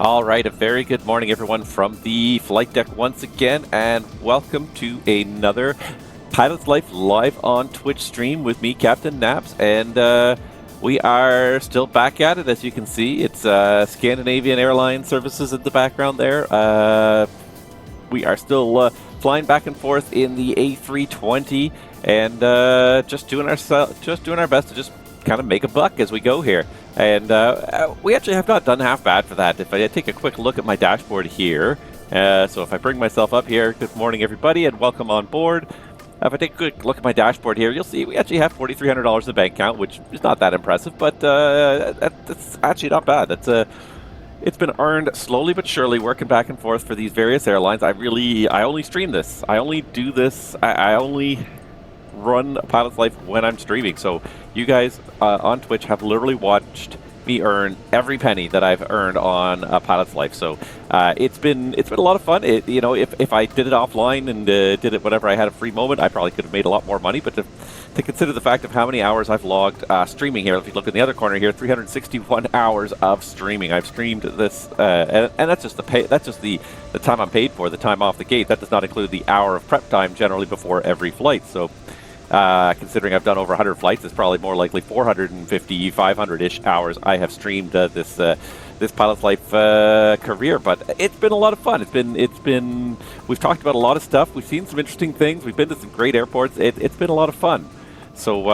All right, a very good morning, everyone, from the flight deck once again, and welcome to another Pilot's Life live on Twitch stream with me, Captain Naps, and we are still back at it, as you can see. It's Scandinavian Airline Services in the background there. We are still flying back and forth in the A320, and just doing our best to just kind of make a buck as we go here. And we actually have not done half bad for that. If I take a quick look at my dashboard here, so if I bring myself up here, good morning everybody and welcome on board. If I take a quick look at my dashboard here, you'll see we actually have $4,300 in the bank account, which is not that impressive, but that's actually not bad. It's been earned slowly but surely, working back and forth for these various airlines. I only stream this. I only do this. I only run a Pilot's Life when I'm streaming. So you guys on Twitch have literally watched me earn every penny that I've earned on a Pilot's Life. So it's been a lot of fun. If I did it offline and did it whenever I had a free moment, I probably could have made a lot more money. But to consider the fact of how many hours I've logged streaming here, if you look in the other corner here, 361 hours of streaming. I've streamed this, and that's just the time I'm paid for, the time off the gate. That does not include the hour of prep time generally before every flight. So considering I've done over 100 flights, it's probably more likely 450, 500-ish hours I have streamed this Pilot's Life career. But it's been a lot of fun. We've talked about a lot of stuff. We've seen some interesting things. We've been to some great airports. It's been a lot of fun. So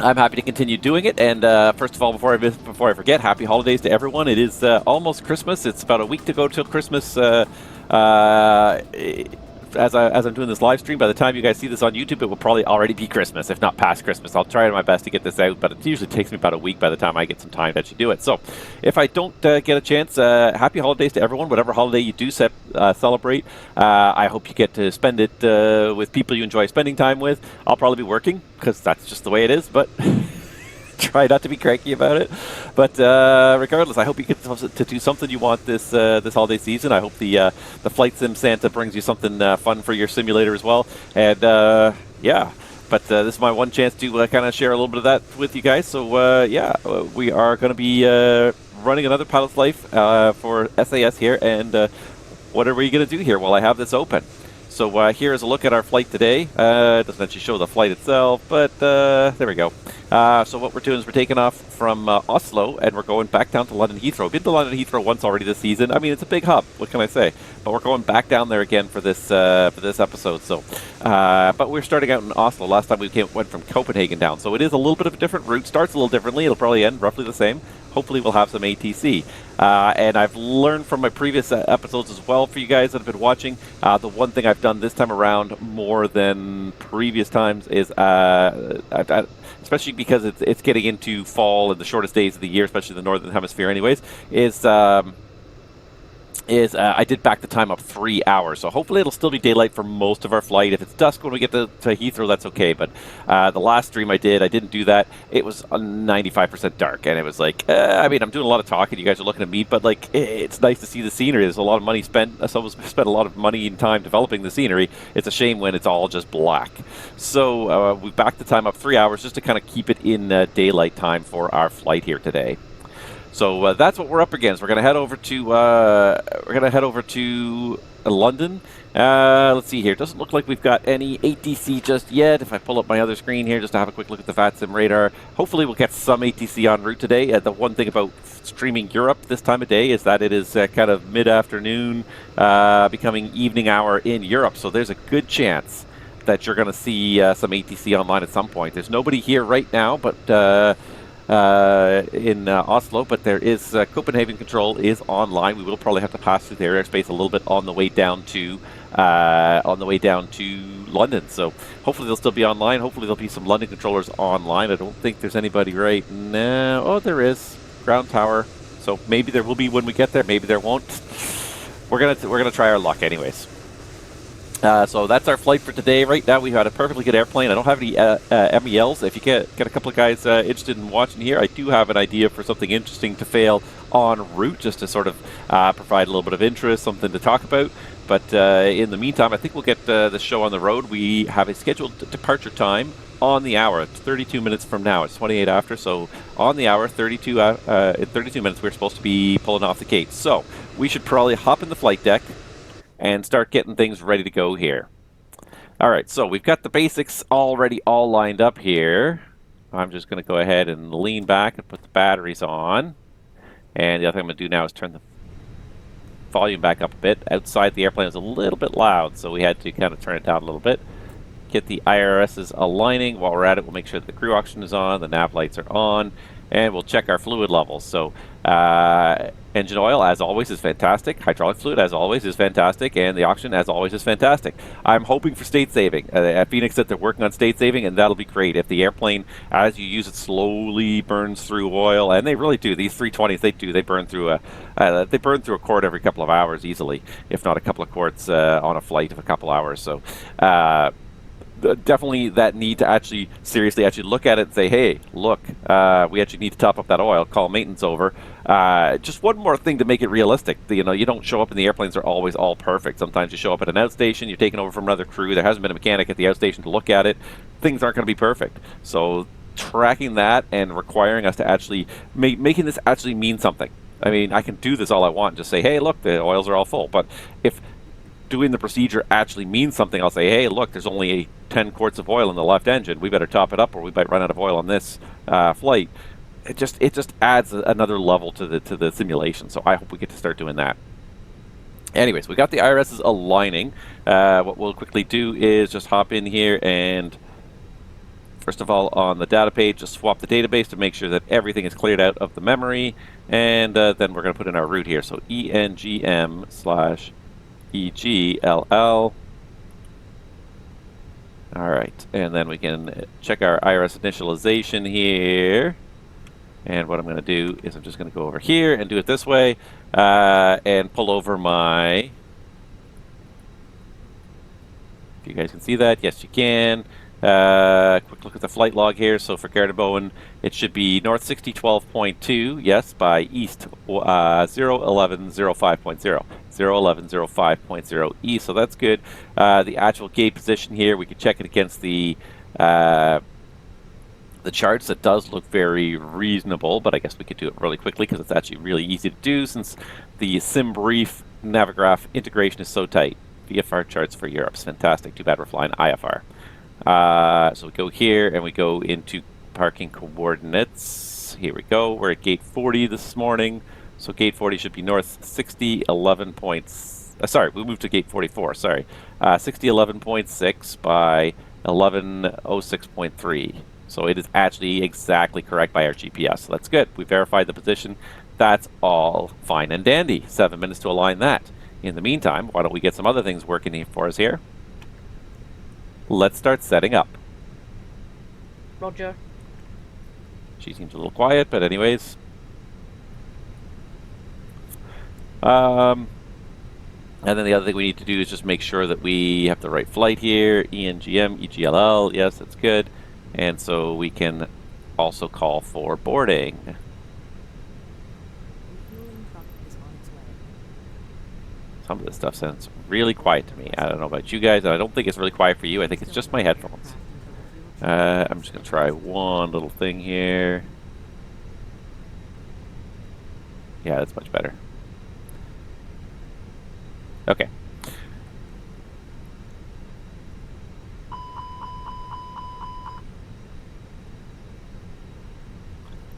I'm happy to continue doing it. And first of all, before I forget, happy holidays to everyone. It is almost Christmas. It's about a week to go till Christmas. As I'm doing this live stream, by the time you guys see this on YouTube, it will probably already be Christmas, if not past Christmas. I'll try my best to get this out, but it usually takes me about a week by the time I get some time to actually do it. So if I don't get a chance, happy holidays to everyone, whatever holiday you do celebrate. I hope you get to spend it with people you enjoy spending time with. I'll probably be working, because that's just the way it is, but try not to be cranky about it. But regardless, I hope you get to do something you want this holiday season. I hope the Flight Sim Santa brings you something fun for your simulator as well. And yeah, but this is my one chance to kind of share a little bit of that with you guys. So yeah, we are going to be running another Pilot's Life for SAS here. And what are we going to do here while I have this open? So here is a look at our flight today. It doesn't actually show the flight itself, but there we go. So what we're doing is we're taking off from Oslo, and we're going back down to London Heathrow. Been to London Heathrow once already this season. I mean, it's a big hub. What can I say? But we're going back down there again for this episode. So, but we're starting out in Oslo. Last time we went from Copenhagen down, so it is a little bit of a different route. Starts a little differently. It'll probably end roughly the same. Hopefully we'll have some ATC. And I've learned from my previous episodes as well for you guys that have been watching. The one thing I've done this time around more than previous times is, especially because it's getting into fall and the shortest days of the year, especially the Northern Hemisphere anyways, is I did back the time up 3 hours. So hopefully it'll still be daylight for most of our flight. If it's dusk when we get to Heathrow, that's okay. But the last stream I didn't do that. It was 95% dark. And it was like, I mean, I'm doing a lot of talking. You guys are looking at me. But like, it's nice to see the scenery. There's a lot of money spent. Someone's spent a lot of money and time developing the scenery. It's a shame when it's all just black. So we backed the time up 3 hours just to kind of keep it in daylight time for our flight here today. So that's what we're up against. We're going to head over to London. Let's see here. Doesn't look like we've got any ATC just yet. If I pull up my other screen here just to have a quick look at the VATSIM radar, hopefully we'll get some ATC en route today. The one thing about streaming Europe this time of day is that it is kind of mid-afternoon, becoming evening hour in Europe. So there's a good chance that you're going to see some ATC online at some point. There's nobody here right now, but in Oslo, but there is Copenhagen control is online. We will probably have to pass through their airspace a little bit on the way down to London. So hopefully they'll still be online. Hopefully there'll be some London controllers online. I don't think there's anybody right now. Oh, there is. Ground tower. So maybe there will be when we get there. Maybe there won't. We're gonna try our luck anyways. So that's our flight for today. Right now we've had a perfectly good airplane. I don't have any MELs. If you get a couple of guys interested in watching here, I do have an idea for something interesting to fail en route, just to sort of provide a little bit of interest, something to talk about. But in the meantime, I think we'll get the show on the road. We have a scheduled departure time on the hour. It's 32 minutes from now. It's 28 after, so on the hour, in 32 minutes, we're supposed to be pulling off the gate. So we should probably hop in the flight deck and start getting things ready to go here. All right, so we've got the basics already all lined up here. I'm just going to go ahead and lean back and put the batteries on. And the other thing I'm going to do now is turn the volume back up a bit. Outside, the airplane is a little bit loud, so we had to kind of turn it down a little bit. Get the IRSs aligning. While we're at it, we'll make sure that the crew oxygen is on, the nav lights are on, and we'll check our fluid levels. So engine oil, as always, is fantastic. Hydraulic fluid, as always, is fantastic. And the oxygen, as always, is fantastic. I'm hoping for state saving. At Fenix said they're working on state saving, and that'll be great. If the airplane, as you use it, slowly burns through oil, and they really do. These 320s, they burn through a quart every couple of hours easily, if not a couple of quarts on a flight of a couple hours. So definitely that need to actually seriously look at it and say, hey, look, we actually need to top up that oil, call maintenance over. Just one more thing to make it realistic. You know, you don't show up and the airplanes are always all perfect. Sometimes you show up at an outstation, you're taking over from another crew, there hasn't been a mechanic at the outstation to look at it. Things aren't going to be perfect. So tracking that and requiring us to actually making this actually mean something. I mean, I can do this all I want and just say, hey, look, the oils are all full. But if doing the procedure actually means something, I'll say, hey, look, there's only 10 quarts of oil in the left engine. We better top it up or we might run out of oil on this flight. It just adds another level to the simulation. So I hope we get to start doing that. Anyways, we got the IRSs aligning. What we'll quickly do is just hop in here and first of all, on the data page, just swap the database to make sure that everything is cleared out of the memory. And then we're going to put in our route here. So ENGM-EGLL. All right, and then we can check our IRS initialization here. And what I'm going to do is I'm just going to go over here and do it this way and pull over my... If you guys can see that, yes, you can. Quick look at the flight log here. So for Gardermoen, it should be north 6012.2, yes, by east 01105.0. 01105.0 east, so that's good. The actual gate position here, we can check it against the charts. That does look very reasonable, but I guess we could do it really quickly because it's actually really easy to do since the SimBrief Navigraph integration is so tight. VFR charts for Europe is fantastic. Too bad we're flying IFR. So we go here and we go into parking coordinates. Here we go. We're at gate 40 this morning. So gate 40 should be north 6011 points. Sorry, we moved to gate 44. Sorry, 6011.6 by 1106.3. So it is actually exactly correct by our GPS. So that's good. We verified the position. That's all fine and dandy. 7 minutes to align that. In the meantime, why don't we get some other things working for us here? Let's start setting up. Roger. She seems a little quiet, but anyways. And then the other thing we need to do is just make sure that we have the right flight here. ENGM-EGLL, yes, that's good. And so we can also call for boarding. Some of this stuff sounds really quiet to me. I don't know about you guys, and I don't think it's really quiet for you. I think it's just my headphones. I'm just going to try one little thing here. Yeah, that's much better. Okay.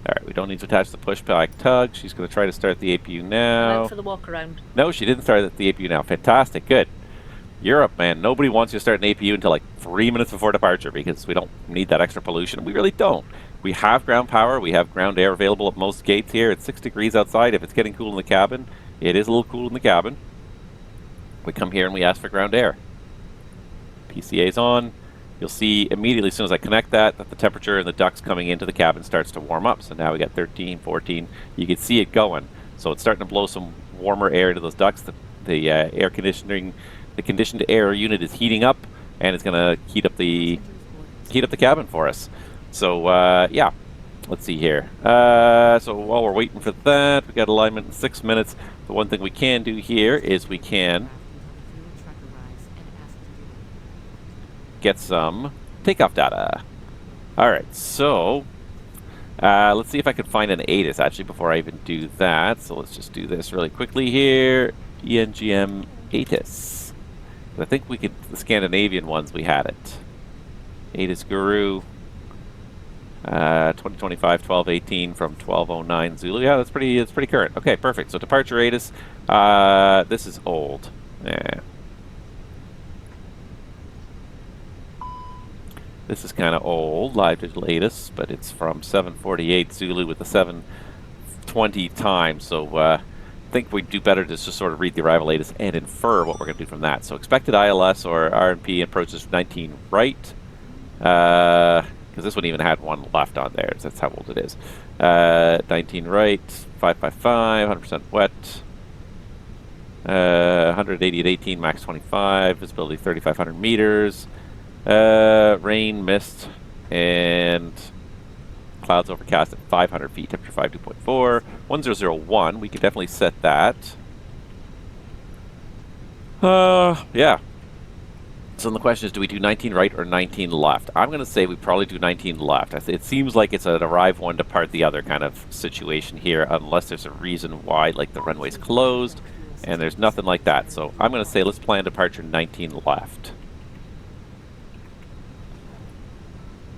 Alright, we don't need to attach the pushback tug. She's going to try to start the APU now. Out for the walk around. No, she didn't start the APU now. Fantastic, good. Europe, man, nobody wants you to start an APU until like 3 minutes before departure because we don't need that extra pollution. We really don't. We have ground power. We have ground air available at most gates here. It's 6 degrees outside. If it's getting cool in the cabin, it is a little cool in the cabin. We come here and we ask for ground air. PCA's on. You'll see immediately as soon as I connect that the temperature in the ducts coming into the cabin starts to warm up. So now we got 13, 14. You can see it going. So it's starting to blow some warmer air into those ducts. The air conditioning, the conditioned air unit is heating up, and it's going to heat up the cabin for us. So yeah, let's see here. So while we're waiting for that, we got alignment in 6 minutes. The one thing we can do here is we can get some takeoff data. All right, so let's see if I can find an ATIS actually before I even do that. So let's just do this really quickly here. ENGM ATIS. I think we could, the Scandinavian ones, we had it. ATIS Guru. 2025 1218 from 1209 Zulu. Yeah, that's pretty current. Okay, perfect. So departure ATIS. This is old. Yeah. This is kind of old, live digital ATIS, but it's from 748 Zulu with the 720 time. So I think we'd do better to just sort of read the arrival ATIS and infer what we're going to do from that. So expected ILS or RNP approaches 19 right. Because this one even had one left on there. So that's how old it is. 19 right, 555, 100% wet. 180 at 18, max 25, visibility 3,500 meters. Rain, mist, and clouds overcast at 500 feet, temperature 52.4. 1001, we could definitely set that. Yeah. So the question is, do we do 19 right or 19 left? I'm going to say we probably do 19 left. It seems like it's an arrive one, depart the other kind of situation here, unless there's a reason why, like the runway's closed, and there's nothing like that. So I'm going to say let's plan departure 19 left.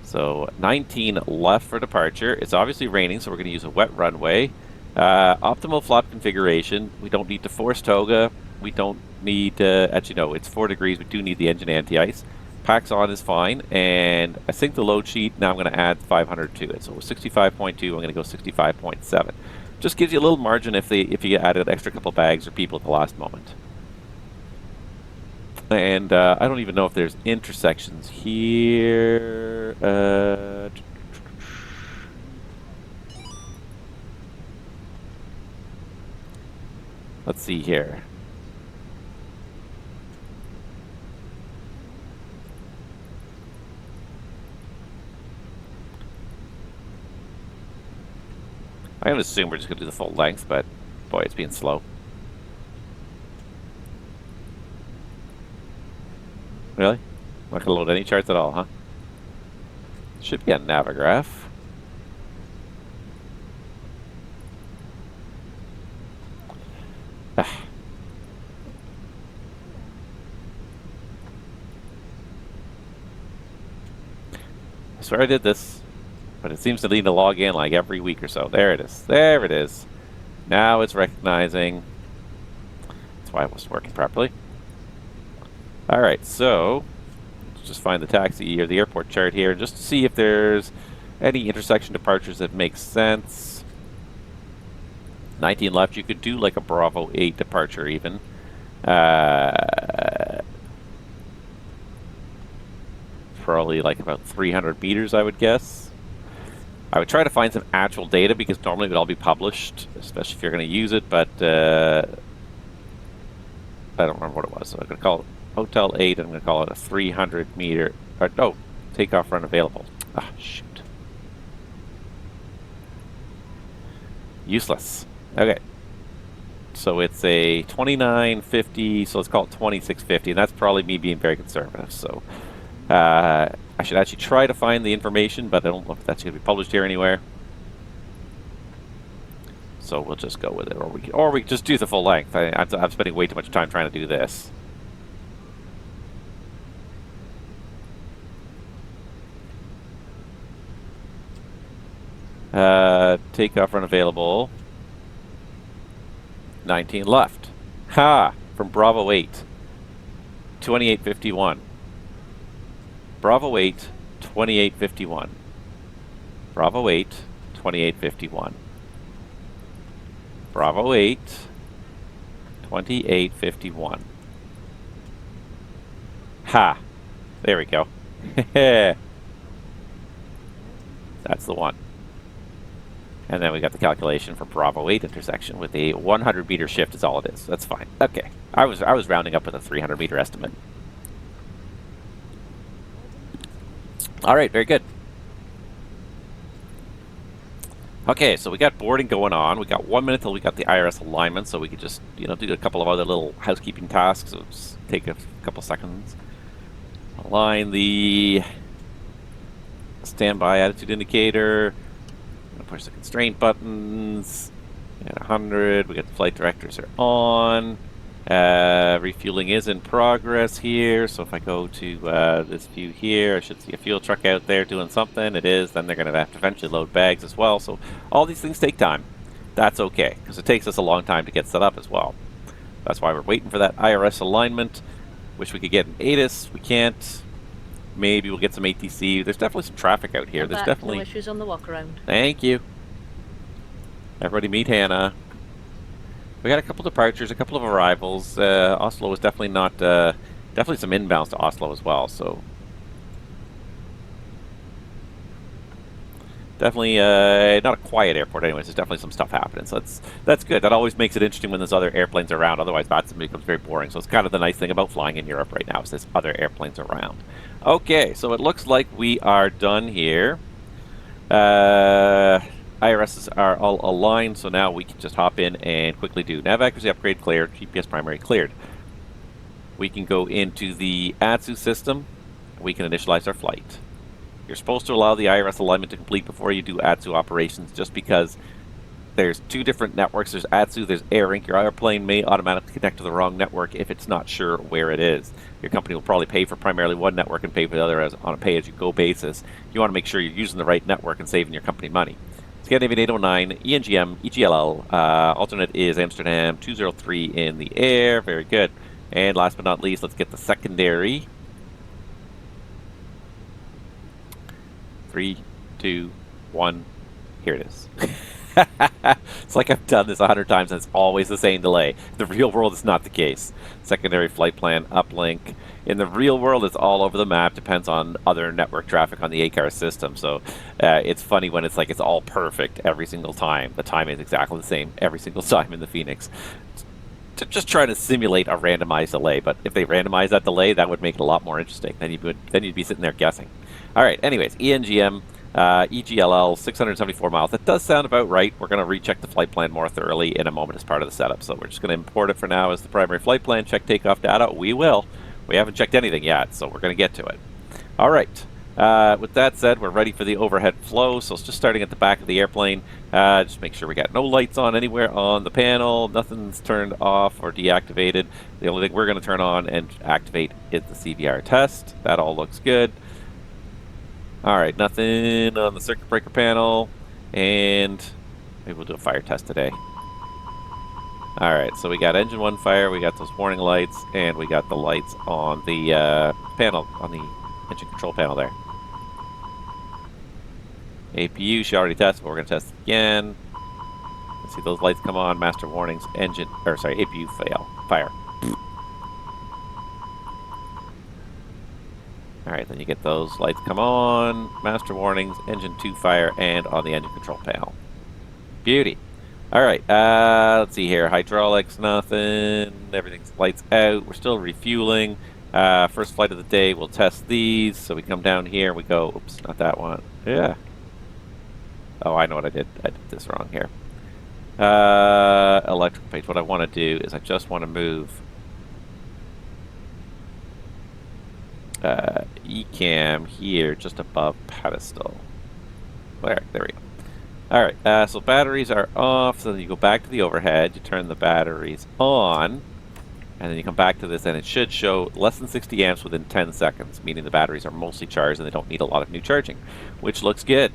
So 19 left for departure. It's obviously raining, so we're going to use a wet runway. Optimal flap configuration. We don't need to force toga. We don't need, actually no, it's 4 degrees. We do need the engine anti-ice. Packs on is fine, and I sync the load sheet. Now I'm going to add 500 to it. So 65.2, I'm going to go 65.7. Just gives you a little margin if you add an extra couple bags or people at the last moment. And I don't even know if there's intersections here. Let's see here. I'm going to assume we're just going to do the full length, but boy, it's being slow. Really? Not going to load any charts at all, huh? Should be a Navigraph. I swear I did this, but it seems to need to log in like every week or so. There it is. There it is. Now it's recognizing. That's why it wasn't working properly. All right, so let's just find the taxi or the airport chart here just to see if there's any intersection departures that make sense. 19 left, you could do like a Bravo 8 departure even. Probably like about 300 meters, I would guess. I would try to find some actual data because normally it would all be published, especially if you're going to use it, but I don't remember what it was, so I'm going to call it Hotel 8, I'm going to call it a 300 meter, or no, takeoff run available. Ah, shoot. Useless. Okay. So it's a 2950, so let's call it 2650, and that's probably me being very conservative. So I should actually try to find the information, but I don't know if that's going to be published here anywhere. So we'll just go with it, or we just do the full length. I'm spending way too much time trying to do this. Takeoff run available. 19 left. Ha! From Bravo 8. 2851. Bravo 8, 2851. Bravo 8, 2851. Bravo 8, 2851. Ha! There we go. That's the one. And then we got the calculation for Bravo 8 intersection with a 100 meter shift is all it is. That's fine. Okay. I was rounding up with a 300 meter estimate. All right, very good. Okay, so we got boarding going on. We got 1 minute till we got the IRS alignment, so we could just, do a couple of other little housekeeping tasks. So just take a couple seconds. Align the standby attitude indicator. I'm gonna push the constraint buttons. At 100, we got the flight directors are on. Refueling is in progress here, so if I go to this view here, I should see a fuel truck out there doing something. It is. Then they're going to have to eventually load bags as well, so all these things take time. That's okay, because it takes us a long time to get set up as well. That's why we're waiting for that IRS alignment. Wish we could get an ATIS. We can't. Maybe we'll get some ATC. There's definitely some traffic out here. There's definitely no issues on the walk around. Thank you. Everybody meet Hannah. We got a couple departures, a couple of arrivals. Oslo was definitely not, definitely some inbounds to Oslo as well, so. Definitely not a quiet airport anyways, there's definitely some stuff happening, so that's good. That always makes it interesting when there's other airplanes around, otherwise VATSIM becomes very boring. So it's kind of the nice thing about flying in Europe right now, is there's other airplanes around. Okay, so it looks like we are done here. IRSs are all aligned, so now we can just hop in and quickly do nav accuracy upgrade cleared, GPS primary cleared. We can go into the ATSU system. We can initialize our flight. You're supposed to allow the IRS alignment to complete before you do ATSU operations, just because there's two different networks. There's ATSU, there's AirInc. Your airplane may automatically connect to the wrong network if it's not sure where it is. Your company will probably pay for primarily one network and pay for the other on a pay-as-you-go basis. You want to make sure you're using the right network and saving your company money. Scandinavian 809, ENGM-EGLL, alternate is Amsterdam 203 in the air, very good. And last but not least, let's get the secondary. 3, 2, 1, here it is. It's like I've done this 100 times and it's always the same delay. The real world is not the case. Secondary flight plan uplink. In the real world, it's all over the map. Depends on other network traffic on the ACAR system. So it's funny when it's like it's all perfect every single time. The time is exactly the same every single time in the Fenix. Just trying to simulate a randomized delay. But if they randomize that delay, that would make it a lot more interesting. Then you'd be sitting there guessing. All right. Anyways, ENGM. EGLL, 674 miles. That does sound about right. We're going to recheck the flight plan more thoroughly in a moment as part of the setup. So we're just going to import it for now as the primary flight plan. Check takeoff data. We will. We haven't checked anything yet, so we're going to get to it. All right. With that said, we're ready for the overhead flow. So it's just starting at the back of the airplane. Just make sure we got no lights on anywhere on the panel. Nothing's turned off or deactivated. The only thing we're going to turn on and activate is the CVR test. That all looks good. All right, nothing on the circuit breaker panel, and maybe we'll do a fire test today. All right, so we got engine 1 fire, we got those warning lights, and we got the lights on the panel, on the engine control panel there. APU, she already tested, but we're gonna test it again. Let's see those lights come on, master warnings, engine, or sorry, APU fail, fire. Alright, then you get those lights come on, master warnings, engine 2 fire, and on the engine control panel. Beauty. Alright, let's see here. Hydraulics, nothing. Everything's lights out. We're still refueling. First flight of the day, we'll test these. So we come down here, we go, oops, not that one. Yeah. Oh, I know what I did. I did this wrong here. Electrical page. What I want to do is I just want to move ECAM here just above pedestal. There we go. Alright, so batteries are off, so then you go back to the overhead, you turn the batteries on, and then you come back to this and it should show less than 60 amps within 10 seconds, meaning the batteries are mostly charged and they don't need a lot of new charging, which looks good.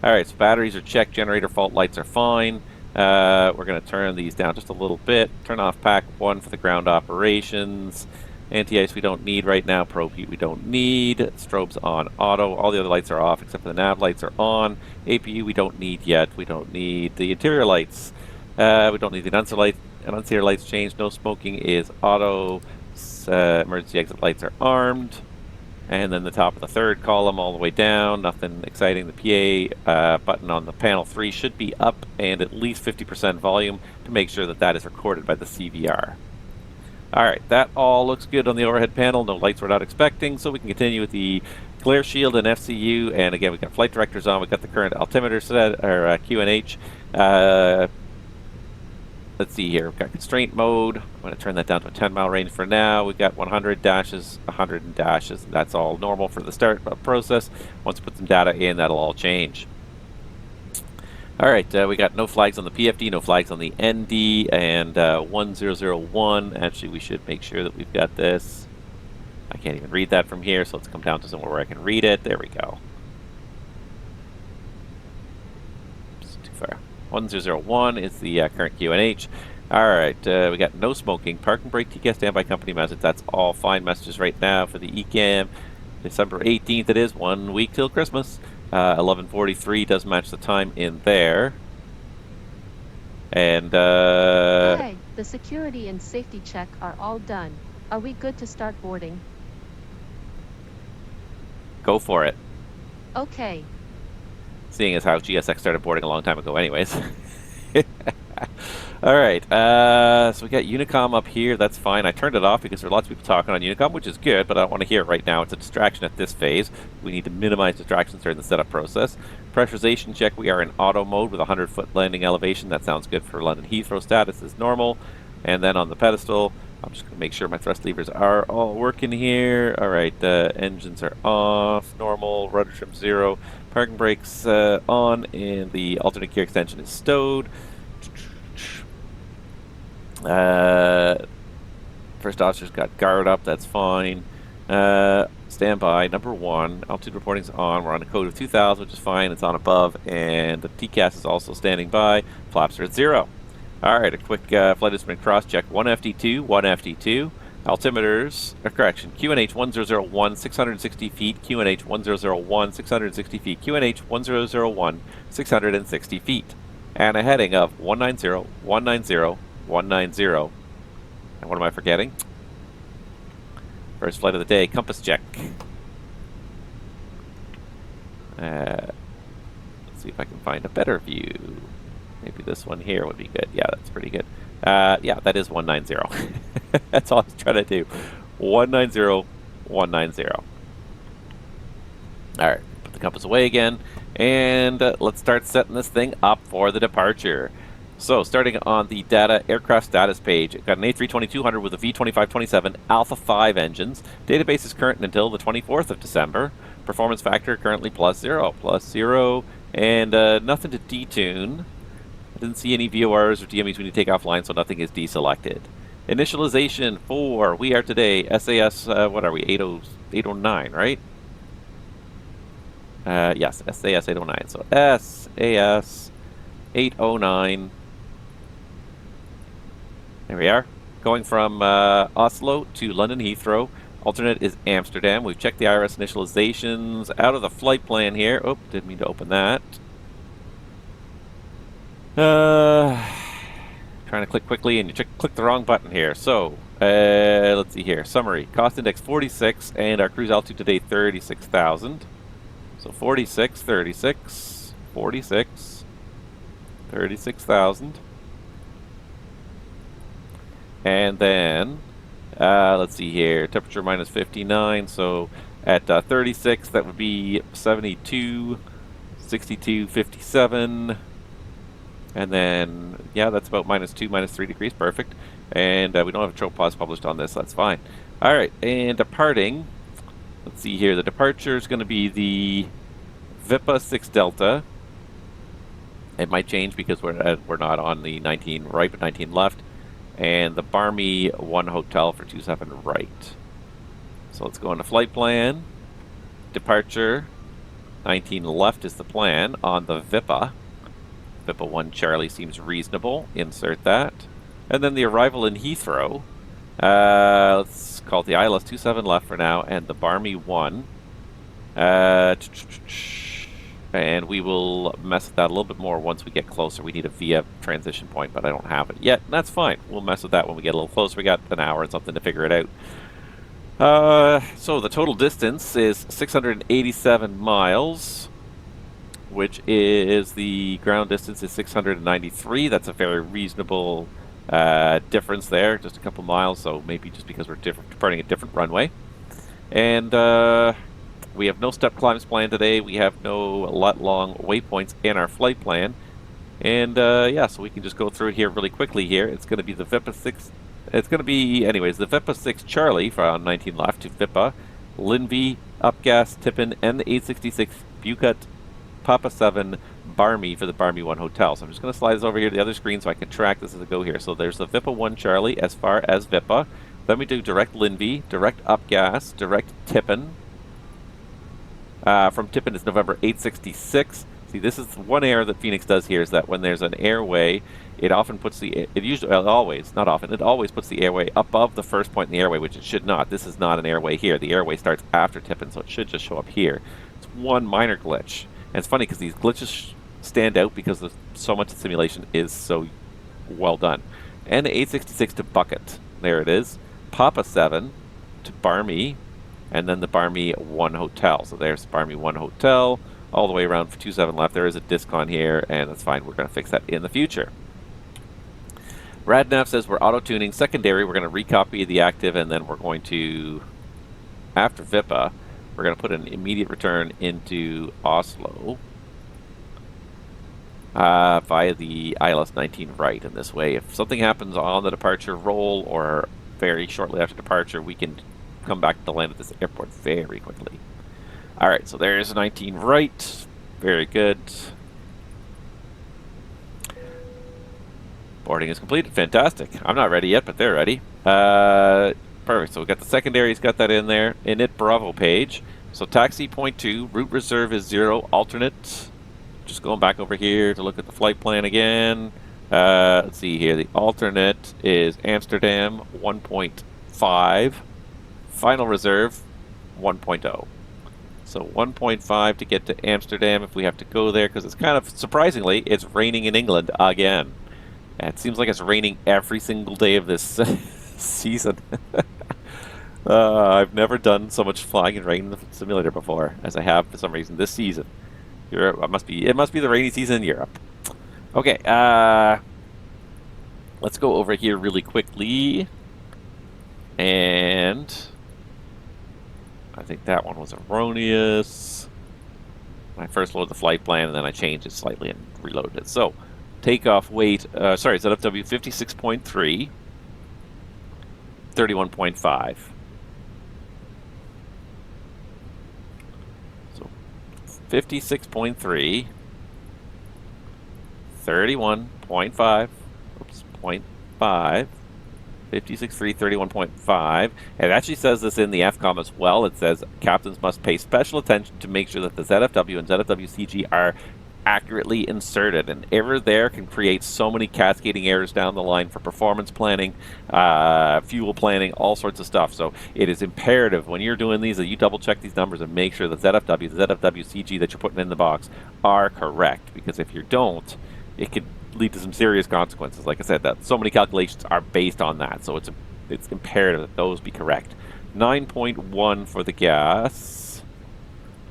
Alright, so batteries are checked, generator fault lights are fine. We're going to turn these down just a little bit, turn off pack 1 for the ground operations. Anti-ice we don't need right now. Probe heat we don't need. Strobes on auto. All the other lights are off except for the nav lights are on. APU we don't need yet. We don't need the interior lights. We don't need the annunciator lights changed. No smoking is auto. Emergency exit lights are armed. And then the top of the third column all the way down. Nothing exciting. The PA button on the panel 3 should be up and at least 50% volume to make sure that that is recorded by the CVR. Alright, that all looks good on the overhead panel. No lights we're not expecting, so we can continue with the glare shield and FCU. And again, we've got flight directors on. We've got the current altimeter set, or QNH. let's see here. We've got constraint mode. I'm going to turn that down to a 10-mile range for now. We've got 100 dashes, 100 dashes. That's all normal for the start process. Once we put some data in, that'll all change. All right, we got no flags on the PFD, no flags on the ND, and 1001. Actually, we should make sure that we've got this. I can't even read that from here, so let's come down to somewhere where I can read it. There we go. It's too far. 1001 is the current QNH. All right, we got no smoking, park and brake, TCAS standby company message. That's all fine messages right now for the ECAM. December 18th it is, 1 week till Christmas. 11:43 does match the time in there. And Hi, the security and safety check are all done. Are we good to start boarding? Go for it. Okay. Seeing as how GSX started boarding a long time ago anyways. All right, so we got Unicom up here. That's fine. I turned it off because there are lots of people talking on Unicom, which is good, but I don't want to hear it right now. It's a distraction at this phase. We need to minimize distractions during the setup process. Pressurization check. We are in auto mode with 100-foot landing elevation. That sounds good for London Heathrow. Status is normal. And then on the pedestal, I'm just going to make sure my thrust levers are all working here. All right, engines are off, normal, rudder trim 0, parking brakes on, and the alternate gear extension is stowed. First officer's got guard up, that's fine. Standby, number 1, altitude reporting's on. We're on a code of 2000, which is fine, it's on above, and the TCAS is also standing by. Flaps are at 0. Alright, a quick flight instrument cross check. 1 FD2, 1 FD2. Altimeters, correction, QNH 1001, 660 feet, QNH 1001, 660 feet, QNH 1001, 660 feet. And a heading of 190, 190, 190. And what am I forgetting? First flight of the day, compass check. Let's see if I can find a better view. Maybe this one here would be good. Yeah, that's pretty good. Yeah, that is 190. That's all I was trying to do. 190, 190. All right, put the compass away again. And let's start setting this thing up for the departure. So, starting on the data aircraft status page, got an A320-200 with a V2527 Alpha 5 engines. Database is current until the 24th of December. Performance factor currently +0, and nothing to detune. I didn't see any VORs or DMEs when you take offline, so nothing is deselected. Initialization for, we are today, SAS, what are we, 809, right? Yes, SAS 809. So SAS 809. There we are. Going from Oslo to London Heathrow. Alternate is Amsterdam. We've checked the IRS initializations out of the flight plan here. Oh, didn't mean to open that. Trying to click quickly, and you click the wrong button here. So, let's see here. Summary. Cost index 46, and our cruise altitude today 36,000. So 46, 36, 46, 36,000. And then, let's see here, temperature minus 59, so at 36, that would be 72, 62, 57, and then, yeah, that's about -2, -3 degrees, perfect. And we don't have a tropos published on this, so that's fine. All right, and departing, let's see here, the departure is going to be the VIPA 6 Delta. It might change because we're not on the 19 right, but 19 left. And the Barmy 1 Hotel for 27 right. So let's go into flight plan. Departure 19 left is the plan on the VIPA. VIPA 1 Charlie seems reasonable. Insert that. And then the arrival in Heathrow. Let's call it the ILS 27 left for now, and the Barmy 1. And we will mess with that a little bit more once we get closer. We need a VIA transition point, but I don't have it yet. And that's fine. We'll mess with that when we get a little closer. We got an hour and something to figure it out. So the total distance is 687 miles, which is the ground distance is 693. That's a very reasonable difference there, just a couple miles. So maybe just because we're departing a different runway. And we have no step climbs planned today. We have no long waypoints in our flight plan. And yeah, so we can just go through it here really quickly here. It's going to be the VIPA 6. It's going to be, anyways, the VIPA 6 Charlie from 19 left to VIPA, Linvey, Upgas, Tippin, and the 866 Bucut, Papa 7, Barmy for the Barmy 1 Hotel. So I'm just going to slide this over here to the other screen so I can track this as I go here. So there's the VIPA 1 Charlie as far as VIPA. Then we do direct Linvey, direct Upgas, direct Tippin. From Tippin is November 866. See, this is one error that Fenix does here, is that when there's an airway, it often puts the, it always puts the airway above the first point in the airway, which it should not. This is not an airway here. The airway starts after Tippin, so it should just show up here. It's one minor glitch. And it's funny because these glitches stand out because so much of the simulation is so well done. And 866 to Bucket. There it is. Papa 7 to Barmy, and then the Barmy 1 Hotel. So there's Barmy 1 Hotel. All the way around for 27 left. There is a discon here, and that's fine. We're going to fix that in the future. Radnav says we're auto-tuning secondary. We're going to recopy the active, and then we're going to, after VIPA, we're going to put an immediate return into Oslo via the ILS 19 right. In this way, if something happens on the departure roll or very shortly after departure, we can come back to land at this airport very quickly. Alright, so there's 19 right. Very good. Boarding is completed. Fantastic. I'm not ready yet, but they're ready. Perfect. So we've got the secondaries, got that in there. Init Bravo page. So taxi point 2, route reserve is 0, alternate. Just going back over here to look at the flight plan again. Let's see here. The alternate is Amsterdam 1.5. Final reserve 1.0. So 1.5 to get to Amsterdam if we have to go there, because it's kind of, surprisingly, it's raining in England again. It seems like it's raining every single day of this season. I've never done so much flying in rain in the simulator before as I have for some reason this season. Europe, it must be the rainy season in Europe. Okay, let's go over here really quickly. And I think that one was erroneous. I first loaded the flight plan and then I changed it slightly and reloaded it. So, takeoff weight, sorry, ZFW 56.3, 31.5. So, 56.3, 31.5, oops, 0.5. 56.3, 31.5. And it actually says this in the FCOM as well. It says captains must pay special attention to make sure that the ZFW and ZFW-CG are accurately inserted. An error there can create so many cascading errors down the line for performance planning, fuel planning, all sorts of stuff. So it is imperative when you're doing these that you double check these numbers and make sure the ZFW, the ZFW-CG that you're putting in the box are correct. Because if you don't, it could lead to some serious consequences. Like I said, that so many calculations are based on that, so it's imperative that those be correct. 9.1 for the gas,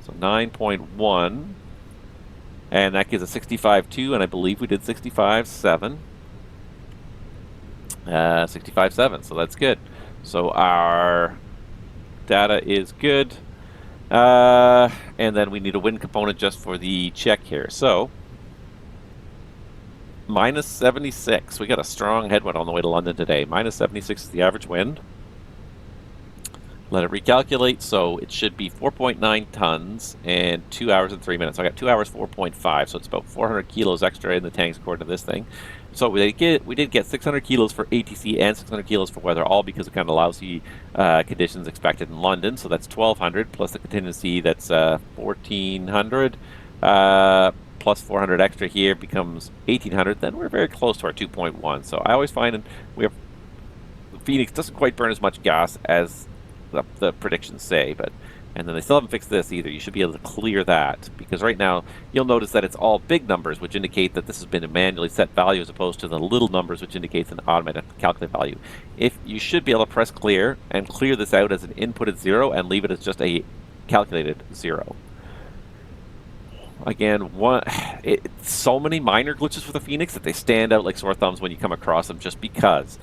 so 9.1, and that gives a 65.2, and I believe we did 65.7. 65.7, so that's good. So our data is good, and then we need a wind component just for the check here. So minus 76. We got a strong headwind on the way to London today. Minus 76 is the average wind. Let it recalculate. So it should be 4.9 tons and 2 hours and 3 minutes. So I got 2 hours 4.5. So it's about 400 kilos extra in the tanks according to this thing. So we did get 600 kilos for ATC and 600 kilos for weather, all because of kind of lousy conditions expected in London. So that's 1,200 plus the contingency. That's 1,400. Plus 400 extra here becomes 1,800, then we're very close to our 2.1. So I always find the Fenix doesn't quite burn as much gas as the predictions say, and then they still haven't fixed this either. You should be able to clear that, because right now you'll notice that it's all big numbers, which indicate that this has been a manually set value as opposed to the little numbers, which indicates an automated calculate value. If you should be able to press clear and clear this out as an inputted 0 and leave it as just a calculated 0. Again, so many minor glitches with the Fenix that they stand out like sore thumbs when you come across them, just because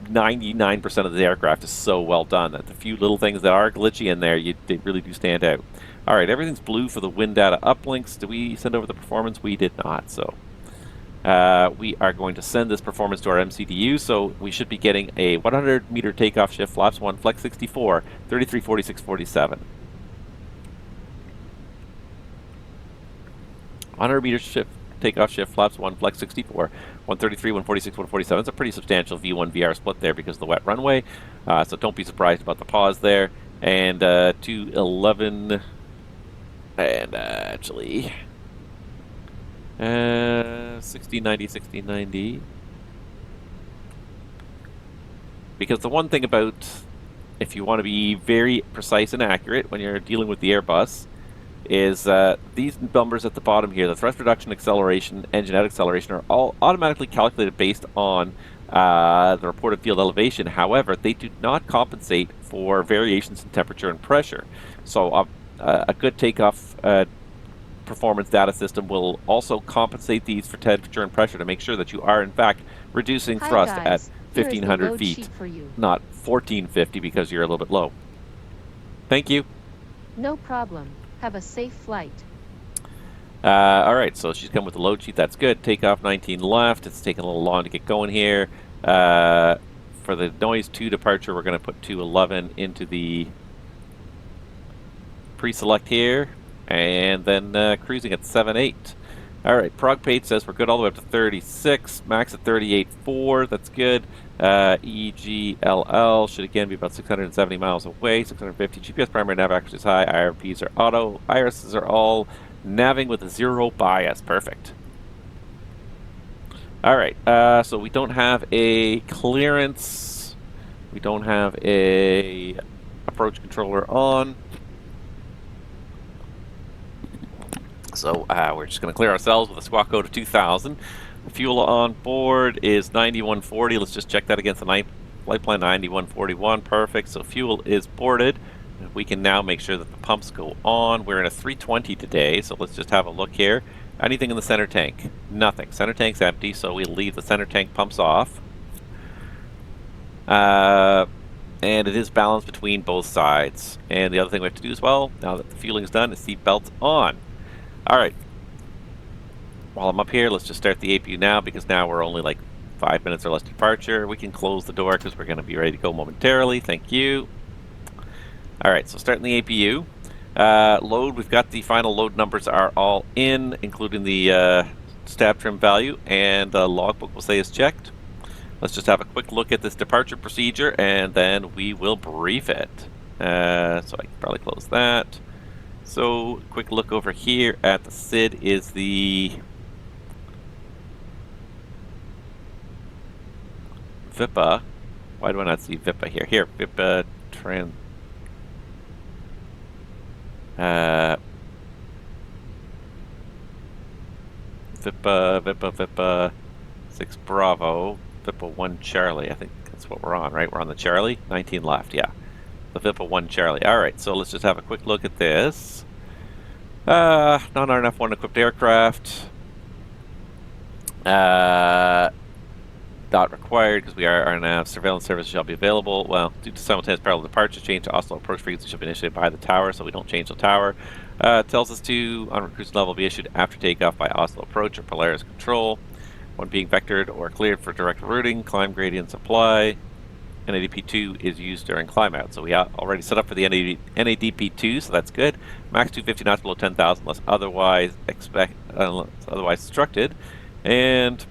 99% of the aircraft is so well done that the few little things that are glitchy in there, they really do stand out. All right, everything's blue for the wind data uplinks. Did we send over the performance? We did not. So we are going to send this performance to our MCDU, so we should be getting a 100 meter takeoff shift, flaps 1, flex 64, 33, 46, 47. 100 meter shift, takeoff shift, flaps 1, flex 64, 133, 146, 147. It's a pretty substantial V1 VR split there because of the wet runway, so don't be surprised about the pause there. And 211, and actually 1690, 1690. Because the one thing about, if you want to be very precise and accurate when you're dealing with the Airbus, is these numbers at the bottom here, the thrust reduction, acceleration, engine out acceleration, are all automatically calculated based on the reported field elevation. However, they do not compensate for variations in temperature and pressure. So a good takeoff performance data system will also compensate these for temperature and pressure to make sure that you are in fact reducing thrust at 1,500 feet, not 1,450 because you're a little bit low. Thank you. No problem. Have a safe flight. All right, so she's come with the load sheet. That's good. Takeoff 19 left. It's taking a little long to get going here. For the noise 2 departure, we're going to put 211 into the pre-select here, and then cruising at 7.8. All right, prog page says we're good all the way up to 36. Max at 38.4. That's good. EGLL should again be about 670 miles away, 650. GPS primary nav accuracy is high. IRPs are auto. Irises are all naving with a 0 bias. Perfect. All right, so we don't have a clearance. We don't have a approach controller on. So we're just going to clear ourselves with a squawk code of 2000. Fuel on board is 9140. Let's just check that against the flight plan 9141. Perfect. So fuel is boarded. We can now make sure that the pumps go on. We're in a 320 today, so let's just have a look here. Anything in the center tank? Nothing. Center tank's empty, so we'll leave the center tank pumps off. And it is balanced between both sides. And the other thing we have to do as well, now that the fueling is done, is seat belts on. All right. While I'm up here, let's just start the APU now, because now we're only like 5 minutes or less to departure. We can close the door because we're going to be ready to go momentarily. Thank you. All right, so starting the APU. Load, we've got the final load numbers are all in, including the stab trim value, and the logbook will say is checked. Let's just have a quick look at this departure procedure, and then we will brief it. So I can probably close that. So, quick look over here at the SID is the VIPA. Why do I not see VIPA here? Here, VIPA trans. VIPA 6 Bravo, VIPA 1 Charlie. I think that's what we're on, right? We're on the Charlie. 19 left, yeah. The VIPA 1 Charlie. All right, so let's just have a quick look at this. Non-RNF-1 equipped aircraft. Not required because we are RNF. Surveillance service shall be available. Well, due to simultaneous parallel departure, change to Oslo approach frequency shall be initiated by the tower, so we don't change the tower. Tells us to, on cruise level, be issued after takeoff by Oslo approach or Polaris control. When being vectored or cleared for direct routing, climb gradient supply. NADP2 is used during climb out. So we are already set up for the NADP2, so that's good. Max 250 knots below 10,000 unless otherwise instructed. And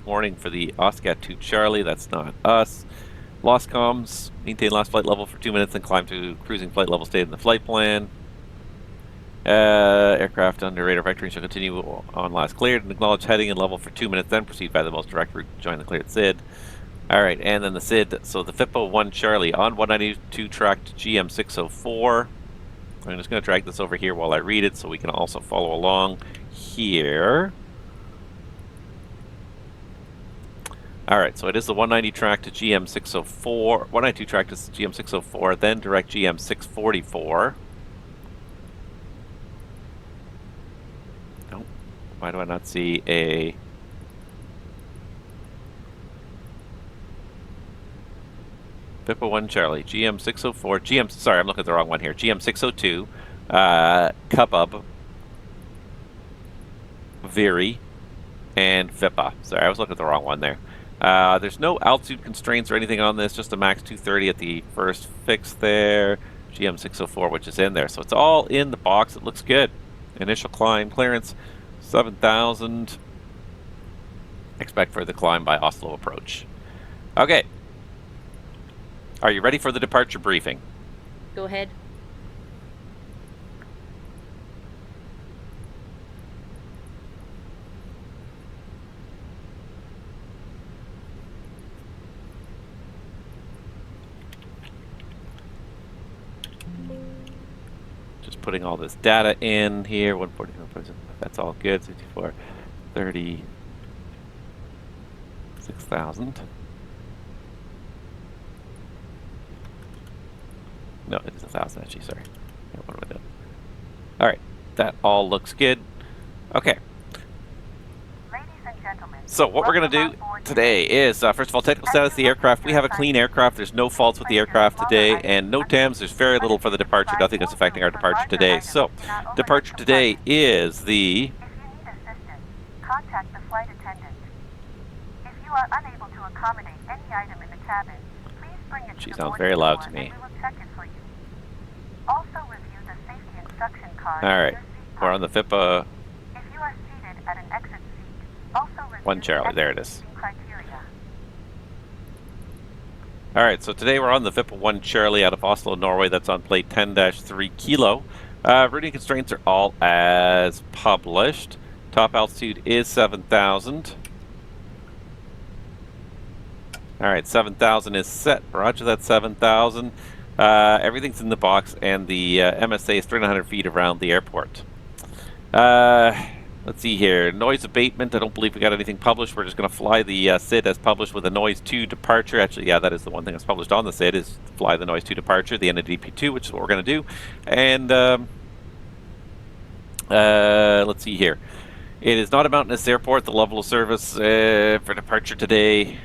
warning for the Oscat 2 Charlie, that's not us. Lost comms, maintain last flight level for 2 minutes and climb to cruising flight level stayed in the flight plan. Aircraft under radar vectoring shall continue on last cleared and acknowledge heading and level for 2 minutes, then proceed by the most direct route to join the cleared SID. Alright, and then the SID, so the FIPA 1 Charlie on 192 track to GM604. I'm just going to drag this over here while I read it so we can also follow along here. Alright, so it is the 190 track to GM604, 192 track to GM604, then direct GM644. Oh, why do I not see a... FIPA 1 Charlie, GM604, sorry, I'm looking at the wrong one here, GM602, Cubub, Viri, and Vipa. Sorry, I was looking at the wrong one there. There's no altitude constraints or anything on this, just a max 230 at the first fix there. GM604, which is in there. So it's all in the box. It looks good. Initial climb clearance, 7,000. Expect further climb by Oslo approach. Okay. Are you ready for the departure briefing? Go ahead. Just putting all this data in here. 140, that's all good. 64, 30, 6,000. No, it is 1,000 actually, sorry. Yeah, what am I doing? Alright, that all looks good. Okay. Ladies and gentlemen, so what we're going to do today is, first of all, technical status of the aircraft. We have a clean aircraft. There's no faults with the aircraft today, and no TAMs. There's very little for the departure. Nothing that's affecting our departure today. So, departure today is the... If you need assistance, contact the flight attendant. If you are unable to accommodate any item in the cabin, please bring it to She the sounds boarding very loud floor to me. and we will check it for you. Also review the safety instruction card. Alright, in your seat we're on the pocket. FIPA If you are seated at an exit seat, also review 1 Charlie. the There it exit is. seating criteria. Alright, so today we're on the FIPA 1 Charlie out of Oslo, Norway. That's on plate 10-3 kilo. Routing constraints are all as published. Top altitude is 7,000. Alright, 7,000 is set. Roger that, 7,000. Everything's in the box, and the MSA is 300 feet around the airport. Let's see here. Noise abatement. I don't believe we got anything published. We're just going to fly the SID as published with a noise 2 departure. Actually, yeah, that is the one thing that's published on the SID, is fly the noise 2 departure, the end of DP2, which is what we're going to do. And let's see here. It is not a mountainous airport. The level of service for departure today,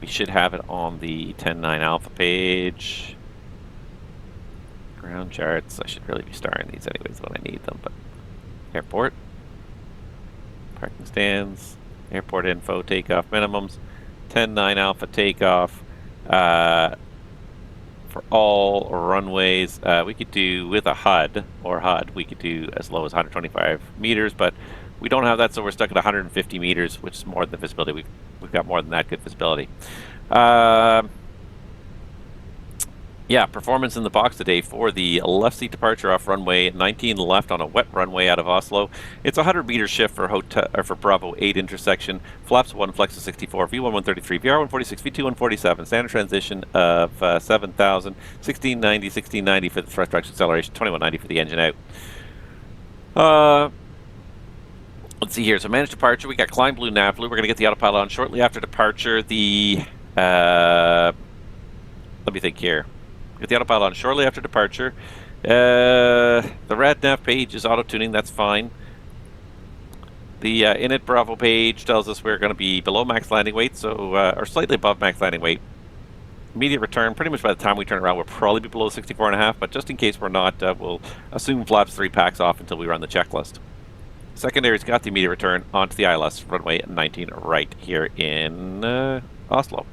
we should have it on the 10.9 alpha page. Ground charts. I should really be starring these anyways when I need them, but airport, parking stands, airport info, takeoff minimums, 10.9 alpha takeoff. For all runways, we could do with a HUD, we could do as low as 125 meters, but we don't have that, so we're stuck at 150 meters, which is more than the visibility. We've got more than that good visibility. Yeah, performance in the box today for the left seat departure off runway 19 left on a wet runway out of Oslo. It's a 100-meter shift for Bravo 8 intersection. Flaps 1, flex to 64, V1 133, VR 146, V2 147. Standard transition of 7,000, 1690 for the thrust direction acceleration, 2190 for the engine out. Let's see here. So managed departure. We got climb blue, nav blue. We're going to get the autopilot on shortly after departure. The let me think here. Get the autopilot on shortly after departure. The rad nav page is auto tuning. That's fine. The init Bravo page tells us we're going to be below max landing weight, so or slightly above max landing weight. Immediate return. Pretty much by the time we turn around, we'll probably be below 64.5. But just in case we're not, we'll assume flaps 3 packs off until we run the checklist. Secondary's got the immediate return onto the ILS runway 19 right here in Oslo.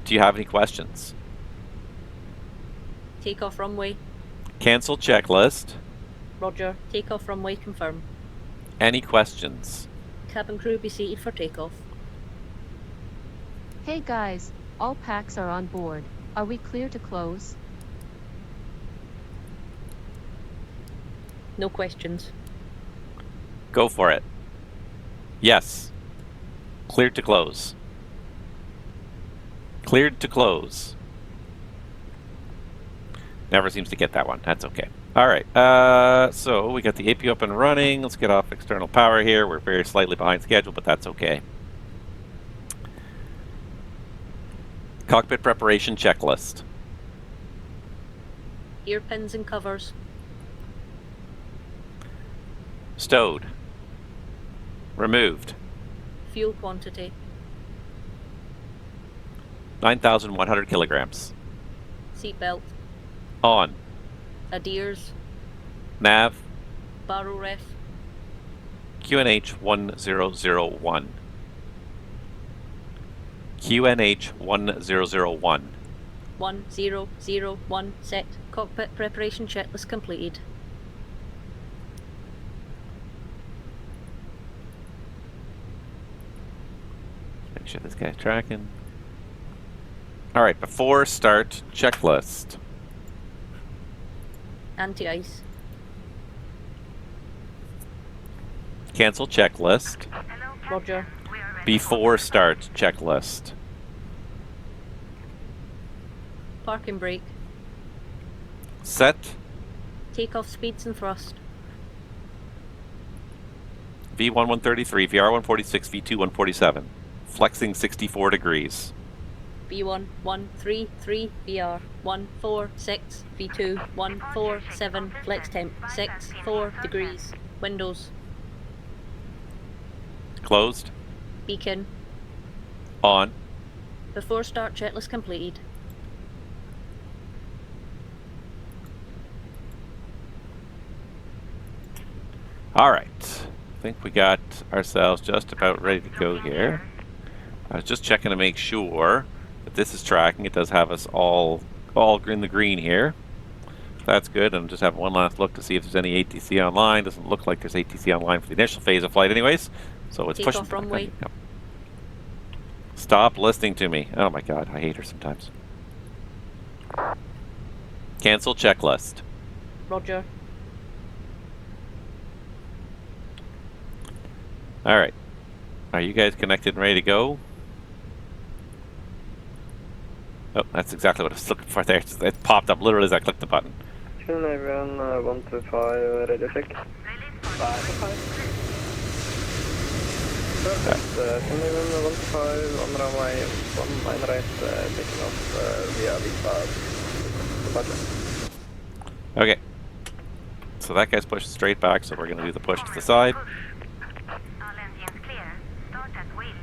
Do you have any questions? Takeoff runway. Cancel checklist. Roger. Takeoff runway confirm. Any questions? Cabin crew be seated for takeoff. Hey guys, all packs are on board. Are we clear to close? No questions. Go for it. Yes. Cleared to close. Cleared to close. Never seems to get that one. That's okay. All right. So we got the AP up and running. Let's get off external power here. We're very slightly behind schedule, but that's okay. Cockpit preparation checklist. Ear pins and covers. Stowed. Removed. Fuel quantity. 9,100 kilograms. Seatbelt. On. Adirs. Nav. Barrow ref. QNH 1001. QNH 1001. 1001 set. Cockpit preparation checklist completed. Make sure this guy's tracking. Alright, before start, checklist. Anti-ice. Cancel checklist. Roger. Before start, checklist. Parking brake. Set. Takeoff speeds and thrust. V1 133, VR 146, V2 147. Flexing 64 degrees. V1 133 VR 146 V2 147 flex temp 64 degrees. Windows. Closed. Beacon. On. Before start checklist completed. Alright. I think we got ourselves just about ready to go here. I was just checking to make sure that this is tracking. It does have us all in the green here. That's good. I'm just having one last look to see if there's any ATC online. Doesn't look like there's ATC online for the initial phase of flight anyways. So it's pushing. Takeoff Rwy. Stop listening to me. Oh my god, I hate her sometimes. Cancel checklist. Roger. Alright. Are you guys connected and ready to go? Oh, that's exactly what I was looking for there. It popped up literally as I clicked the button. Everyone, 125, ready to check. 5. Perfect. Everyone, 125, on runway 19 right, taking off via V5. Okay. So that guy's pushing straight back, so we're going to do the push to the side. All engines clear. Start at wheel.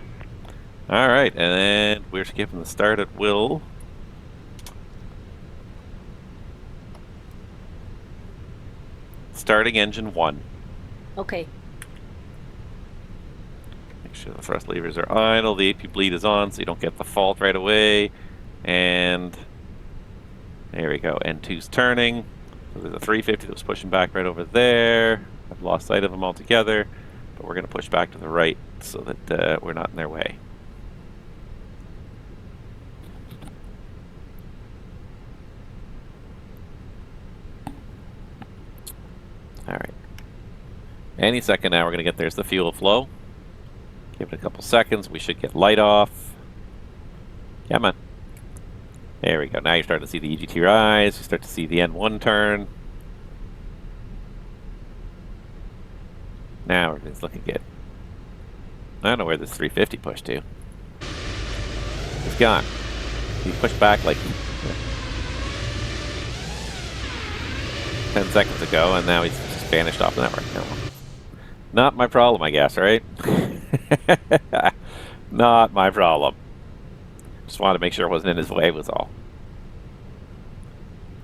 Alright, and then we're skipping the start at will. Starting engine 1. Okay. Make sure the thrust levers are idle, the AP bleed is on so you don't get the fault right away. And there we go, N2's turning. So there's a 350 that was pushing back right over there. I've lost sight of them altogether, but we're going to push back to the right so that we're not in their way. Alright. Any second now we're going to get there's the fuel flow. Give it a couple seconds. We should get light off. Come on. There we go. Now you're starting to see the EGT rise. You start to see the N1 turn. Now everything's looking good. I don't know where this 350 pushed to. It's gone. He pushed back like 10 seconds ago, and now he's just vanished off the network. No. Not my problem, I guess, right? Not my problem. Just wanted to make sure it wasn't in his way was all.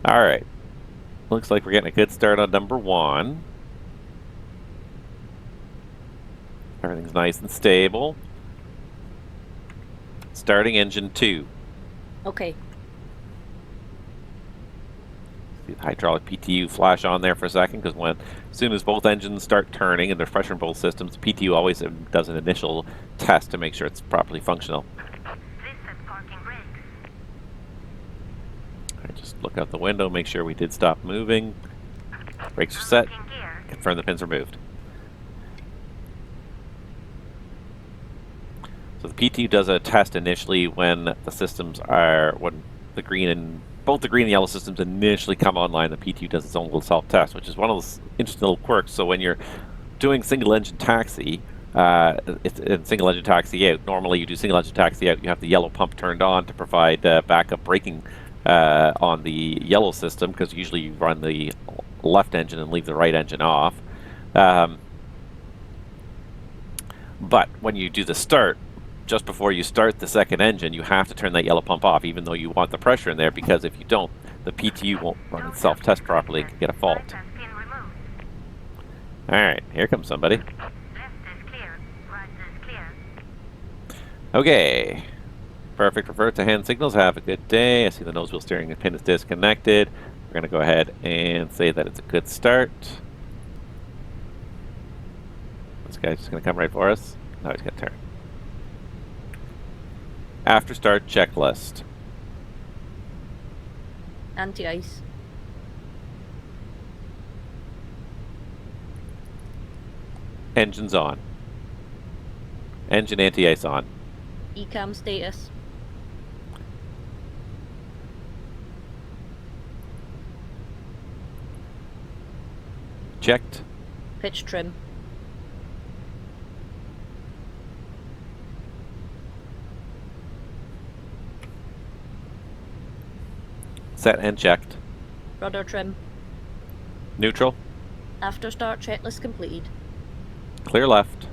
Alright. Looks like we're getting a good start on number 1. Everything's nice and stable. Starting engine 2. Okay. See the hydraulic PTU flash on there for a second, because as soon as both engines start turning and there's pressure in both systems, PTU always does an initial test to make sure it's properly functional. Reset parking brakes. Alright, just look out the window, make sure we did stop moving. Brakes are set. Parking gear. Confirm the pins are moved. So the PTU does a test initially when the systems are, when the green and both the green and yellow systems initially come online. The PTU does its own little self-test, which is one of those interesting little quirks. So when you're doing single-engine taxi, it's single-engine taxi out. Normally you do single-engine taxi out, you have the yellow pump turned on to provide backup braking on the yellow system, because usually you run the left engine and leave the right engine off. But when you do the start, just before you start the second engine, you have to turn that yellow pump off, even though you want the pressure in there, because if you don't, the PTU won't run itself test properly. It could get a fault. Flight has been removed. Alright, here comes somebody. Left is clear. Right is clear. Okay. Perfect. Revert to hand signals. Have a good day. I see the nose wheel steering pin is disconnected. We're going to go ahead and say that it's a good start. This guy's just going to come right for us. Now he's going to turn. After start checklist. Anti-ice. Engines on. Engine anti-ice on. ECAM status. Checked. Pitch trim. Set and checked. Rudder trim. Neutral. After start checklist completed. Clear left.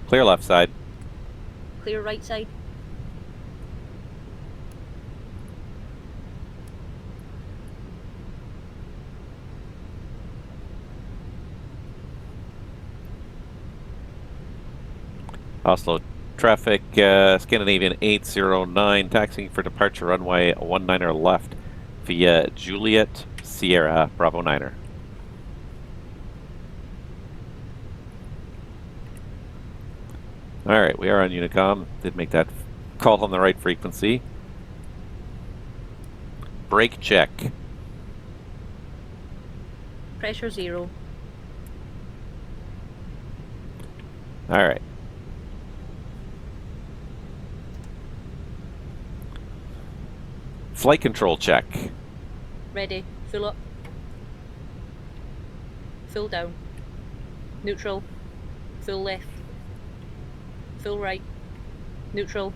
Clear left side. Clear right side. Oslo traffic, Scandinavian 809, taxiing for departure runway 19er left via Juliet Sierra Bravo 9er. Alright, we are on Unicom. Did make that call on the right frequency. Brake check. Pressure 0. Alright. Flight control check. Ready. Full up. Full down. Neutral. Full left. Full right. Neutral.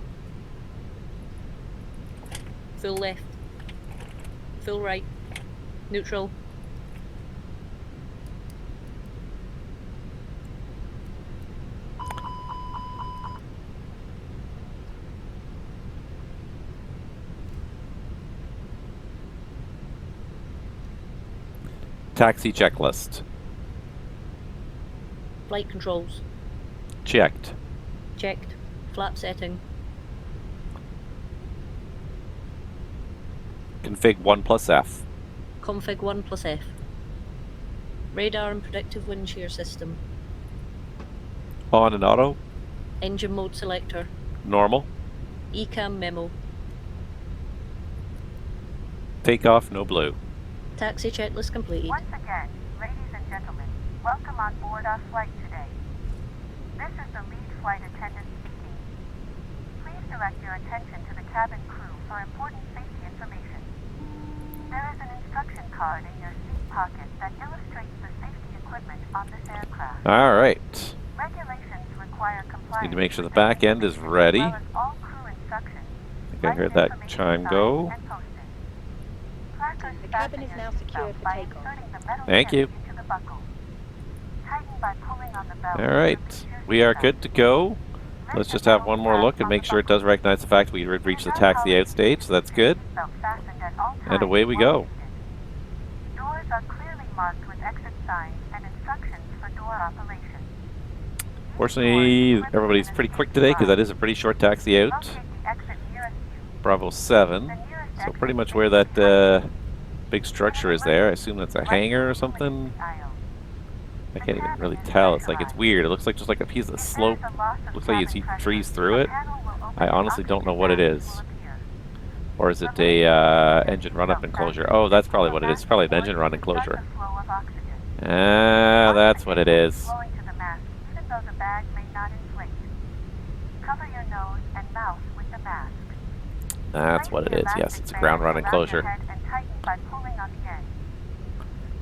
Full left. Full right. Neutral. Taxi checklist. Flight controls. Checked. Checked. Flap setting. Config 1+F. Config 1+F. Radar and predictive wind shear system. On and auto. Engine mode selector. Normal. ECAM memo. Takeoff, no blue. Taxi checklist completed. Once again, ladies and gentlemen, welcome on board our flight today. This is the lead flight attendant speaking. Please direct your attention to the cabin crew for important safety information. There is an instruction card in your seat pocket that illustrates the safety equipment on this aircraft. Alright. Regulations require compliance. Need to make sure the back end is ready. As well as all crew instructions. I think I heard that chime go. The cabin is now secured for takeoff. Thank you. Alright, we are good to go. Let's just have one more look and make sure it does recognize the fact we reached the taxi out stage, so that's good. And away we go. Doors are clearly marked with exit signs and instructions for door operation. Fortunately, everybody's pretty quick today because that is a pretty short taxi out. Locate the exit nearest you. Bravo 7. The nearest So exit pretty much is where the that big structure is there. I assume that's a hangar or something. I can't even really tell. It's like, it's weird. It looks like just like a piece of slope. Looks like you see trees through it. I honestly don't know what it is. Or is it a engine run-up enclosure? Oh, that's probably what it is. It's probably an engine run enclosure. Ah, that's what it is. That's what it is. Yes, it's a ground run enclosure.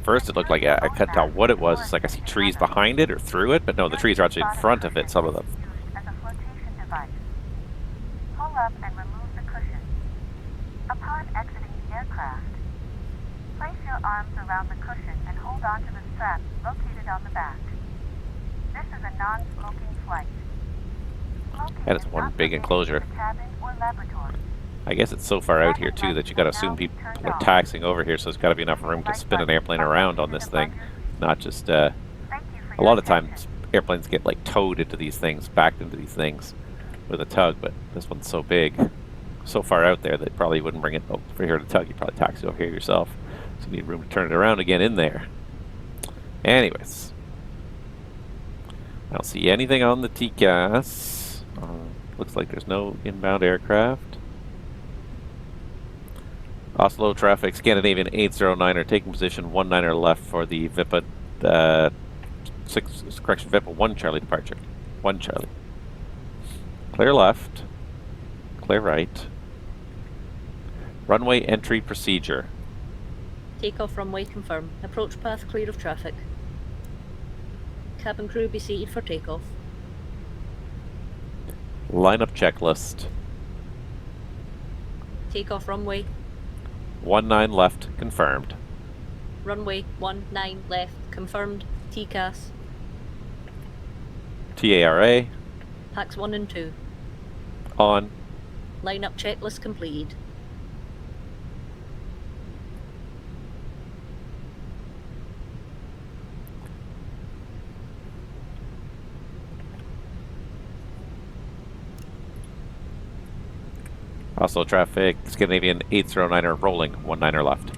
First, it looked like I couldn't tell what it was. It's like I see trees behind it or through it, but no, the trees are actually in front of it, some of them. Pull up and remove the cushion. Upon exiting the aircraft, place your arms around the cushion and hold on to the strap located on the back. This is a non-smoking flight. Smoking That is is one not big permitted enclosure. in the cabin or laboratory. I guess it's so far out here too that you got to assume people are taxiing over here, so there's got to be enough room to spin an airplane around on this thing, not just. A lot of times airplanes get like towed into these things, backed into these things with a tug, but this one's so big, so far out there that probably wouldn't bring it over here to tug. You'd probably taxi over here yourself, so you need room to turn it around again in there. Anyways, I don't see anything on the TCAS. Looks like there's no inbound aircraft. Oslo traffic, Scandinavian 809 are taking position 19er left for the VIPA VIPA 1 Charlie departure. 1 Charlie. Clear left. Clear right. Runway entry procedure. Takeoff runway confirmed. Approach path clear of traffic. Cabin crew be seated for takeoff. Lineup checklist. Takeoff runway. 19 left, confirmed. Runway 19 left, confirmed. TCAS. TARA. Packs 1 and 2. On. Lineup checklist completed. Oslo traffic, Scandinavian 809er rolling, 19er left.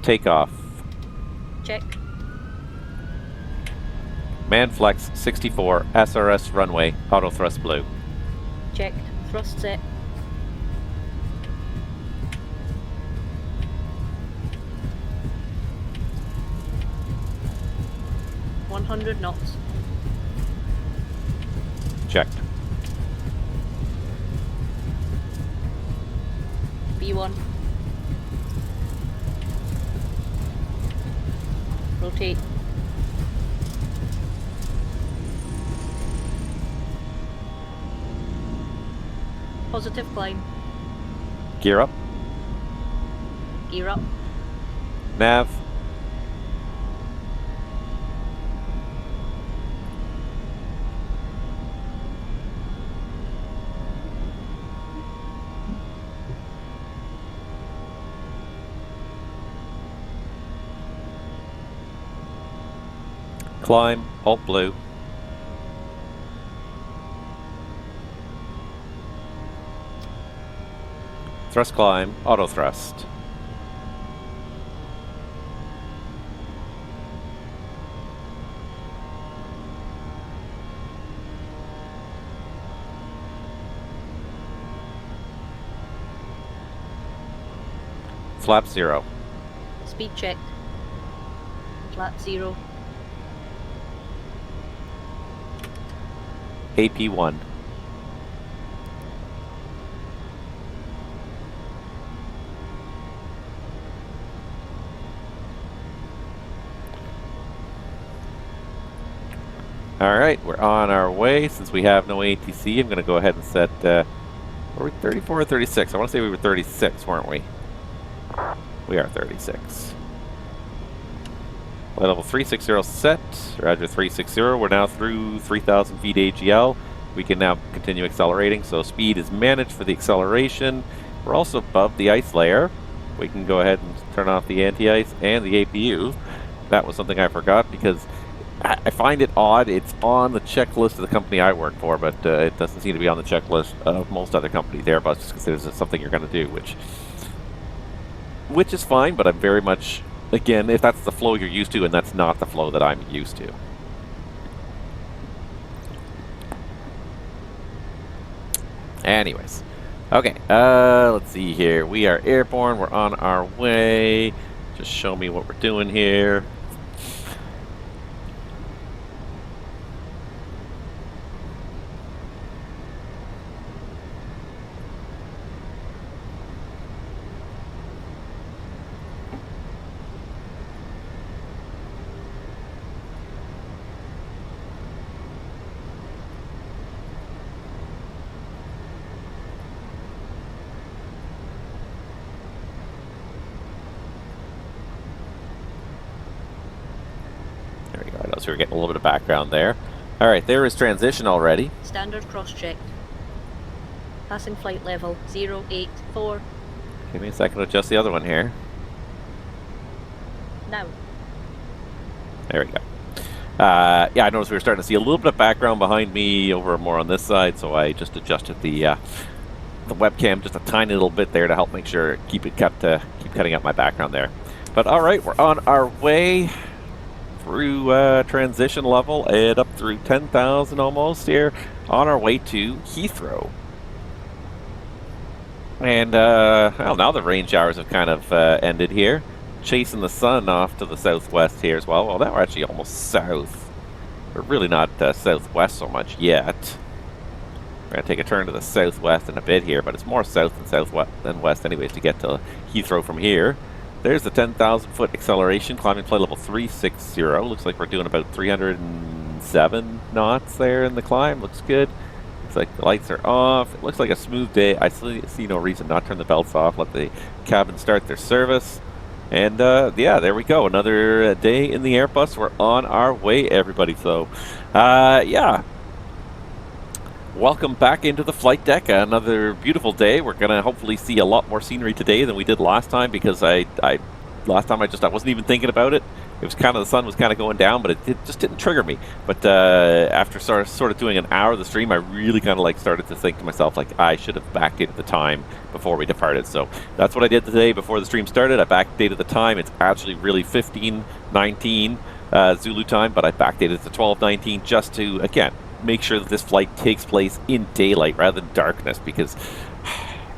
Takeoff. Check. Manflex 64, SRS runway, auto thrust blue. Checked. Thrust set. .100 knots. Checked. B1. Rotate. Positive climb. Gear up. Gear up. Nav. Climb, alt blue. Thrust climb, auto thrust. Flap 0. Speed checked. Flap 0. AP1. Alright, we're on our way. Since we have no ATC, I'm going to go ahead and set, were we 34 or 36? I want to say we were 36, weren't we? We are 36. Flight level 360 set, Roger 360. We're now through 3,000 feet AGL. We can now continue accelerating, so speed is managed for the acceleration. We're also above the ice layer. We can go ahead and turn off the anti-ice and the APU. That was something I forgot because I find it odd. It's on the checklist of the company I work for, but it doesn't seem to be on the checklist of most other companies. Airbus just considers it something you're going to do, which is fine, but I'm very much, again, if that's the flow you're used to, and that's not the flow that I'm used to. Anyways. Okay, let's see here. We are airborne. We're on our way. Just show me what we're doing here. So we're getting a little bit of background there. All right, there is transition already. Standard cross-checked. Passing flight level 084. Give me a second to adjust the other one here. Now. There we go. Yeah, I noticed we were starting to see a little bit of background behind me over more on this side, so I just adjusted the webcam just a tiny little bit there to help make sure keep cutting out my background there. But all right, we're on our way through transition level and up through 10,000 almost here, on our way to Heathrow. And well, now the rain showers have kind of ended here. Chasing the sun off to the southwest here as well. Well, now we're actually almost south. We're really not southwest so much yet. We're going to take a turn to the southwest in a bit here, but it's more south than southwest than west anyways to get to Heathrow from here. There's the 10,000 foot acceleration, climbing flight level 360. Looks like we're doing about 307 knots there in the climb. Looks good. Looks like the lights are off. It looks like a smooth day. I see no reason not to turn the belts off. Let the cabin start their service. And yeah, there we go. Another day in the Airbus. We're on our way, everybody. So, yeah. Welcome back into the flight deck. Another beautiful day. We're going to hopefully see a lot more scenery today than we did last time, because last time I wasn't even thinking about it. It was kind of, the sun was kind of going down, but it just didn't trigger me. But after sort of doing an hour of the stream, I really kind of like started to think to myself, like, I should have backdated the time before we departed. So that's what I did today before the stream started. I backdated the time. It's actually really 15:19 Zulu time, but I backdated it to 12:19 just to, again, make sure that this flight takes place in daylight rather than darkness, because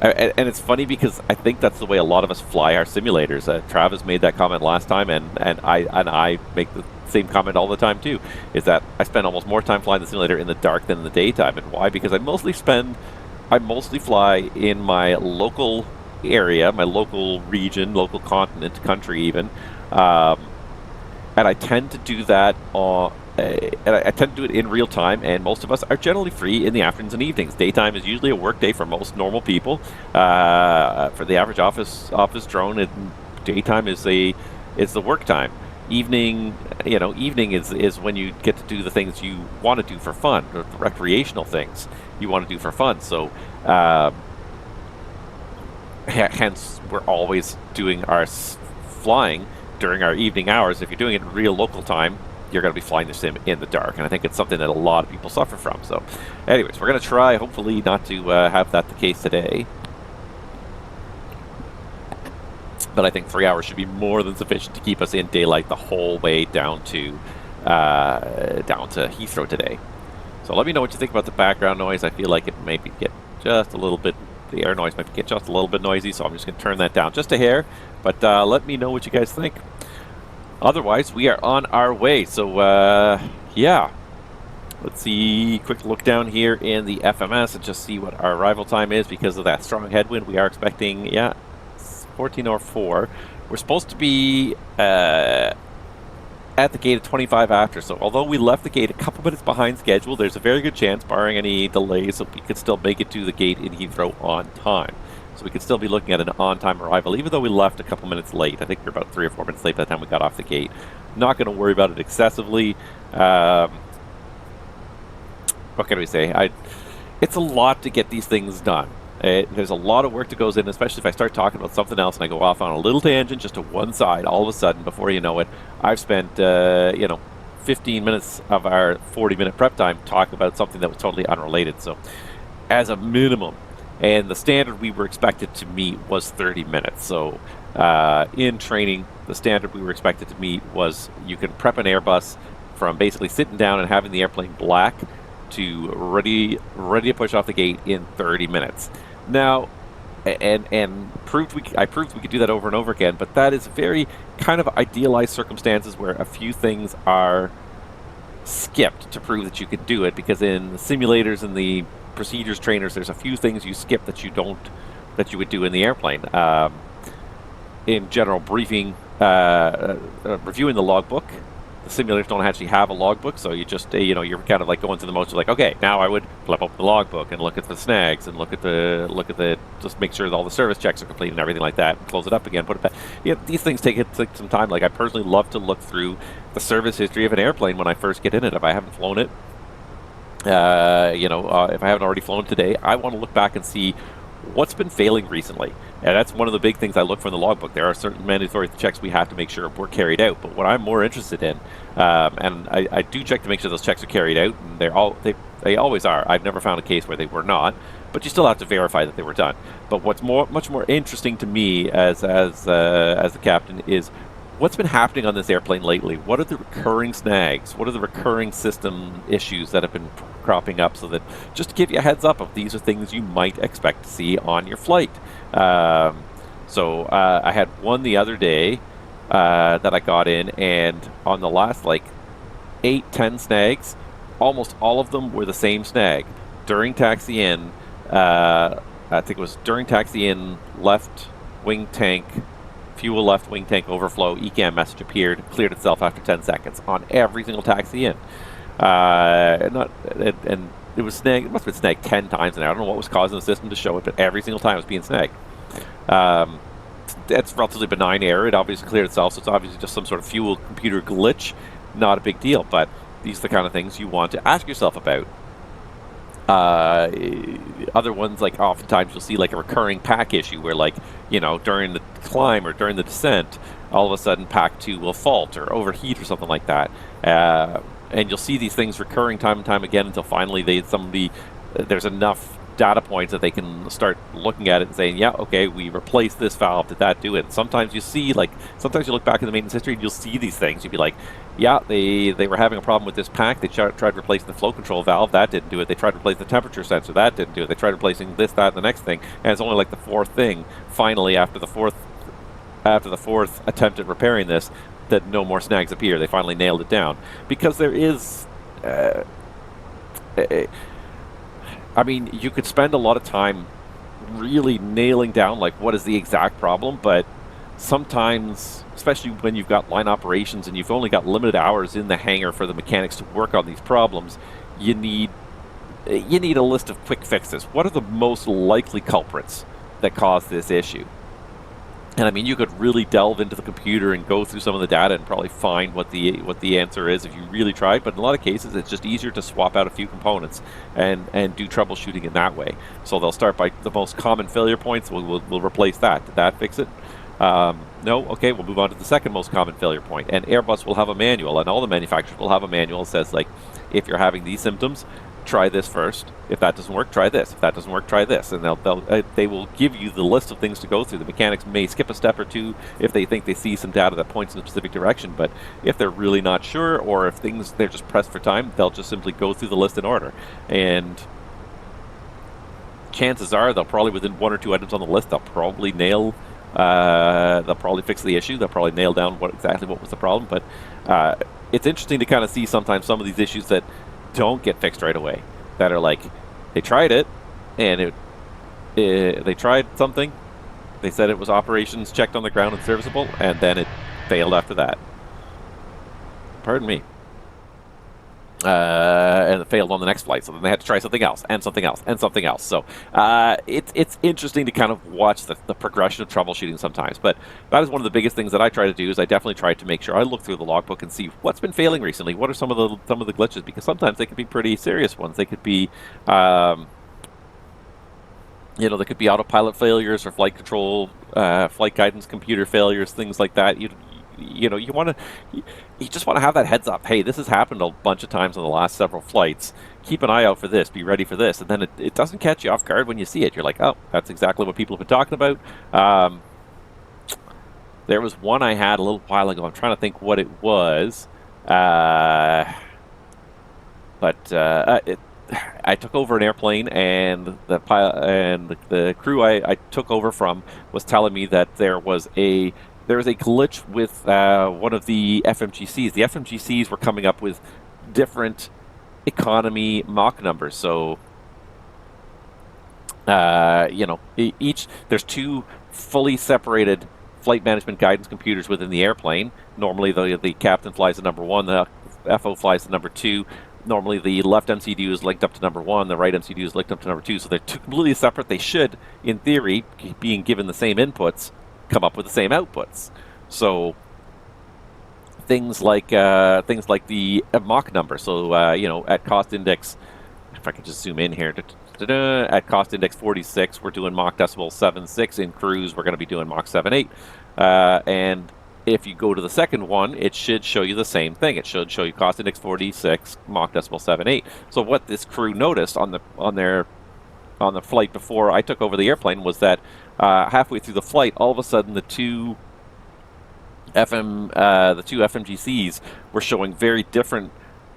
and it's funny because I think that's the way a lot of us fly our simulators. Travis made that comment last time, and I make the same comment all the time too, is that I spend almost more time flying the simulator in the dark than in the daytime. And why? Because I mostly fly in my local area, my local region, local continent, country even, and I tend to do that and I tend to do it in real time, and most of us are generally free in the afternoons and evenings. Daytime is usually a work day for most normal people. For the average office drone, daytime is the work time. Evening, evening is when you get to do the things you want to do for fun, or the recreational things you want to do for fun. So, hence, we're always doing our flying during our evening hours. If you're doing it in real local time, you're going to be flying the sim in the dark, and I think it's something that a lot of people suffer from. So anyways, we're going to try, hopefully, not to have that the case today. But I think 3 hours should be more than sufficient to keep us in daylight the whole way down to Heathrow today. So let me know what you think about the background noise. I feel like it may get just a little bit, the air noise might get just a little bit noisy, so I'm just going to turn that down just a hair. But let me know what you guys think. Otherwise, we are on our way. So, yeah. Let's see. Quick look down here in the FMS and just see what our arrival time is because of that strong headwind. We are expecting, 14:04. We're supposed to be at the gate at 25 after. So, although we left the gate a couple minutes behind schedule, there's a very good chance, barring any delays, that we could still make it to the gate in Heathrow on time. So we could still be looking at an on-time arrival, even though we left a couple minutes late. I think we're about 3 or 4 minutes late by the time we got off the gate. Not going to worry about it excessively. What can we say? It's a lot to get these things done. There's a lot of work that goes in, especially if I start talking about something else and I go off on a little tangent just to one side. All of a sudden, before you know it, I've spent 15 minutes of our 40-minute prep time talking about something that was totally unrelated. So, as a minimum, and the standard we were expected to meet was 30 minutes. So in training, the standard we were expected to meet was you can prep an Airbus from basically sitting down and having the airplane black to ready to push off the gate in 30 minutes. Now, I proved we could do that over and over again, but that is very kind of idealized circumstances where a few things are skipped to prove that you could do it, because in the simulators and the procedures trainers, there's a few things you skip that you would do in the airplane. In general briefing, reviewing the logbook, the simulators don't actually have a logbook, so you just you're kind of like going through the motions, like, okay, now I would flip up the logbook and look at the snags and look at the just make sure that all the service checks are complete and everything like that, and close it up again, put it back. These things take some time. Like, I personally love to look through the service history of an airplane when I first get in it if I haven't flown it. if I haven't already flown today, I want to look back and see what's been failing recently. And that's one of the big things I look for in the logbook. There are certain mandatory checks we have to make sure were carried out. But what I'm more interested in, and I do check to make sure those checks are carried out, and they always are. I've never found a case where they were not, but you still have to verify that they were done. But what's much more interesting to me as the captain is what's been happening on this airplane lately. What are the recurring snags? What are the recurring system issues that have been cropping up, so that just to give you a heads up of these are things you might expect to see on your flight. So I had one the other day that I got in, and on the last 8-10 snags, almost all of them were the same snag. During taxi in, I think it was during taxi in, left wing tank, fuel left wing tank overflow, ECAM message appeared, cleared itself after 10 seconds on every single taxi in. And it was snagged, it must have been snagged 10 times, and I don't know what was causing the system to show it, but every single time it was being snagged. It's relatively benign error. It obviously cleared itself, so it's obviously just some sort of fuel computer glitch. Not a big deal, but these are the kind of things you want to ask yourself about. Other ones, oftentimes you'll see a recurring pack issue where during the climb or during the descent, all of a sudden pack 2 will fault or overheat or something like that. And you'll see these things recurring time and time again until finally there's enough data points that they can start looking at it and saying, yeah, okay, we replaced this valve, did that do it? And sometimes you see, sometimes you look back in the maintenance history and you'll see these things. You'll be like, yeah, they were having a problem with this pack. They tried replacing the flow control valve, that didn't do it. They tried replacing the temperature sensor, that didn't do it. They tried replacing this, that, and the next thing, and it's only the fourth thing, finally, after the fourth attempt at repairing this, that no more snags appear. They finally nailed it down. Because there is... you could spend a lot of time really nailing down what is the exact problem, but sometimes, especially when you've got line operations and you've only got limited hours in the hangar for the mechanics to work on these problems, you need a list of quick fixes. What are the most likely culprits that cause this issue? And you could really delve into the computer and go through some of the data and probably find what the answer is if you really tried. But in a lot of cases, it's just easier to swap out a few components and do troubleshooting in that way. So they'll start by the most common failure points. We'll replace that. Did that fix it? No? Okay, we'll move on to the second most common failure point. And Airbus will have a manual, and all the manufacturers will have a manual that says, if you're having these symptoms, try this first. If that doesn't work, try this. If that doesn't work, try this. And they will give you the list of things to go through. The mechanics may skip a step or two if they think they see some data that points in a specific direction, but if they're really not sure, or if they're just pressed for time, they'll just simply go through the list in order. And chances are they'll probably, within 1 or 2 items on the list, they'll probably fix the issue. They'll probably nail down what was the problem. But it's interesting to kind of see sometimes some of these issues that don't get fixed right away, that are they tried it, and they tried something, they said it was operations checked on the ground and serviceable, and then it failed after that. Pardon me. And it failed on the next flight, so then they had to try something else, and something else, and something else. So it's interesting to kind of watch the progression of troubleshooting sometimes, but that is one of the biggest things that I try to do, is I definitely try to make sure I look through the logbook and see what's been failing recently, what are some of the glitches, because sometimes they could be pretty serious ones. They could be there could be autopilot failures or flight control, flight guidance computer failures, things like that. You just want to have that heads up. Hey, this has happened a bunch of times on the last several flights. Keep an eye out for this. Be ready for this. And then it doesn't catch you off guard when you see it. You're like, oh, that's exactly what people have been talking about. There was one I had a little while ago. I'm trying to think what it was. I took over an airplane, and the pilot and the crew I took over from was telling me that there was a glitch with one of the FMGCs. The FMGCs were coming up with different economy Mach numbers. So, there's 2 fully separated flight management guidance computers within the airplane. Normally, the captain flies the number 1, the FO flies the number 2. Normally, the left MCU is linked up to number 1, the right MCU is linked up to number 2. So they're completely separate. They should, in theory, being given the same inputs, come up with the same outputs. So things like the Mach number. So at cost index if I could just zoom in here, at cost index 46, we're doing Mach decimal 7.6. In cruise, we're going to be doing Mach 7.8. And if you go to the second one, it should show you the same thing. It should show you cost index 46, Mach decimal 7.8. So what this crew noticed on the flight before I took over the airplane was that halfway through the flight, all of a sudden the two FMGCs were showing very different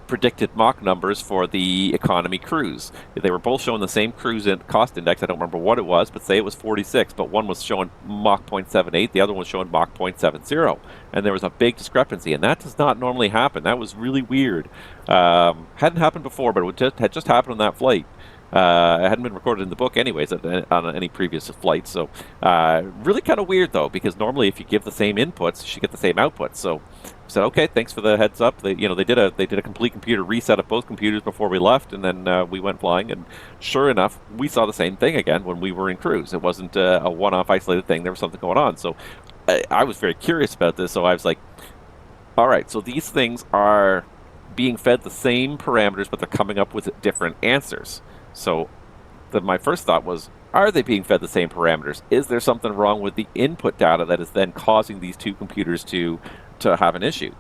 predicted Mach numbers for the economy cruise. They were both showing the same cruise cost index. I don't remember what it was, but say it was 46, but one was showing Mach 0.78, the other one was showing Mach 0.70, and there was a big discrepancy, and that does not normally happen. That was really weird. Hadn't happened before, but it had just happened on that flight. It hadn't been recorded in the book anyways on any previous flights, so really kind of weird though, because normally if you give the same inputs, you should get the same outputs. So I said, okay, thanks for the heads up. They did a complete computer reset of both computers before we left, and then we went flying, and sure enough, we saw the same thing again when we were in cruise. It wasn't a one-off isolated thing. There was something going on. So I was very curious about this, so I was like, all right, so these things are being fed the same parameters, but they're coming up with different answers. So my first thought was, are they being fed the same parameters? Is there something wrong with the input data that is then causing these two computers to have an issue?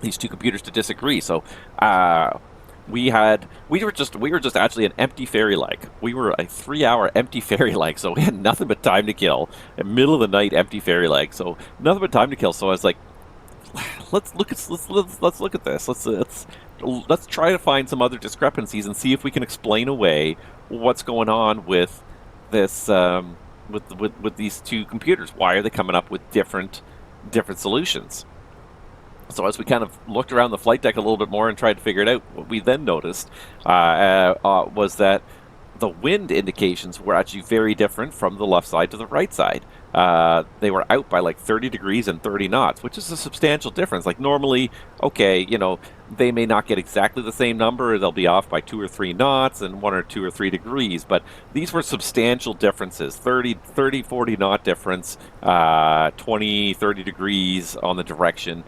These two computers to disagree. So we were just actually an empty ferry leg. We were a 3-hour empty ferry leg, so we had nothing but time to kill. A middle of the night empty ferry leg, so nothing but time to kill. So I was like, let's look at this. Let's try to find some other discrepancies and see if we can explain away what's going on with this with these two computers. Why are they coming up with different solutions? So as we kind of looked around the flight deck a little bit more and tried to figure it out, what we then noticed was that the wind indications were actually very different from the left side to the right side. They were out by like 30 degrees and 30 knots, which is a substantial difference. Like normally, okay, they may not get exactly the same number. They'll be off by 2 or 3 knots and 1 or 2 or 3 degrees. But these were substantial differences, 30, 40 knot difference, 20, 30 degrees on the direction.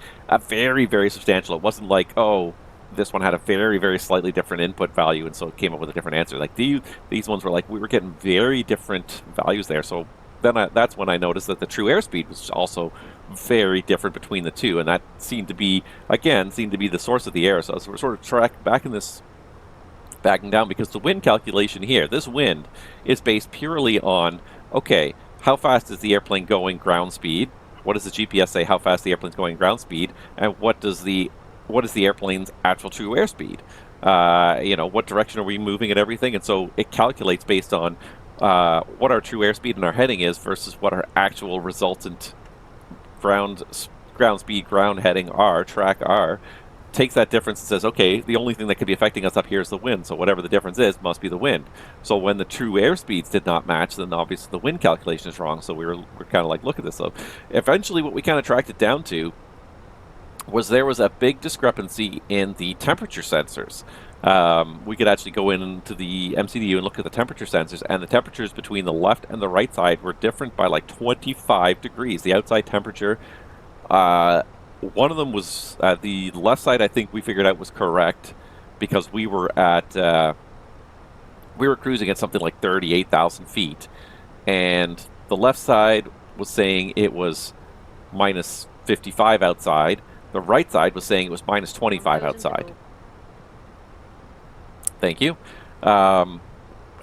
Very, very substantial. It wasn't like, oh, this one had a very, very slightly different input value, and so it came up with a different answer. Like these ones were like, we were getting very different values there. So then that's when I noticed that the true airspeed was also very different between the two, and that seemed to be the source of the error. So we're sort of backing down, because the wind calculation here, this wind is based purely on, okay, how fast is the airplane going ground speed? What does the GPS say how fast the airplane's going ground speed? And what is the airplane's actual true airspeed? What direction are we moving and everything? And so it calculates based on what our true airspeed and our heading is versus what our actual resultant ground speed, ground heading track are, takes that difference and says, okay, the only thing that could be affecting us up here is the wind, so whatever the difference is must be the wind. So when the true airspeeds did not match, then obviously the wind calculation is wrong. So we're kind of like, look at this. So eventually what we kind of tracked it down to was there was a big discrepancy in the temperature sensors. We could actually go into the MCDU and look at the temperature sensors, and the temperatures between the left and the right side were different by like 25 degrees. The outside temperature, one of them was the left side, I think we figured out was correct, because we were cruising at something like 38,000 feet, and the left side was saying it was minus 55 outside. The right side was saying it was minus 25 outside. Thank you. A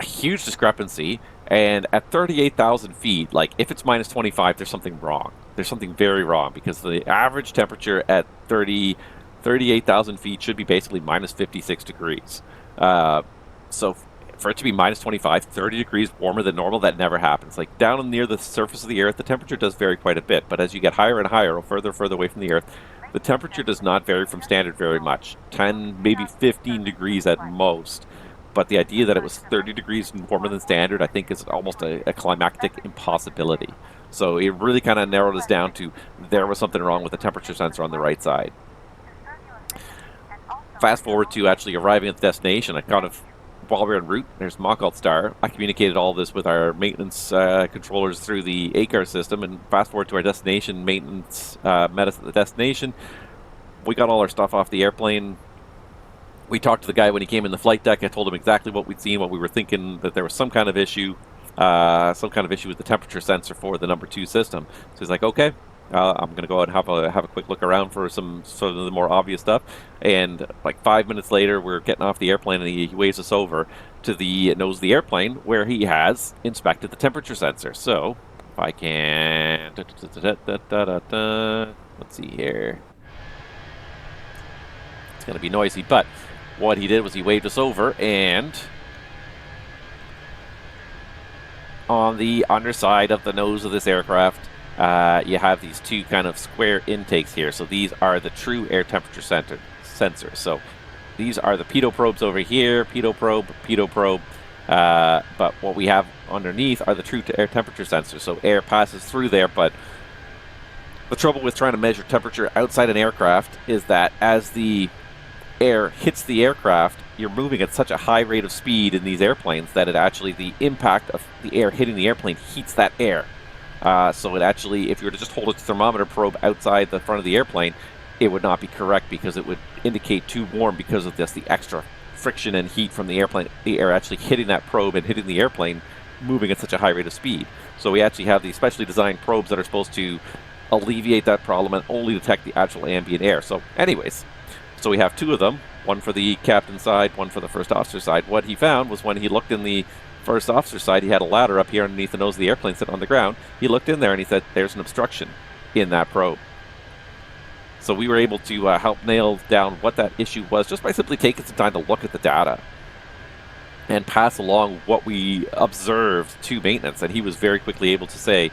huge discrepancy. And at 38,000 feet, like if it's minus 25, there's something wrong. There's something very wrong, because the average temperature at 38,000 feet should be basically minus 56 degrees. So for it to be minus 25, 30 degrees warmer than normal, that never happens. Like down near the surface of the Earth, the temperature does vary quite a bit. But as you get higher and higher, or further away from the Earth, the temperature does not vary from standard very much. 10, maybe 15 degrees at most. But the idea that it was 30 degrees warmer than standard, I think, is almost a climactic impossibility. So it really kind of narrowed us down to there was something wrong with the temperature sensor on the right side. Fast forward to actually arriving at the destination, I kind of, while we were en route, there's Mach Star. I communicated all this with our maintenance controllers through the ACAR system, and fast forward to our destination, maintenance met us at the destination. We got all our stuff off the airplane. We talked to the guy when he came in the flight deck. I told him exactly what we'd seen, what we were thinking, that there was some kind of issue with the temperature sensor for the number 2 system. So he's like, okay, I'm going to go out and have a quick look around for some sort of the more obvious stuff. And like 5 minutes later, we're getting off the airplane, and he waves us over to the nose of the airplane where he has inspected the temperature sensor. So if I can, let's see here. It's going to be noisy, but what he did was he waved us over, and on the underside of the nose of this aircraft, you have these 2 kind of square intakes here. So these are the true air temperature sensors. So these are the pitot probes over here, pitot probe. But what we have underneath are the true air temperature sensors. So air passes through there, but the trouble with trying to measure temperature outside an aircraft is that as the air hits the aircraft, you're moving at such a high rate of speed in these airplanes that the impact of the air hitting the airplane heats that air. So it actually, if you were to just hold a thermometer probe outside the front of the airplane, it would not be correct, because it would indicate too warm because of the extra friction and heat from the airplane, the air actually hitting that probe and hitting the airplane, moving at such a high rate of speed. So we actually have these specially designed probes that are supposed to alleviate that problem and only detect the actual ambient air. So anyways, so we have 2 of them, one for the captain side, one for the first officer side. What he found was when he looked in the first officer side, he had a ladder up here underneath the nose of the airplane sitting on the ground. He looked in there and he said, there's an obstruction in that probe. So we were able to help nail down what that issue was just by simply taking some time to look at the data and pass along what we observed to maintenance. And he was very quickly able to say,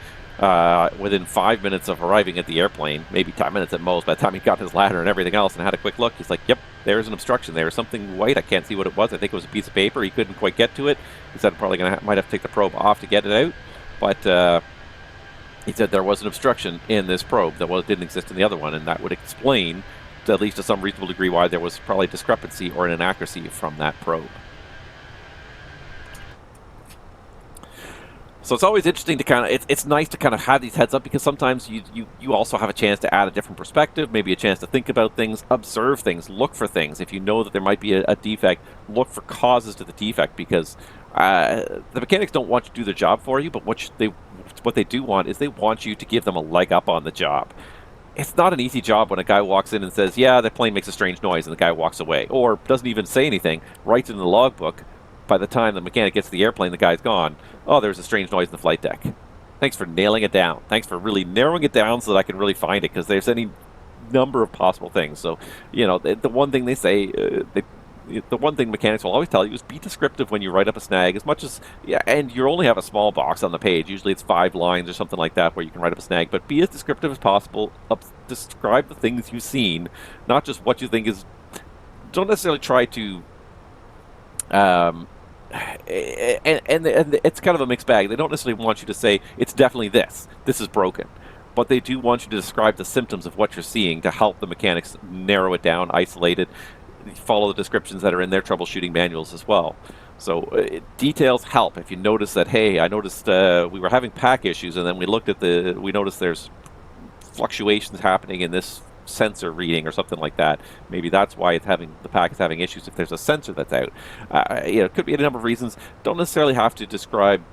within 5 minutes of arriving at the airplane, maybe 10 minutes at most, by the time he got his ladder and everything else and had a quick look, he's like, yep, there's an obstruction there. Something white, I can't see what it was. I think it was a piece of paper. He couldn't quite get to it. He said probably might have to take the probe off to get it out. But he said there was an obstruction in this probe that didn't exist in the other one, and that would explain, at least to some reasonable degree, why there was probably discrepancy or an inaccuracy from that probe. So it's always interesting to kind of, it's nice to kind of have these heads up, because sometimes you also have a chance to add a different perspective, maybe a chance to think about things, observe things, look for things. If you know that there might be a defect, look for causes to the defect, because the mechanics don't want you to do their job for you, but what they do want is they want you to give them a leg up on the job. It's not an easy job when a guy walks in and says, yeah, the plane makes a strange noise, and the guy walks away, or doesn't even say anything, writes it in the logbook. By the time the mechanic gets to the airplane, the guy's gone. Oh, there's a strange noise in the flight deck. Thanks for nailing it down. Thanks for really narrowing it down so that I can really find it, because there's any number of possible things. So, you know, the one thing they say, the one thing mechanics will always tell you is be descriptive when you write up a snag, as much as, yeah, and you only have a small box on the page. Usually it's 5 lines or something like that where you can write up a snag, but be as descriptive as possible. Describe the things you've seen, not just what you think is. Don't necessarily try to and it's kind of a mixed bag. They don't necessarily want you to say, it's definitely this is broken. But they do want you to describe the symptoms of what you're seeing to help the mechanics narrow it down, isolate it, follow the descriptions that are in their troubleshooting manuals as well. So details help. If you notice that, hey, I noticed we were having pack issues, and then we noticed there's fluctuations happening in this sensor reading or something like that. Maybe that's why the pack is having issues if there's a sensor that's out. It could be a number of reasons. Don't necessarily have to describe.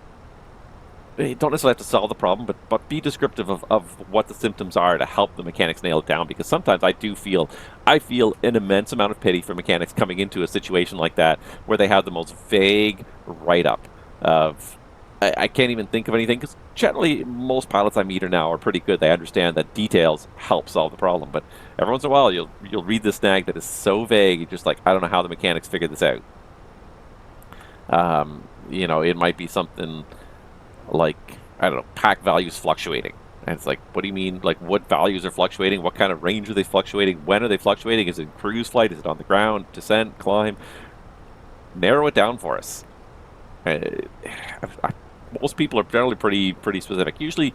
You don't necessarily have to solve the problem, but be descriptive of what the symptoms are to help the mechanics nail it down. Because sometimes I feel an immense amount of pity for mechanics coming into a situation like that where they have the most vague write-up of. I can't even think of anything, because generally most pilots I meet now are pretty good. They understand that details help solve the problem. But every once in a while you'll read this snag that is so vague, you're just like, I don't know how the mechanics figured this out. You know, it might be something like, I don't know, pack values fluctuating. And it's like, what do you mean? Like, what values are fluctuating? What kind of range are they fluctuating? When are they fluctuating? Is it cruise flight? Is it on the ground? Descent? Climb? Narrow it down for us. Most people are generally pretty specific. Usually,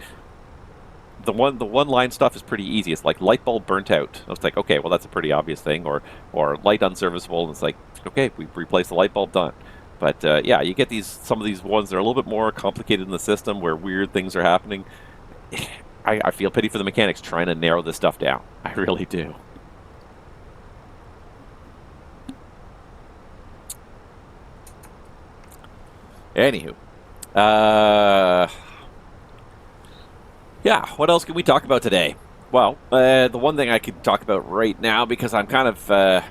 the one line stuff is pretty easy. It's like light bulb burnt out. It's like, okay, well that's a pretty obvious thing. Or light unserviceable, and it's like, okay, we replaced the light bulb, done. But yeah, you get some of these ones that are a little bit more complicated in the system where weird things are happening. I feel pity for the mechanics trying to narrow this stuff down. I really do. Anywho. Yeah, what else can we talk about today? Well, the one thing I could talk about right now, because I'm kind of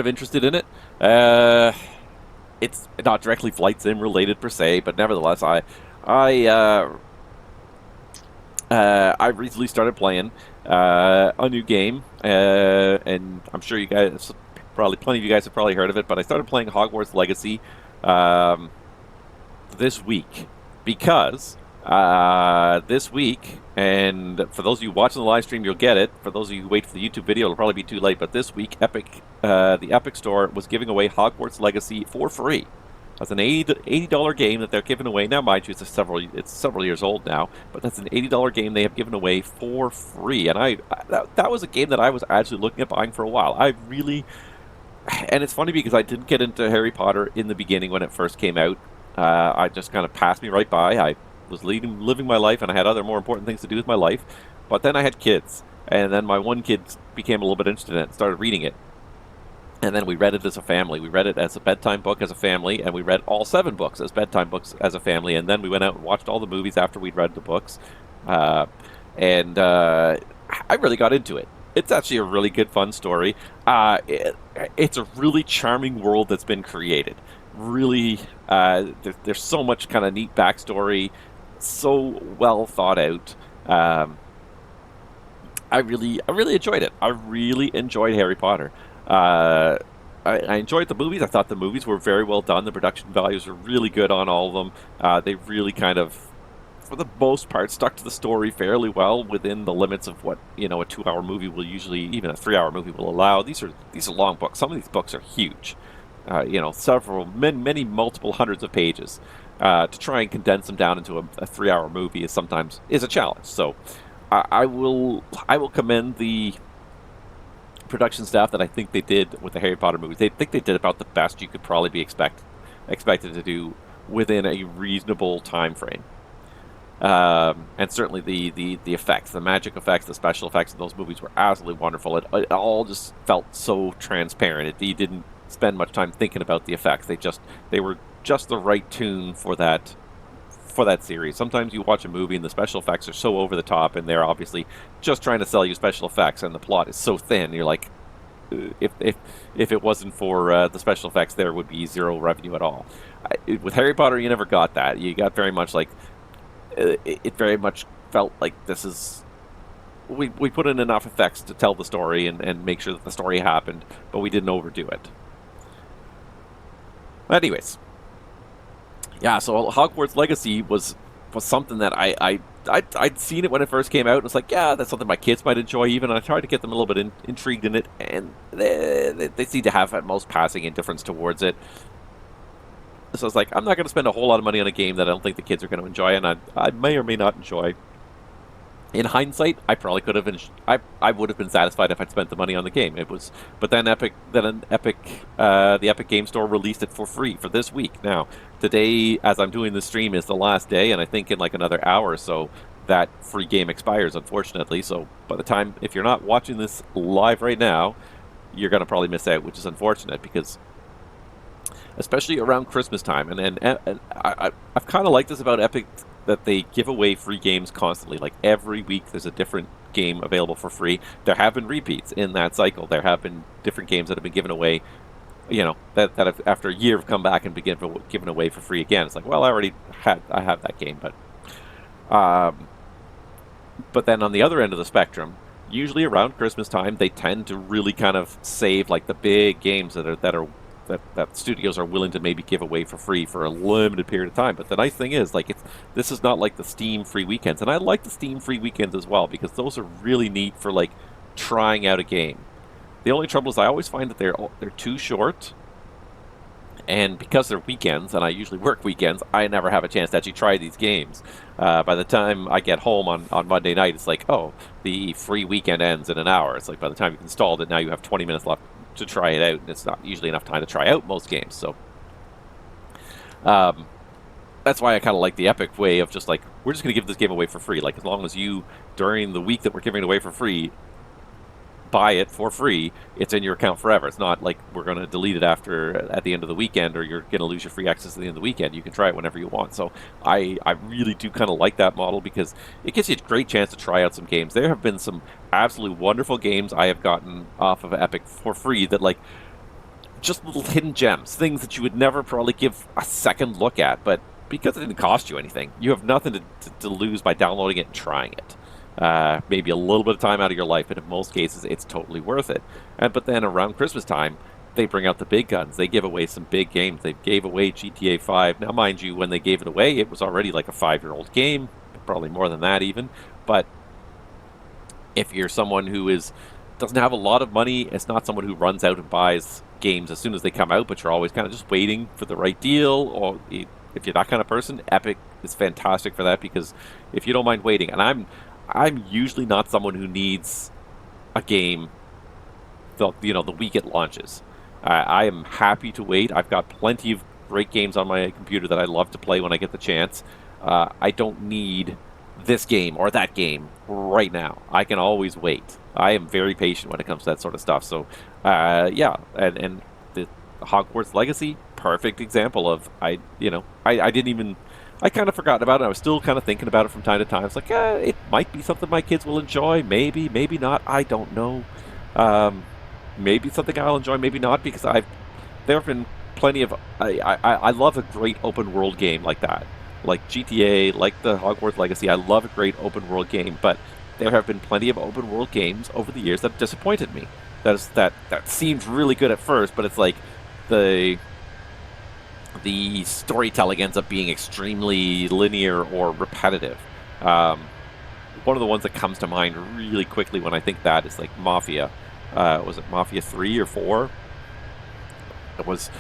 interested in it. It's not directly flight sim related per se, but nevertheless, I recently started playing a new game, and I'm sure you guys, plenty of you guys have probably heard of it. But I started playing Hogwarts Legacy this week because this week, and for those of you watching the live stream, you'll get it. For those of you who wait for the YouTube video, it'll probably be too late. But this week, the Epic Store was giving away Hogwarts Legacy for free. That's an $80 game that they're giving away. Now, mind you, it's several years old now, but that's an $80 game they have given away for free. And that was a game that I was actually looking at buying for a while. And it's funny because I didn't get into Harry Potter in the beginning when it first came out. I just kind of passed me right by. I was living my life, and I had other more important things to do with my life. But then I had kids, and then my one kid became a little bit interested in it and started reading it. And then we read it as a family. We read it as a bedtime book as a family, and we read all 7 books as bedtime books as a family. And then we went out and watched all the movies after we'd read the books. I really got into it. It's actually a really good, fun story. It's a really charming world that's been created. Really, there's so much kind of neat backstory, so well thought out. I really enjoyed it. I really enjoyed Harry Potter. I enjoyed the movies. I thought the movies were very well done. The production values were really good on all of them. They really kind of, for the most part, stuck to the story fairly well within the limits of what, a 2-hour movie will usually, even a 3-hour movie will allow. These are long books. Some of these books are huge. Many multiple hundreds of pages. To try and condense them down into a 3-hour movie is a challenge. So I will commend the production staff that I think they did with the Harry Potter movies. They think they did about the best you could probably be expected to do within a reasonable time frame. And certainly the effects, the magic effects, the special effects of those movies were absolutely wonderful. It all just felt so transparent. You didn't spend much time thinking about the effects. They were just the right tune for that series. Sometimes you watch a movie and the special effects are so over the top, and they're obviously just trying to sell you special effects, and the plot is so thin. You're like, if it wasn't for the special effects, there would be zero revenue at all. With Harry Potter, you never got that. You got very much like it very much felt like this is. We put in enough effects to tell the story and make sure that the story happened, but we didn't overdo it. Anyways, yeah, so Hogwarts Legacy was something that I'd seen it when it first came out, and it's like, yeah, that's something my kids might enjoy even. I tried to get them a little bit intrigued in it, and they seem to have at most passing indifference towards it. So it's like, I'm not going to spend a whole lot of money on a game that I don't think the kids are going to enjoy, and I may or may not enjoy. In hindsight, I probably could have. I would have been satisfied if I'd spent the money on the game. But then the Epic Game Store released it for free for this week. Now, today, as I'm doing this stream, is the last day, and I think in like another hour or so, that free game expires, unfortunately. So by the time, if you're not watching this live right now, you're going to probably miss out, which is unfortunate because, especially around Christmas time, and I've kind of liked this about Epic, that they give away free games constantly. Like every week there's a different game available for free. There have been repeats in that cycle. There have been different games that have been given away, that have, after a year, have come back and been given away for free again. It's like, well, I have that game, but then on the other end of the spectrum, usually around Christmas time, they tend to really kind of save like the big games that studios are willing to maybe give away for free for a limited period of time. But the nice thing is, like, this is not like the Steam free weekends, and I like the Steam free weekends as well because those are really neat for like trying out a game. The only trouble is I always find that they're too short, and because they're weekends and I usually work weekends, I never have a chance to actually try these games. By the time I get home on Monday night, it's like, oh, the free weekend ends in an hour. It's like by the time you've installed it, now you have 20 minutes left to try it out, and it's not usually enough time to try out most games. So that's why I kind of like the Epic way of just like, we're just going to give this game away for free. Like, as long as you, during the week that we're giving it away for free, buy it for free, it's in your account forever. It's not like we're going to delete it at the end of the weekend, or you're going to lose your free access at the end of the weekend. You can try it whenever you want. So I really do kind of like that model because it gives you a great chance to try out some games. There have been some absolutely wonderful games I have gotten off of Epic for free that, like, just little hidden gems, things that you would never probably give a second look at, but because it didn't cost you anything, you have nothing to lose by downloading it and trying it. Maybe a little bit of time out of your life, but in most cases, it's totally worth it. But then around Christmas time, they bring out the big guns. They give away some big games. They gave away GTA 5. Now, mind you, when they gave it away, it was already like a 5-year-old game, probably more than that even. But if you're someone who doesn't have a lot of money, it's not someone who runs out and buys games as soon as they come out, but you're always kind of just waiting for the right deal, or if you're that kind of person, Epic is fantastic for that, because if you don't mind waiting, and I'm usually not someone who needs a game the week it launches. I am happy to wait. I've got plenty of great games on my computer that I love to play when I get the chance. I don't need this game or that game right now. I can always wait. I am very patient when it comes to that sort of stuff. So, yeah, and the Hogwarts Legacy, perfect example of I kind of forgotten about it. I was still kind of thinking about it from time to time. It's like, it might be something my kids will enjoy. Maybe, maybe not. I don't know. Maybe something I'll enjoy, maybe not, because there have been plenty of... I love a great open world game like that. Like GTA, like the Hogwarts Legacy. I love a great open world game, but there have been plenty of open world games over the years that have disappointed me. That seemed really good at first, but it's like the storytelling ends up being extremely linear or repetitive. One of the ones that comes to mind really quickly when I think that is like Mafia. Was it Mafia 3 or 4? It was,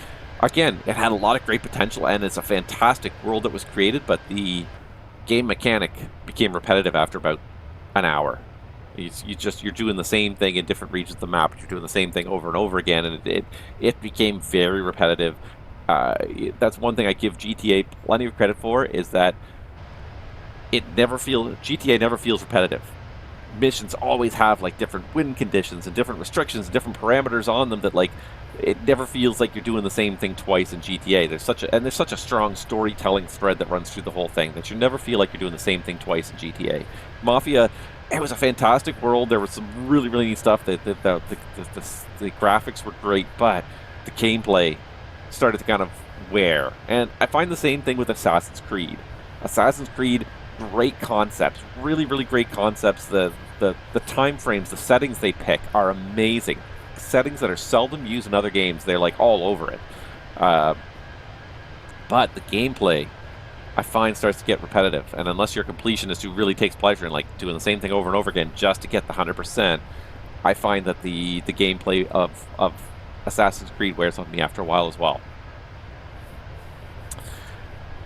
again, it had a lot of great potential, and it's a fantastic world that was created, but the game mechanic became repetitive after about an hour. You're doing the same thing in different regions of the map, but you're doing the same thing over and over again, and it became very repetitive. That's one thing I give GTA plenty of credit for, is that GTA never feels repetitive. Missions always have like different wind conditions and different restrictions and different parameters on them that, like, it never feels like you're doing the same thing twice in GTA. There's such a strong storytelling thread that runs through the whole thing that you never feel like you're doing the same thing twice in GTA. Mafia, it was a fantastic world. There was some really, really neat stuff. The graphics were great, but the gameplay started to kind of wear. And I find the same thing with Assassin's Creed. Assassin's Creed, great concepts, really, really great concepts. The time frames, the settings they pick are amazing. Settings that are seldom used in other games. They're like all over it. But the gameplay, I find, starts to get repetitive. And unless you're a completionist who really takes pleasure in like doing the same thing over and over again just to get the 100%, I find that the gameplay of Assassin's Creed wears on me after a while as well.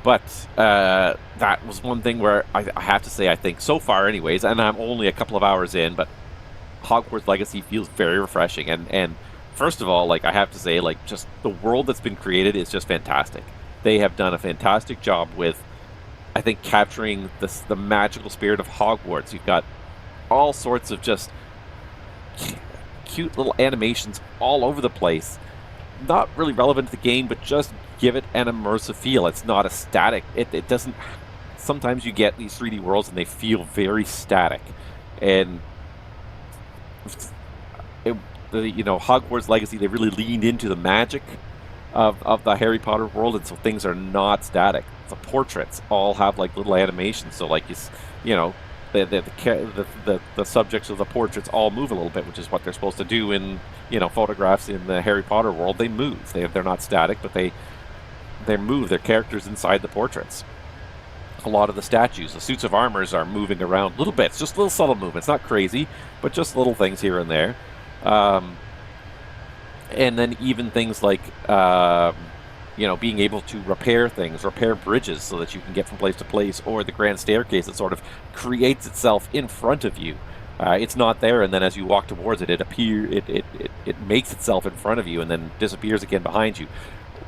But that was one thing where I have to say, I think, so far anyways, and I'm only a couple of hours in, but Hogwarts Legacy feels very refreshing. And first of all, like, I have to say, like, just the world that's been created is just fantastic. They have done a fantastic job with, I think, capturing the magical spirit of Hogwarts. You've got all sorts of just cute little animations all over the place. Not really relevant to the game, but just give it an immersive feel. It's not a static. It doesn't... Sometimes you get these 3D worlds and they feel very static. And Hogwarts Legacy, they really leaned into the magic of the Harry Potter world, and so things are not static. The portraits all have like little animations, so like the subjects of the portraits all move a little bit, which is what they're supposed to do in photographs in the Harry Potter world. They move. They're not static, but they move. They're characters inside the portraits. A lot of the statues, the suits of armors are moving around little bits, just little subtle movements, not crazy, but just little things here and there. And then even things like being able to repair things, repair bridges so that you can get from place to place, or the grand staircase that sort of creates itself in front of you. It's not there, and then as you walk towards it, it makes itself in front of you and then disappears again behind you.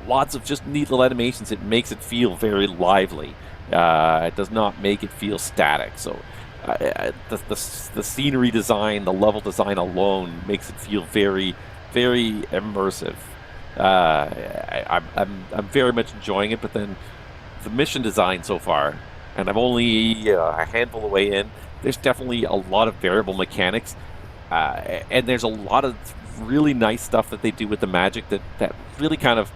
Lots of just neat little animations. It makes it feel very lively. It does not make it feel static. So the scenery design, the level design alone makes it feel very, very immersive. I'm very much enjoying it, but then the mission design so far, and I'm only a handful away in, there's definitely a lot of variable mechanics, and there's a lot of really nice stuff that they do with the magic that really kind of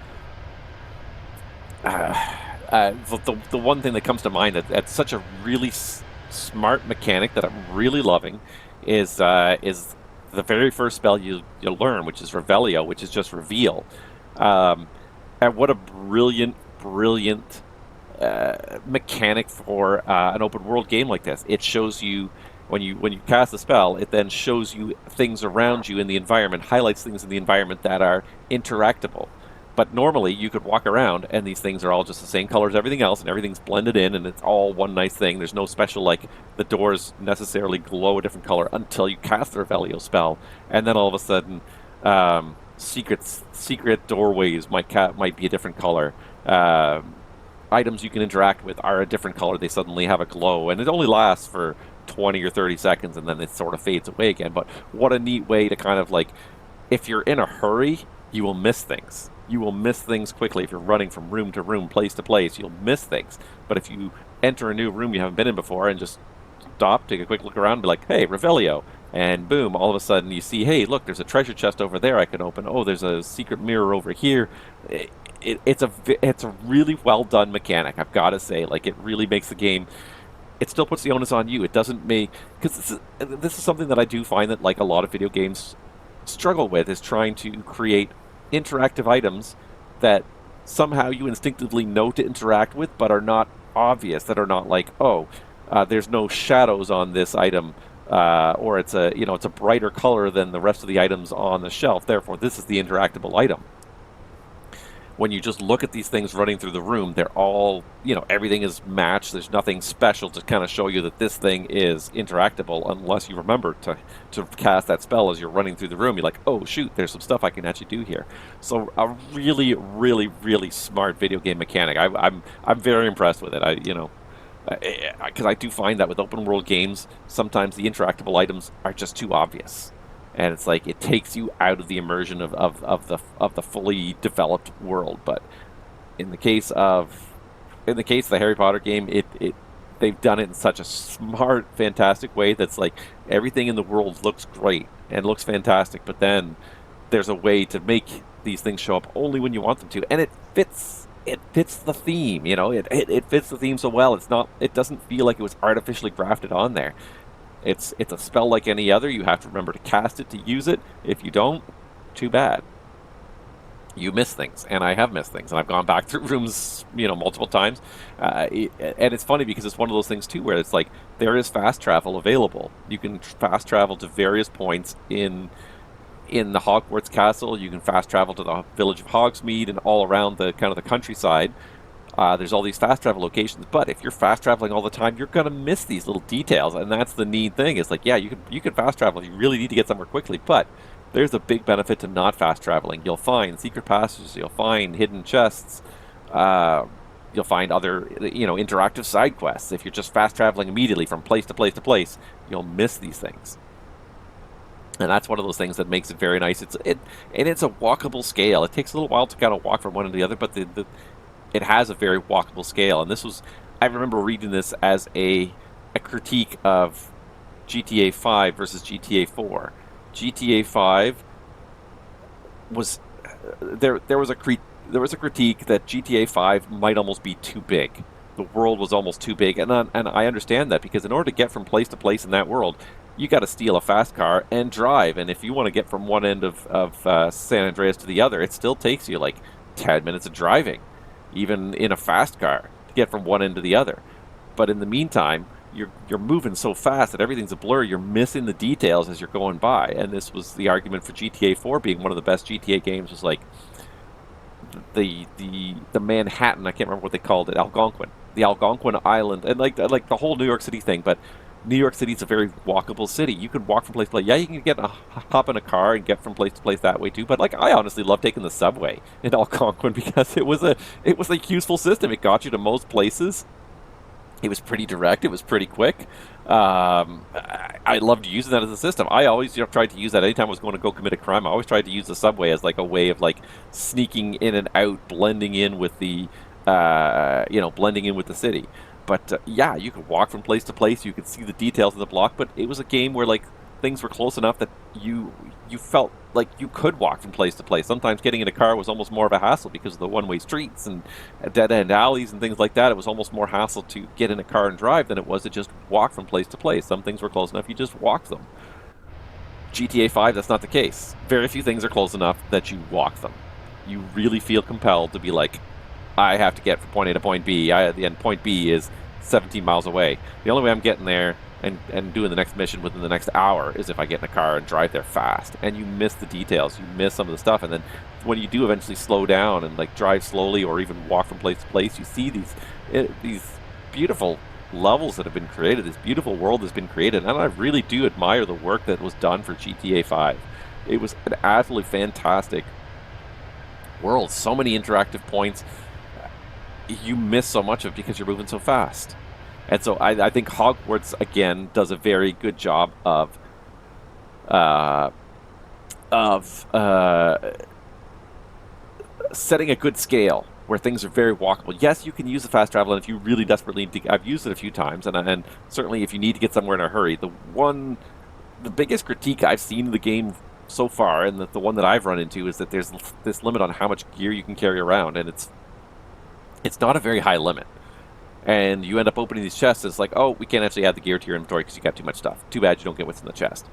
the one thing that comes to mind that's such a really smart mechanic that I'm really loving is the very first spell you learn, which is Revelio, which is just reveal. And what a brilliant mechanic for an open world game like this. It shows you when you cast a spell, it then shows you things around you in the environment, highlights things in the environment that are interactable. But normally you could walk around and these things are all just the same color as everything else, and everything's blended in, and it's all one nice thing. There's no special, like, the doors necessarily glow a different color until you cast the Revelio spell, and then all of a sudden secret doorways might be a different color. Items you can interact with are a different color. They suddenly have a glow, and it only lasts for 20 or 30 seconds, and then it sort of fades away again. But what a neat way to kind of, like, if you're in a hurry, you will miss things. You will miss things quickly. If you're running from room to room, place to place, you'll miss things. But if you enter a new room you haven't been in before and just stop, take a quick look around, and be like, hey, Revelio, and boom, all of a sudden you see, hey, look, there's a treasure chest over there I can open. Oh, there's a secret mirror over here. It's a really well done mechanic, I've got to say. Like, it really makes the game. It still puts the onus on you. It doesn't make, because this is something that I do find that, like, a lot of video games struggle with, is trying to create interactive items that somehow you instinctively know to interact with, but are not obvious, that are not like, oh, there's no shadows on this item, or it's a brighter color than the rest of the items on the shelf, therefore this is the interactable item. When you just look at these things running through the room, they're all, everything is matched. There's nothing special to kind of show you that this thing is interactable, unless you remember to cast that spell as you're running through the room. You're like, oh shoot, there's some stuff I can actually do here. So a really, really, really smart video game mechanic. I'm very impressed with it. Because I do find that with open world games, sometimes the interactable items are just too obvious. And it's like, it takes you out of the immersion of the fully developed world. But in the case of the Harry Potter game, they've done it in such a smart, fantastic way that's like, everything in the world looks great and looks fantastic, but then there's a way to make these things show up only when you want them to, and it fits the theme. It fits the theme so well. It doesn't feel like it was artificially grafted on there. It's a spell like any other. You have to remember to cast it to use it. If you don't, too bad. You miss things, and I have missed things, and I've gone back through rooms, multiple times. And it's funny because it's one of those things too, where it's like, there is fast travel available. You can fast travel to various points in the Hogwarts castle. You can fast travel to the village of Hogsmeade and all around the kind of the countryside. There's all these fast travel locations, but if you're fast traveling all the time, you're gonna miss these little details, and that's the neat thing. It's like, yeah, you can fast travel if you really need to get somewhere quickly, but there's a big benefit to not fast traveling. You'll find secret passages, you'll find hidden chests, you'll find other interactive side quests. If you're just fast traveling immediately from place to place to place, you'll miss these things. And that's one of those things that makes it very nice. It's a walkable scale. It takes a little while to kind of walk from one to the other, but it has a very walkable scale. And I remember reading this as a critique of GTA 5 versus GTA 4. GTA 5 was there was a critique that GTA 5 might almost be too big. The world was almost too big, and I understand that, because in order to get from place to place in that world, you got to steal a fast car and drive. And if you want to get from one end of San Andreas to the other, it still takes you like 10 minutes of driving, even in a fast car, to get from one end to the other. But in the meantime, you're moving so fast that everything's a blur. You're missing the details as you're going by. And this was the argument for GTA 4 being one of the best GTA games, was like the Manhattan, I can't remember what they called it, Algonquin. The Algonquin Island, and like the whole New York City thing, but New York City is a very walkable city. You can walk from place to place. Yeah, you can hop in a car and get from place to place that way too. But like, I honestly love taking the subway in Algonquin, because it was a useful system. It got you to most places It was pretty direct. It was pretty quick. I loved using that as a system. I always tried to use that anytime I was going to go commit a crime. I always tried to use the subway as like a way of like sneaking in and out, blending in with the blending in with the city. But yeah, you could walk from place to place. You could see the details of the block. But it was a game where like things were close enough that you felt like you could walk from place to place. Sometimes getting in a car was almost more of a hassle because of the one-way streets and dead-end alleys and things like that. It was almost more hassle to get in a car and drive than it was to just walk from place to place. Some things were close enough, you just walked them. GTA 5, that's not the case. Very few things are close enough that you walk them. You really feel compelled to be like, I have to get from point A to point B. And point B is 17 miles away. The only way I'm getting there and doing the next mission within the next hour is if I get in a car and drive there fast. And you miss the details, you miss some of the stuff, and then when you do eventually slow down and like drive slowly or even walk from place to place, you see these beautiful levels that have been created, this beautiful world that's been created, and I really do admire the work that was done for GTA 5. It was an absolutely fantastic world, so many interactive points. You miss so much of it because you're moving so fast. And so I think Hogwarts, again, does a very good job of setting a good scale where things are very walkable. Yes, you can use the fast travel, and if you really desperately need to, I've used it a few times, and certainly if you need to get somewhere in a hurry, the biggest critique I've seen in the game so far, and the one that I've run into, is that there's this limit on how much gear you can carry around, and it's not a very high limit. And you end up opening these chests, and it's like, oh, we can't actually add the gear to your inventory because you got too much stuff. Too bad you don't get what's in the chest.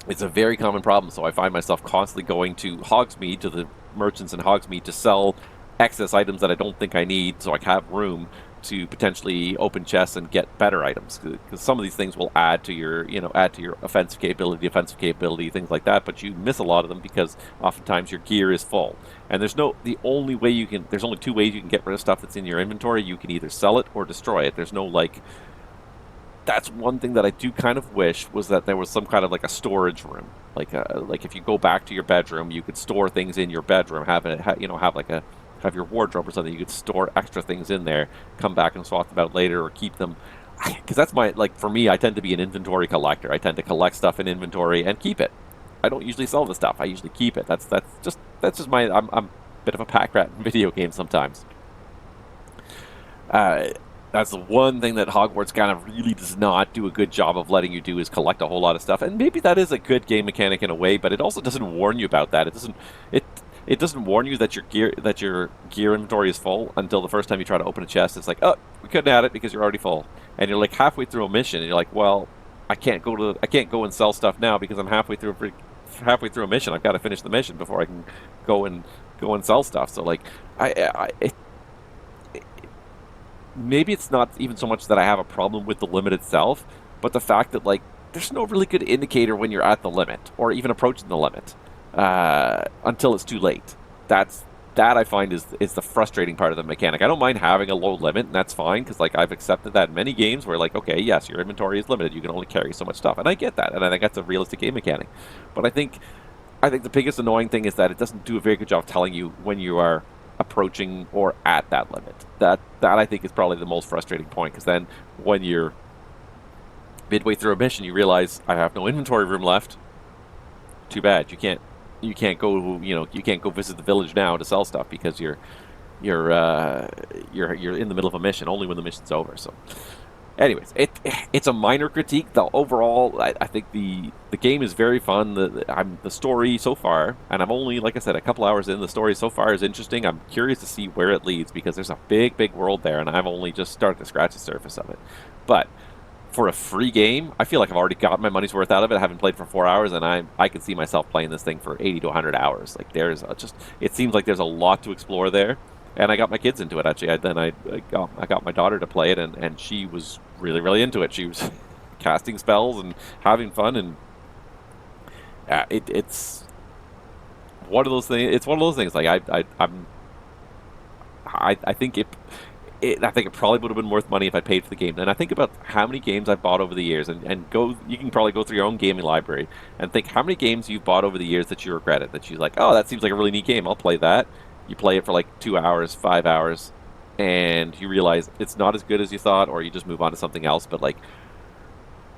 It's a very common problem, so I find myself constantly going to Hogsmeade, to the merchants in Hogsmeade, to sell excess items that I don't think I need, so I have room to potentially open chests and get better items. Because some of these things will add to your, offensive capability, defensive capability, things like that, but you miss a lot of them because oftentimes your gear is full. And there's only two ways you can get rid of stuff that's in your inventory. You can either sell it or destroy it. There's no that's one thing that I do kind of wish, was that there was some kind of like a storage room. Like if you go back to your bedroom, you could store things in your bedroom, have your wardrobe or something. You could store extra things in there, come back and swap them out later, or keep them. Because that's for me, I tend to be an inventory collector. I tend to collect stuff in inventory and keep it. I don't usually sell the stuff. I usually keep it. That's just my. I'm a bit of a pack rat in video games sometimes. That's the one thing that Hogwarts kind of really does not do a good job of letting you do, is collect a whole lot of stuff. And maybe that is a good game mechanic in a way, but it also doesn't warn you about that. It doesn't warn you that your gear inventory is full until the first time you try to open a chest. It's like, oh, we couldn't add it because you're already full. And you're like halfway through a mission, and you're like, well, I can't go and sell stuff now because I'm halfway through a mission. I've got to finish the mission before I can go and sell stuff. So like, maybe it's not even so much that I have a problem with the limit itself, but the fact that like there's no really good indicator when you're at the limit or even approaching the limit until it's too late. That I find is the frustrating part of the mechanic. I don't mind having a low limit, and that's fine, because like I've accepted that in many games where like, okay, yes, your inventory is limited, you can only carry so much stuff, and I get that, and I think that's a realistic game mechanic. But I think the biggest annoying thing is that it doesn't do a very good job of telling you when you are approaching or at that limit. That I think is probably the most frustrating point, because then when you're midway through a mission, you realize I have no inventory room left. Too bad. You can't go visit the village now to sell stuff because you're in the middle of a mission only when the mission's over. So anyways, it's a minor critique, though. Overall, I think the game is very fun. The story so far, and I'm only, like I said, a couple hours in. The story so far is interesting. I'm curious to see where it leads, because there's a big world there, and I've only just started to scratch the surface of it. But for a free game, I feel like I've already got my money's worth out of it. I haven't played for 4 hours, and I can see myself playing this thing for 80 to 100 hours. Like it seems like there's a lot to explore there. And I got my kids into it, actually. I got my daughter to play it, and she was really into it. She was casting spells and having fun, and it's one of those things. It's one of those things. Like I think it probably would have been worth money if I paid for the game. And I think about how many games I've bought over the years, and you can probably go through your own gaming library and think how many games you've bought over the years that you regretted, that you're like, oh, that seems like a really neat game, I'll play that. You play it for like 2 hours, 5 hours, and you realize it's not as good as you thought, or you just move on to something else. But like,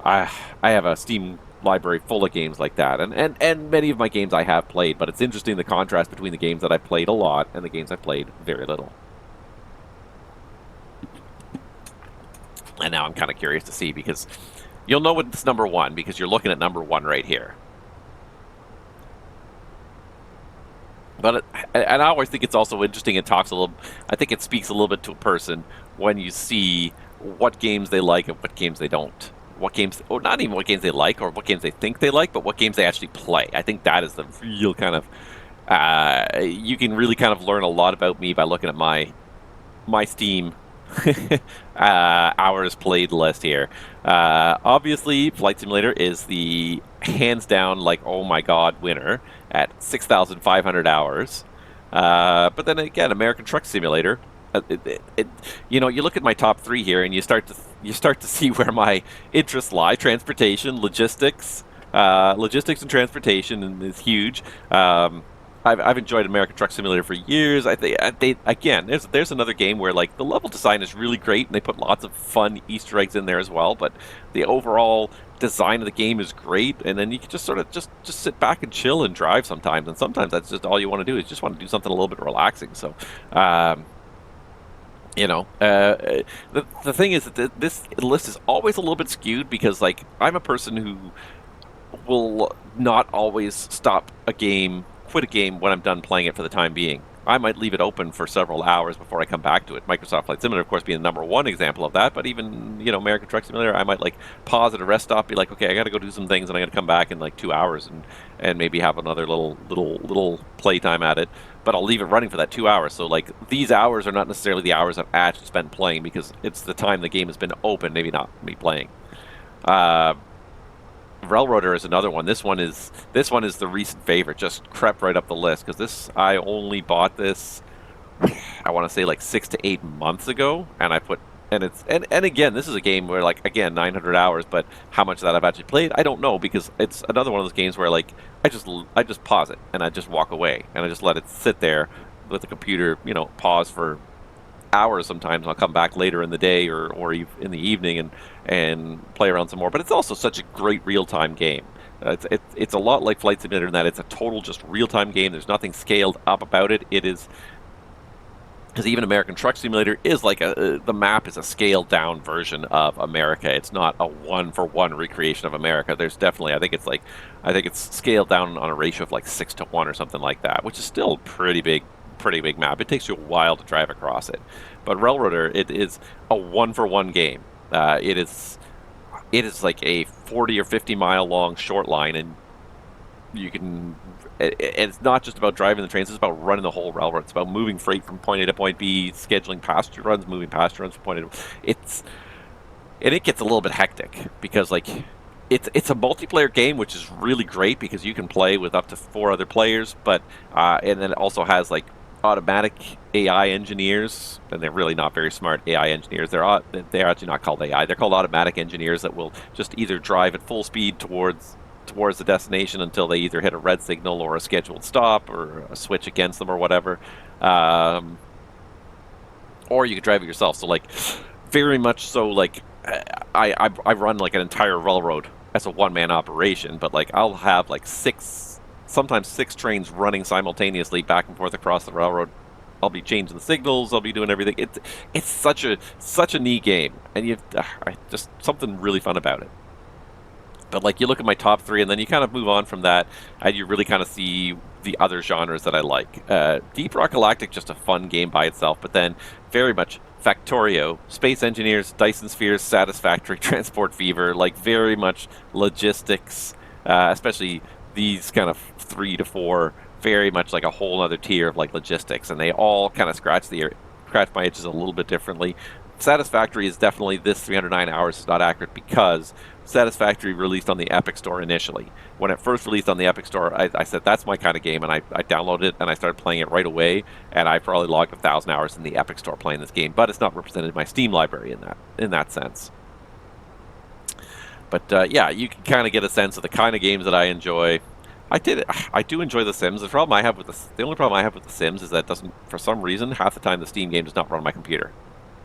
I have a Steam library full of games like that, and many of my games I have played, but it's interesting the contrast between the games that I've played a lot and the games I've played very little. And now I'm kind of curious to see, because you'll know it's number one because you're looking at number one right here. But and I always think it's also interesting. It talks a little. I think it speaks a little bit to a person when you see what games they like and what games they don't. What games, or not even what games they like or what games they think they like, but what games they actually play. I think that is the real kind of. You can really kind of learn a lot about me by looking at my Steam hours played list here. Obviously, Flight Simulator is the hands down, like, oh my god, winner at 6,500 hours. But then again, American Truck Simulator. You know, you look at my top three here, and you start to see where my interests lie. Transportation, logistics, and transportation is huge. I've enjoyed American Truck Simulator for years. I think again, there's another game where like the level design is really great, and they put lots of fun Easter eggs in there as well. But the overall design of the game is great, and then you can just sort of just sit back and chill and drive sometimes. And sometimes that's just all you want to do, is just want to do something a little bit relaxing. So. You know, the thing is that this list is always a little bit skewed, because like I'm a person who will not always stop a game, quit a game when I'm done playing it for the time being. I might leave it open for several hours before I come back to it. Microsoft Flight Simulator, of course, being the number one example of that. But even, you know, American Truck Simulator, I might like pause at a rest stop, be like, okay, I got to go do some things, and I got to come back in like 2 hours and maybe have another little playtime at it. But I'll leave it running for that 2 hours. So like these hours are not necessarily the hours I've actually spent playing, because it's the time the game has been open, maybe not me playing. Railroader is another one. This one is the recent favorite. Just crept right up the list, because I only bought this, I want to say like 6 to 8 months ago, and and again, this is a game where like, again, 900 hours, but how much of that I've actually played, I don't know, because it's another one of those games where like I just pause it and I just walk away and I just let it sit there with the computer, you know, pause for hours sometimes. I'll come back later in the day or in the evening and play around some more. But it's also such a great real-time game. It's a lot like Flight Simulator in that it's a total just real-time game. There's nothing scaled up about it. It is, because even American Truck Simulator is like the map is a scaled down version of America. It's not a one-for-one recreation of America. There's definitely, I think it's scaled down on a ratio of like 6 to 1 or something like that, which is still pretty big map. It takes you a while to drive across it. But Railroader, it is a one-for-one game. It is like a 40 or 50 mile long short line, and you can. It's not just about driving the trains; it's about running the whole railroad. It's about moving freight from point A to point B, scheduling passenger runs, moving passenger runs from point A to. And it gets a little bit hectic, because like it's a multiplayer game, which is really great because you can play with up to 4 other players. But and then it also has like automatic AI engineers, and they're really not very smart AI engineers. They're actually not called AI. They're called automatic engineers that will just either drive at full speed towards the destination until they either hit a red signal or a scheduled stop or a switch against them or whatever. Or you can drive it yourself. So like very much so, like I run like an entire railroad as a one-man operation, but like I'll have like sometimes 6 trains running simultaneously back and forth across the railroad. I'll be changing the signals. I'll be doing everything. It's such a neat game, and just something really fun about it. But like you look at my top 3, and then you kind of move on from that, and you really kind of see the other genres that I like. Deep Rock Galactic, just a fun game by itself, but then very much Factorio, Space Engineers, Dyson Spheres, Satisfactory, Transport Fever, like very much logistics, especially these kind of 3 to 4, very much like a whole other tier of like logistics, and they all kind of scratch my itches a little bit differently. Satisfactory is definitely this 309 hours is not accurate, because Satisfactory released on the Epic Store initially. When it first released on the Epic Store, I said that's my kind of game, and I downloaded it and I started playing it right away, and I probably logged 1,000 hours in the Epic Store playing this game, but it's not represented in my Steam library in that sense. But yeah, you can kind of get a sense of the kind of games that I enjoy. I do enjoy The Sims. The problem I have with the only problem I have with The Sims is that it doesn't, for some reason, half the time the Steam game does not run on my computer.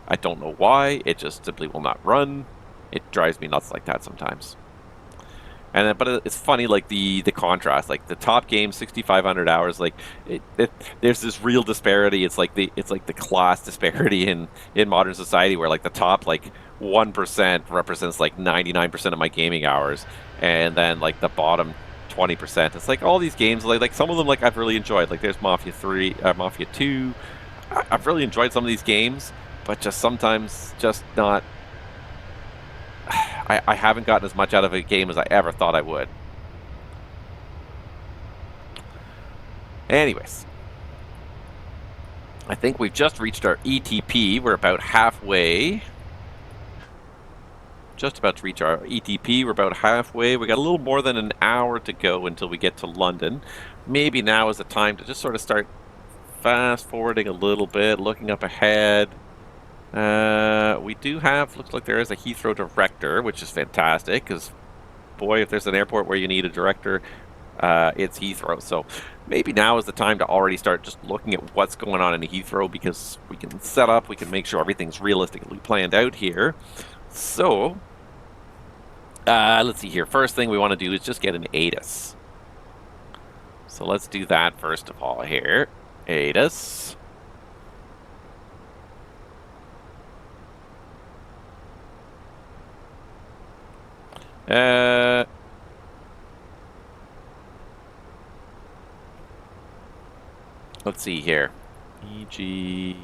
I don't know why. It just simply will not run. It drives me nuts like that sometimes. And then, but it's funny, like the contrast, like the top game, 6,500 hours, like there's this real disparity. It's like the class disparity in modern society, where like the top like 1% represents like 99% of my gaming hours, and then like the bottom 20%. It's like all these games, like some of them, like I've really enjoyed. Like there's Mafia 3, Mafia 2. I've really enjoyed some of these games, but just sometimes just not. I haven't gotten as much out of a game as I ever thought I would. Anyways, I think we've just reached our ETP. We're about halfway. Just about to reach our ETP. We're about halfway. We got a little more than an hour to go until we get to London. Maybe now is the time to just sort of start fast forwarding a little bit, looking up ahead. We do have, looks like there is a Heathrow director, which is fantastic, because boy, if there's an airport where you need a director, it's Heathrow. So maybe now is the time to already start just looking at what's going on in Heathrow, because we can set up, we can make sure everything's realistically planned out here. So let's see here. First thing we want to do is just get an ATIS. So let's do that first of all here. ATIS. Let's see here. EGLL.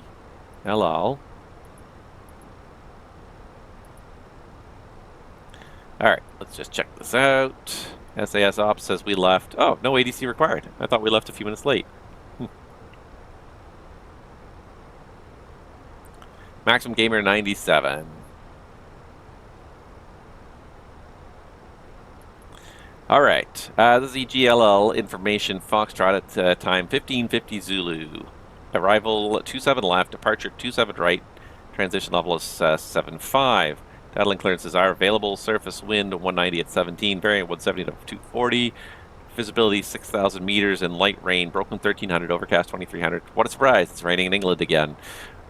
Alright, let's just check this out. SAS Ops says we left. Oh, no ADC required. I thought we left a few minutes late. Maximum Gamer 97. Alright, this is EGLL information, Foxtrot at time 1550 Zulu. Arrival 27 left, departure 27 right, transition level is 75. Dattling clearances are available, surface wind 190 at 17, variant 170 to 240, visibility 6,000 meters, and light rain, broken 1300, overcast 2300. What a surprise, it's raining in England again.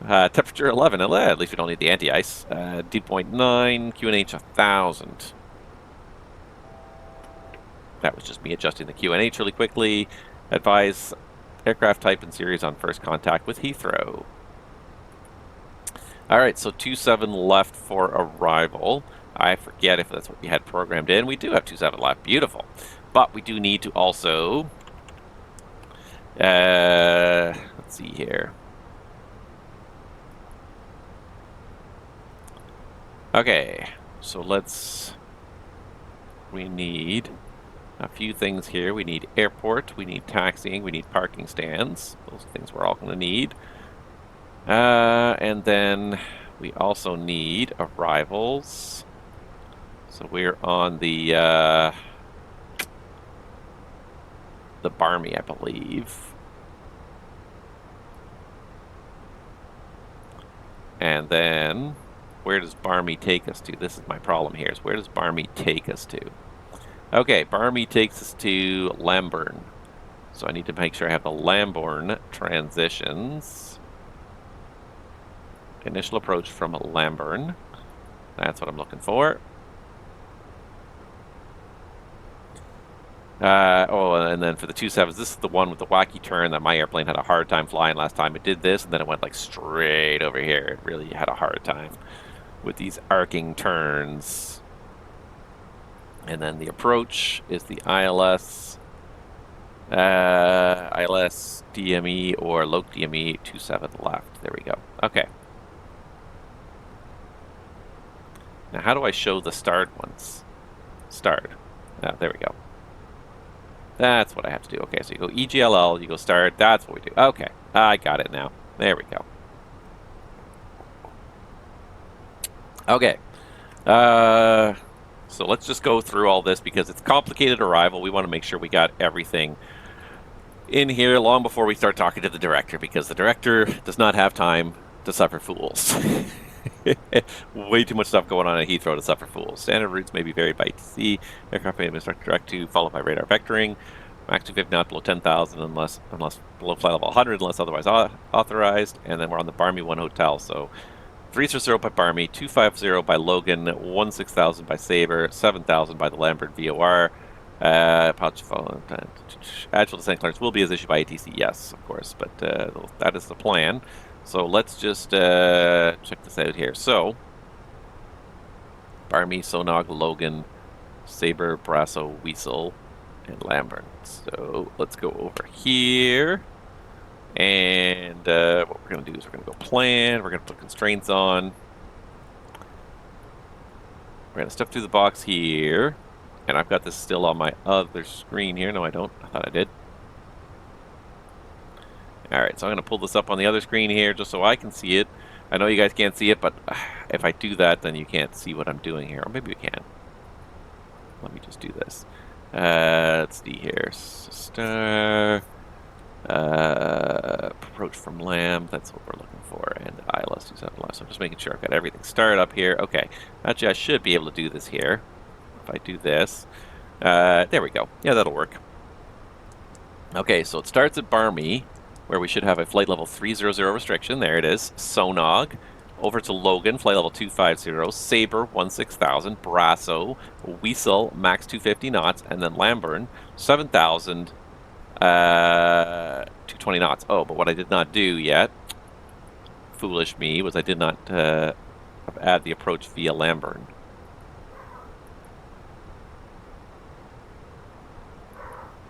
Temperature 11, at least we don't need the anti-ice. Dew point 9, QNH 1000. That was just me adjusting the QNH really quickly. Advise aircraft type and series on first contact with Heathrow. Alright, so 27 left for arrival. I forget if that's what we had programmed in. We do have 27 left. Beautiful. But we do need to also... let's see here. Okay, so we need a few things here. We need airport, we need taxiing, we need parking stands. Those things we're all going to need. And then we also need arrivals. So we're on the Barmy, I believe. And then, where does Barmy take us to? This is my problem here, is where does Barmy take us to? Okay, Barmy takes us to Lambourne. So I need to make sure I have the Lambourne transitions. Initial approach from Lambourne. That's what I'm looking for. Oh, and then for the 27s, this is the one with the wacky turn that my airplane had a hard time flying last time it did this, and then it went like straight over here. It really had a hard time with these arcing turns. And then the approach is the ILS, ILS DME or LOC DME 27 left. There we go. Okay. Now, how do I show the starred ones? Starred. There we go. That's what I have to do. Okay, so you go EGLL, you go starred. That's what we do. Okay, I got it now. There we go. Okay. So let's just go through all this because it's complicated arrival. We want to make sure we got everything in here long before we start talking to the director, because the director does not have time to suffer fools. Way too much stuff going on at Heathrow to suffer fools. Standard routes may be varied by ATC. Aircraft may be instructed direct to, followed by radar vectoring. Max 250 not below 10,000 unless below flight level 100 unless otherwise authorized. And then we're on the Barmy 1 hotel. So 330 by Barmy, 250 by Logan, 16,000 by Sabre, 7,000 by the Lambert VOR. Agile descent clearance will be as issued by ATC, yes, of course, but that is the plan. So let's just check this out here. So, Barmy, Sonog, Logan, Sabre, Brasso, Weasel, and Lambert. So let's go over here. And what we're going to do is we're going to go plan. We're going to put constraints on. We're going to step through the box here. And I've got this still on my other screen here. No, I don't. I thought I did. Alright, so I'm going to pull this up on the other screen here just so I can see it. I know you guys can't see it, but if I do that, then you can't see what I'm doing here. Or maybe you can. Let me just do this. Let's see here. Star. Approach from Lamb, that's what we're looking for, and ILS 27 left. So I'm just making sure I've got everything started up here. Okay, actually I should be able to do this here. If I do this, there we go. Yeah, that'll work. Okay, so it starts at Barmy, where we should have a flight level 300 restriction. There it is. Sonog. Over to Logan, flight level 250. Sabre, 16,000. Brasso. Weasel, max 250 knots. And then Lamburn, 7,000. 220 knots. Oh, but what I did not do yet, foolish me, was I did not add the approach via Lamburn.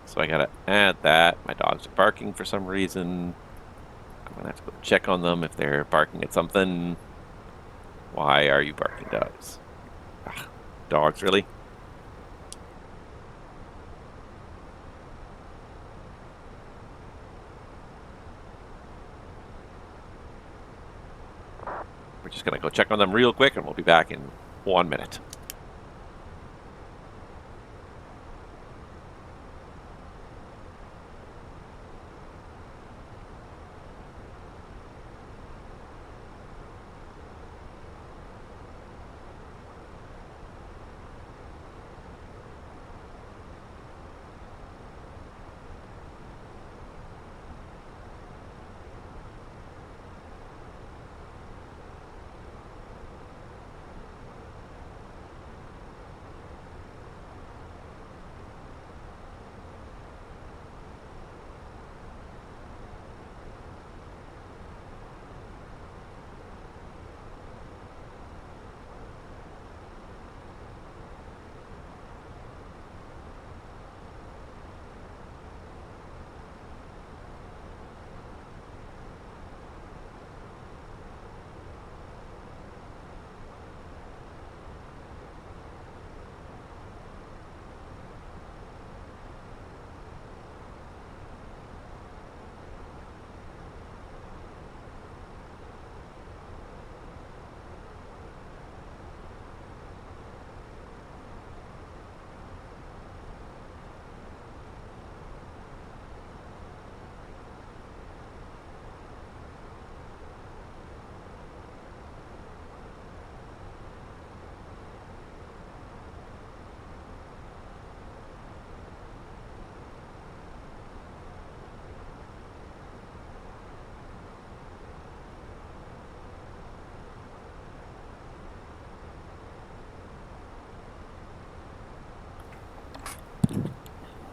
So I gotta add that. My dogs are barking for some reason. I'm gonna have to go check on them if they're barking at something. Why are you barking, dogs? Ugh, dogs, really? We're just going to go check on them real quick, and we'll be back in 1 minute.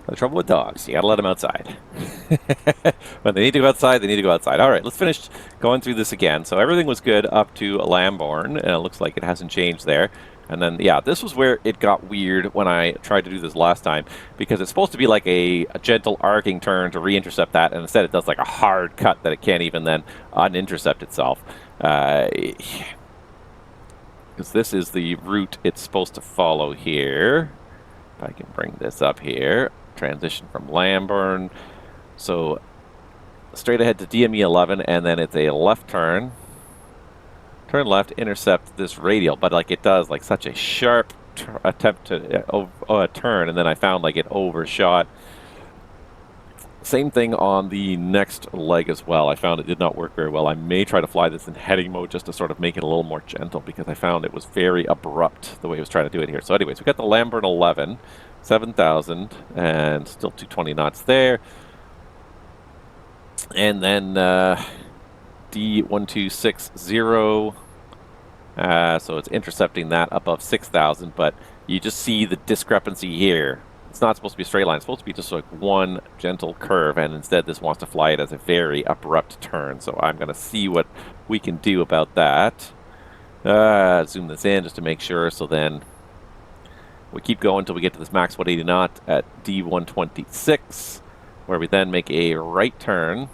The trouble with dogs, you gotta let them outside. When they need to go outside, they need to go outside. All right, let's finish going through this again. So everything was good up to Lamborn, and it looks like it hasn't changed there. And then, yeah, this was where it got weird when I tried to do this last time, because it's supposed to be like a gentle arcing turn to re-intercept that, and instead it does like a hard cut that it can't even then unintercept itself. Because this is the route it's supposed to follow here. If I can bring this up here. Transition from Lamburn. So straight ahead to DME-11, and then it's a left turn. Turn left, intercept this radial, but like it does like such a sharp attempt to turn, and then I found like it overshot Same thing on the next leg as well. I found it did not work very well. I may try to fly this in heading mode just to sort of make it a little more gentle, because I found it was very abrupt the way it was trying to do it here. So anyways, we got the Lambert 11, 7,000, and still 220 knots there. And then D1260, so it's intercepting that above 6,000, but you just see the discrepancy here. It's not supposed to be a straight line. It's supposed to be just like one gentle curve, and instead this wants to fly it as a very abrupt turn. So I'm going to see what we can do about that. Zoom this in just to make sure. So then we keep going until we get to this max 180 knot at D126, where we then make a right turn.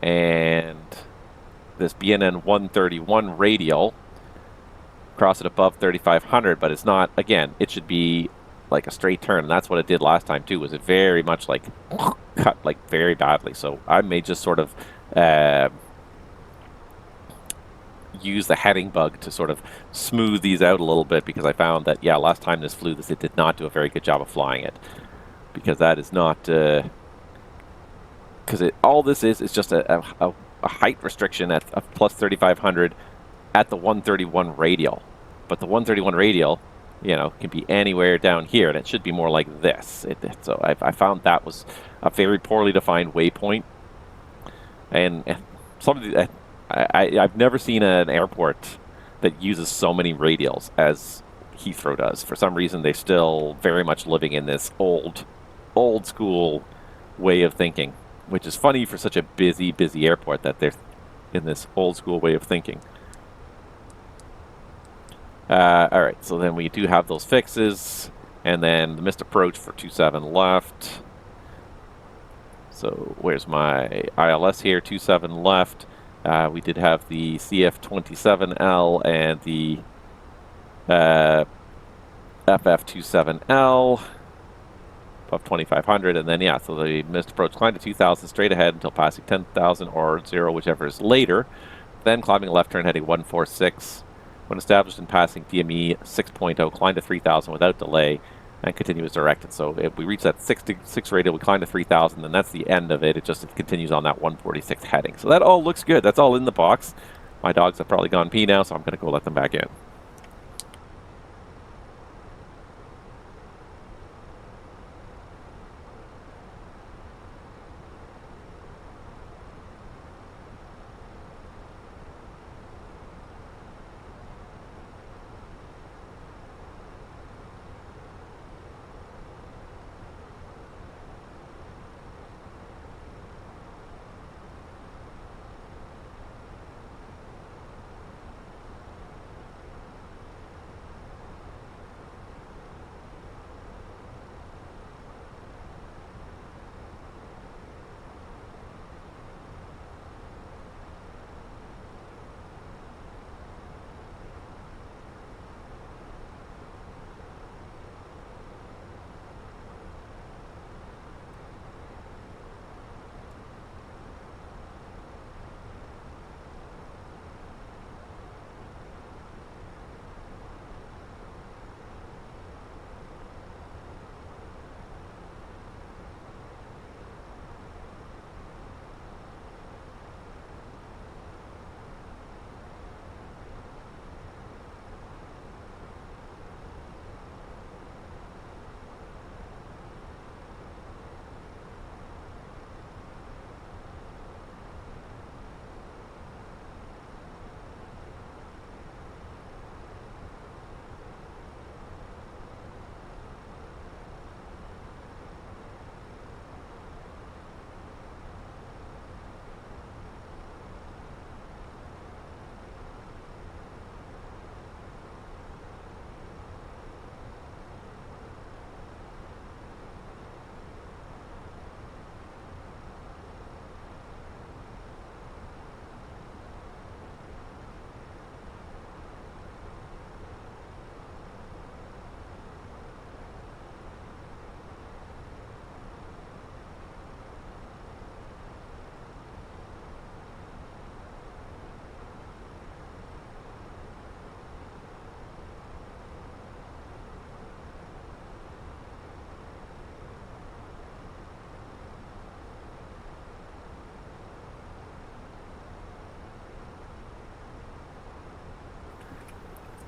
And this BNN 131 radial, cross it above 3,500, but it's not, again, it should be like a straight turn, and that's what it did last time too, was it very much like cut like very badly. So I may just sort of use the heading bug to sort of smooth these out a little bit, because I found that, yeah, last time this flew this, it did not do a very good job of flying it, because that is not, because all this is just a height restriction at plus 3,500 at the 131 radial. But the 131 radial, you know, can be anywhere down here, and it should be more like this. So I found that was a very poorly defined waypoint. And some of the, I've never seen an airport that uses so many radials as Heathrow does. For some reason, they're still very much living in this old school way of thinking, which is funny for such a busy airport, that they're in this old school way of thinking. All right, so then we do have those fixes, and then the missed approach for 27 left. So where's my ILS here? 27 left. We did have the CF27L and the FF27L above 2,500, and then yeah, so the missed approach climbed to 2,000 straight ahead until passing 10,000 or 0, whichever is later. Then climbing a left turn heading 146. When established and passing DME 6.0, climbed to 3,000 without delay and continue as directed. So if we reach that 6 radial, we climb to 3,000, and that's the end of it. It continues on that 146 heading. So that all looks good. That's all in the box. My dogs have probably gone pee now, so I'm going to go let them back in.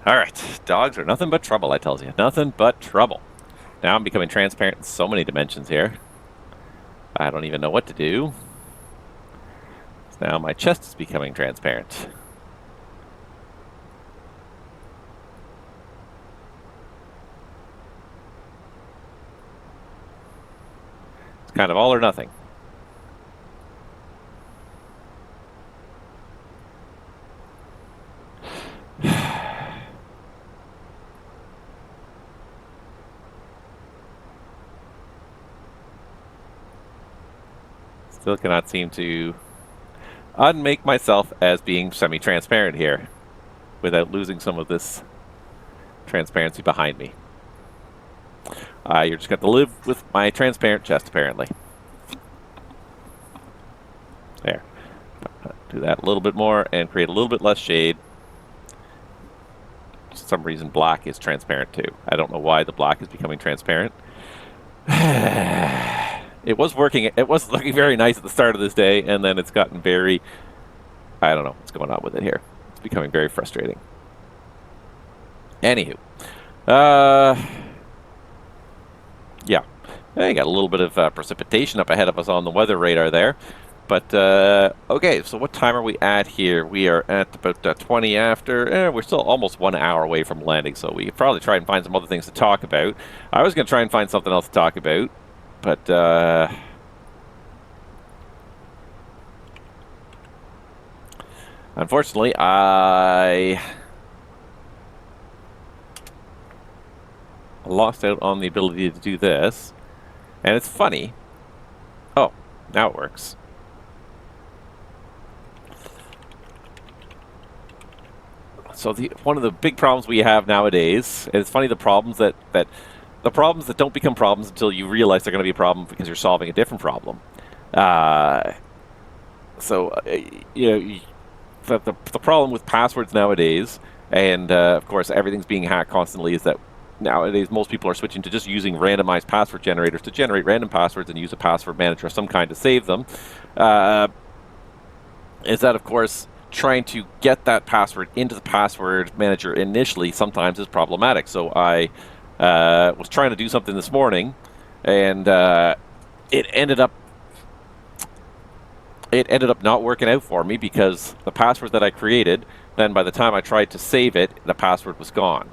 All right, dogs are nothing but trouble, I tells you. Nothing but trouble. Now I'm becoming transparent in so many dimensions here. I don't even know what to do. So now my chest is becoming transparent. It's kind of all or nothing. Still cannot seem to unmake myself as being semi-transparent here without losing some of this transparency behind me. You're just going to live with my transparent chest, apparently. There. Do that a little bit more and create a little bit less shade. For some reason, black is transparent too. I don't know why the black is becoming transparent. It was working. It was looking very nice at the start of this day, and then it's gotten very... I don't know what's going on with it here. It's becoming very frustrating. Anywho. Yeah. I got a little bit of precipitation up ahead of us on the weather radar there. But, okay, so what time are we at here? We are at about 20 after. We're still almost 1 hour away from landing, so we could probably try and find some other things to talk about. I was going to try and find something else to talk about. But, unfortunately, I lost out on the ability to do this. And it's funny. Oh, now it works. So one of the big problems we have nowadays, and it's funny, the problems that don't become problems until you realize they're going to be a problem because you're solving a different problem. You know, the problem with passwords nowadays, and of course everything's being hacked constantly, is that nowadays most people are switching to just using randomized password generators to generate random passwords and use a password manager of some kind to save them. Is that, of course, trying to get that password into the password manager initially sometimes is problematic. So I was trying to do something this morning, and it ended up not working out for me because the password that I created, then by the time I tried to save it, the password was gone.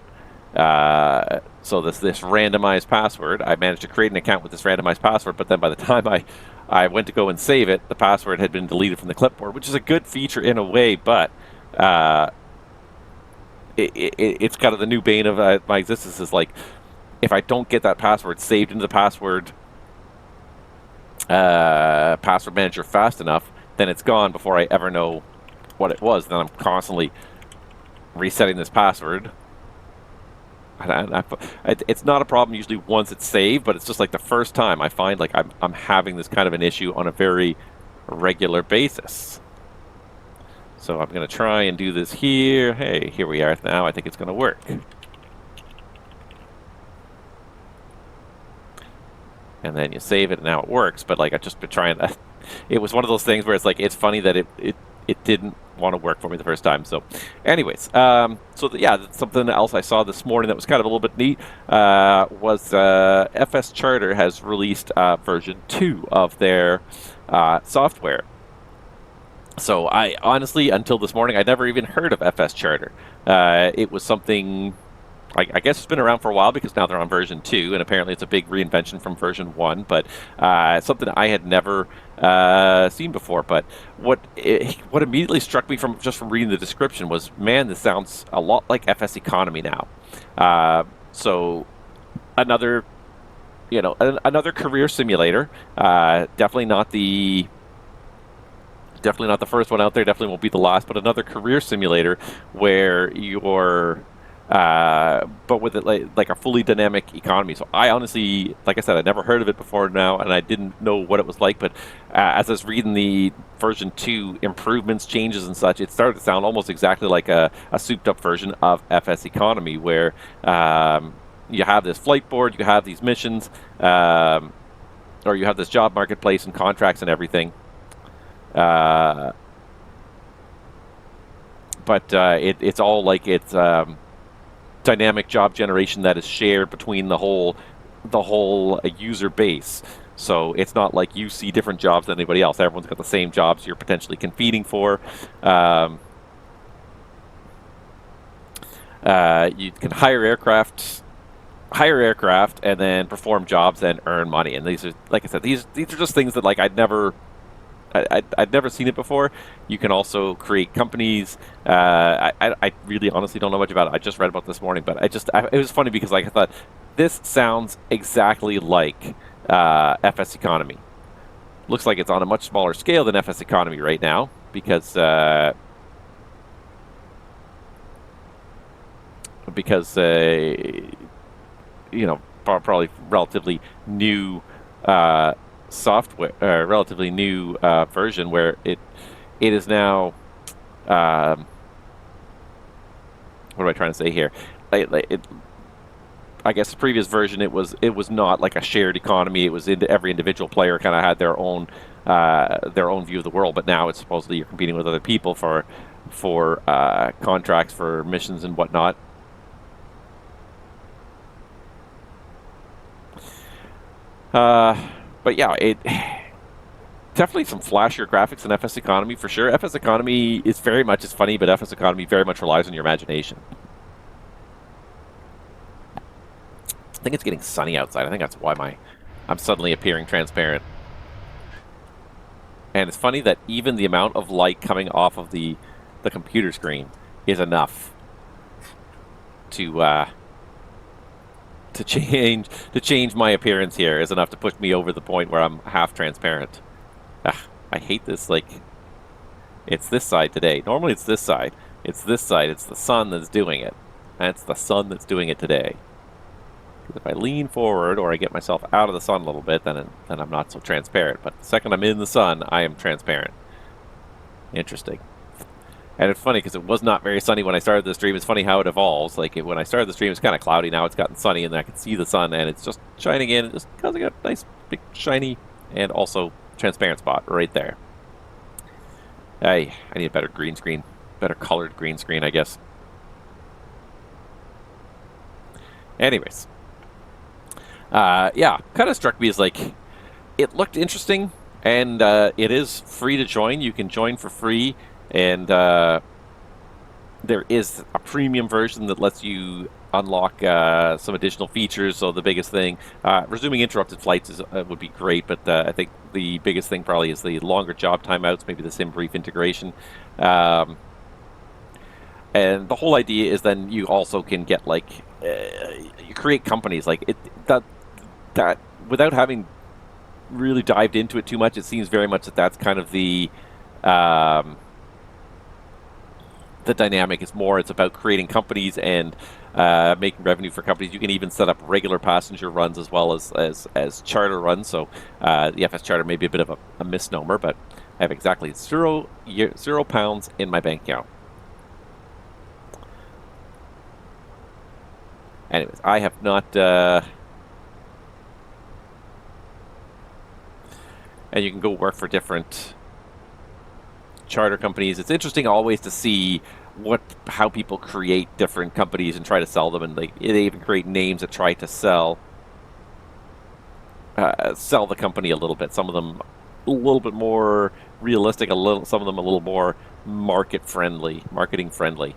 So this randomized password, I managed to create an account with this randomized password, but then by the time I went to go and save it, the password had been deleted from the clipboard, which is a good feature in a way, but it's kind of the new bane of my existence. Is like, if I don't get that password saved into the password manager fast enough, then it's gone before I ever know what it was. Then I'm constantly resetting this password. It's not a problem usually once it's saved, but it's just like the first time I find like I'm having this kind of an issue on a very regular basis. So I'm going to try and do this here. Hey, here we are now. I think it's going to work. And then you save it, and now it works. But like I've just been trying to... It was one of those things where it's like, it's funny that it didn't want to work for me the first time. So anyways, yeah, something else I saw this morning that was kind of a little bit neat was FSCharter has released version 2 of their software. So I honestly, until this morning, I'd never even heard of FSCharter. It was something... I guess it's been around for a while because now they're on version 2, and apparently it's a big reinvention from version 1, but something I had never seen before. But what immediately struck me from reading the description was, man, this sounds a lot like FSEconomy now. So another career simulator. Definitely not the first one out there. Definitely won't be the last, but another career simulator where you're but with it like a fully dynamic economy. So I honestly, like I said, I'd never heard of it before now, and I didn't know what it was like. But as I was reading the version 2 improvements, changes, and such, it started to sound almost exactly like a souped-up version of FSEconomy, where you have this flight board, you have these missions, or you have this job marketplace and contracts and everything. But it's all like it's dynamic job generation that is shared between the whole user base. So it's not like you see different jobs than anybody else. Everyone's got the same jobs you're potentially competing for. You can hire aircraft and then perform jobs and earn money. And these are, like I said, these are just things that like I'd never seen it before. You can also create companies. I really honestly don't know much about it. I just read about it this morning, but it was funny because like I thought this sounds exactly like FSEconomy. Looks like it's on a much smaller scale than FSEconomy right now because you know, probably relatively new software, relatively new version where it is now. What am I trying to say here? I guess the previous version it was not like a shared economy. It was every individual player kind of had their own view of the world. But now it's supposedly you're competing with other people for contracts, for missions and whatnot. But yeah, it definitely some flashier graphics in FSEconomy for sure. FSEconomy is very much, it's funny, but FSEconomy very much relies on your imagination. I think it's getting sunny outside. I think that's why I'm suddenly appearing transparent. And it's funny that even the amount of light coming off of the computer screen is enough to change my appearance here, is enough to push me over the point where I'm half transparent. I hate this. Like, it's this side today. Normally it's this side. It's this side. It's the sun that's doing it. And it's the sun that's doing it today. If I lean forward or I get myself out of the sun a little bit, then I'm not so transparent. But the second I'm in the sun, I am transparent. Interesting. And it's funny because it was not very sunny when I started the stream. It's funny how it evolves. Like when I started the stream, it's kind of cloudy. Now it's gotten sunny, and I can see the sun, and it's just shining in. It just causing a nice, big, shiny, and also transparent spot right there. I need a better green screen, better colored green screen, I guess. Anyways, yeah, kind of struck me as like it looked interesting, and it is free to join. You can join for free. And there is a premium version that lets you unlock some additional features. So the biggest thing, resuming interrupted flights would be great, but I think the biggest thing probably is the longer job timeouts, maybe the sim brief integration. And the whole idea is then you also can get like, you create companies like that without having really dived into it too much, it seems very much that that's kind of the dynamic. Is more, it's about creating companies and making revenue for companies. You can even set up regular passenger runs as well as charter runs. So the FSCharter may be a bit of a misnomer, but I have exactly £0 in my bank account. Anyways, I have not and you can go work for different charter companies. It's interesting always to see how people create different companies and try to sell them, and they even create names that try to sell the company a little bit. Some of them a little bit more realistic, some of them a little more marketing friendly.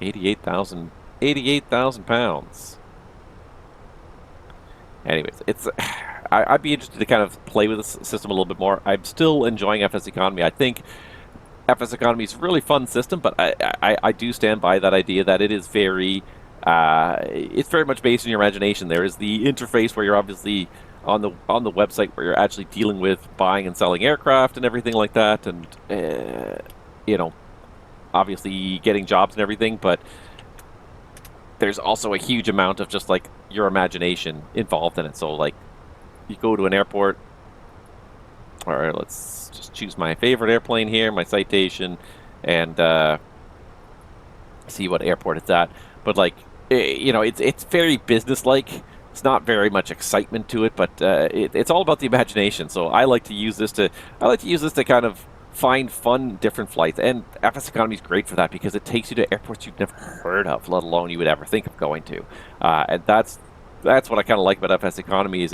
£88,000. Anyways, I'd be interested to kind of play with this system a little bit more. I'm still enjoying FSEconomy. I think FSEconomy is a really fun system, but I do stand by that idea that it is it's very much based on your imagination. There is the interface where you're obviously on the website where you're actually dealing with buying and selling aircraft and everything like that, and you know, obviously getting jobs and everything, but there's also a huge amount of just like your imagination involved in it. So like you go to an airport, or let's just choose my favorite airplane here, my citation, and see what airport it's at. But like, you know, it's very business-like. it's not very much excitement to it, but it's all about the imagination. So I like to use this to kind of find fun different flights, and FSEconomy is great for that because it takes you to airports you've never heard of, let alone you would ever think of going to, and that's what I kind of like about FSEconomy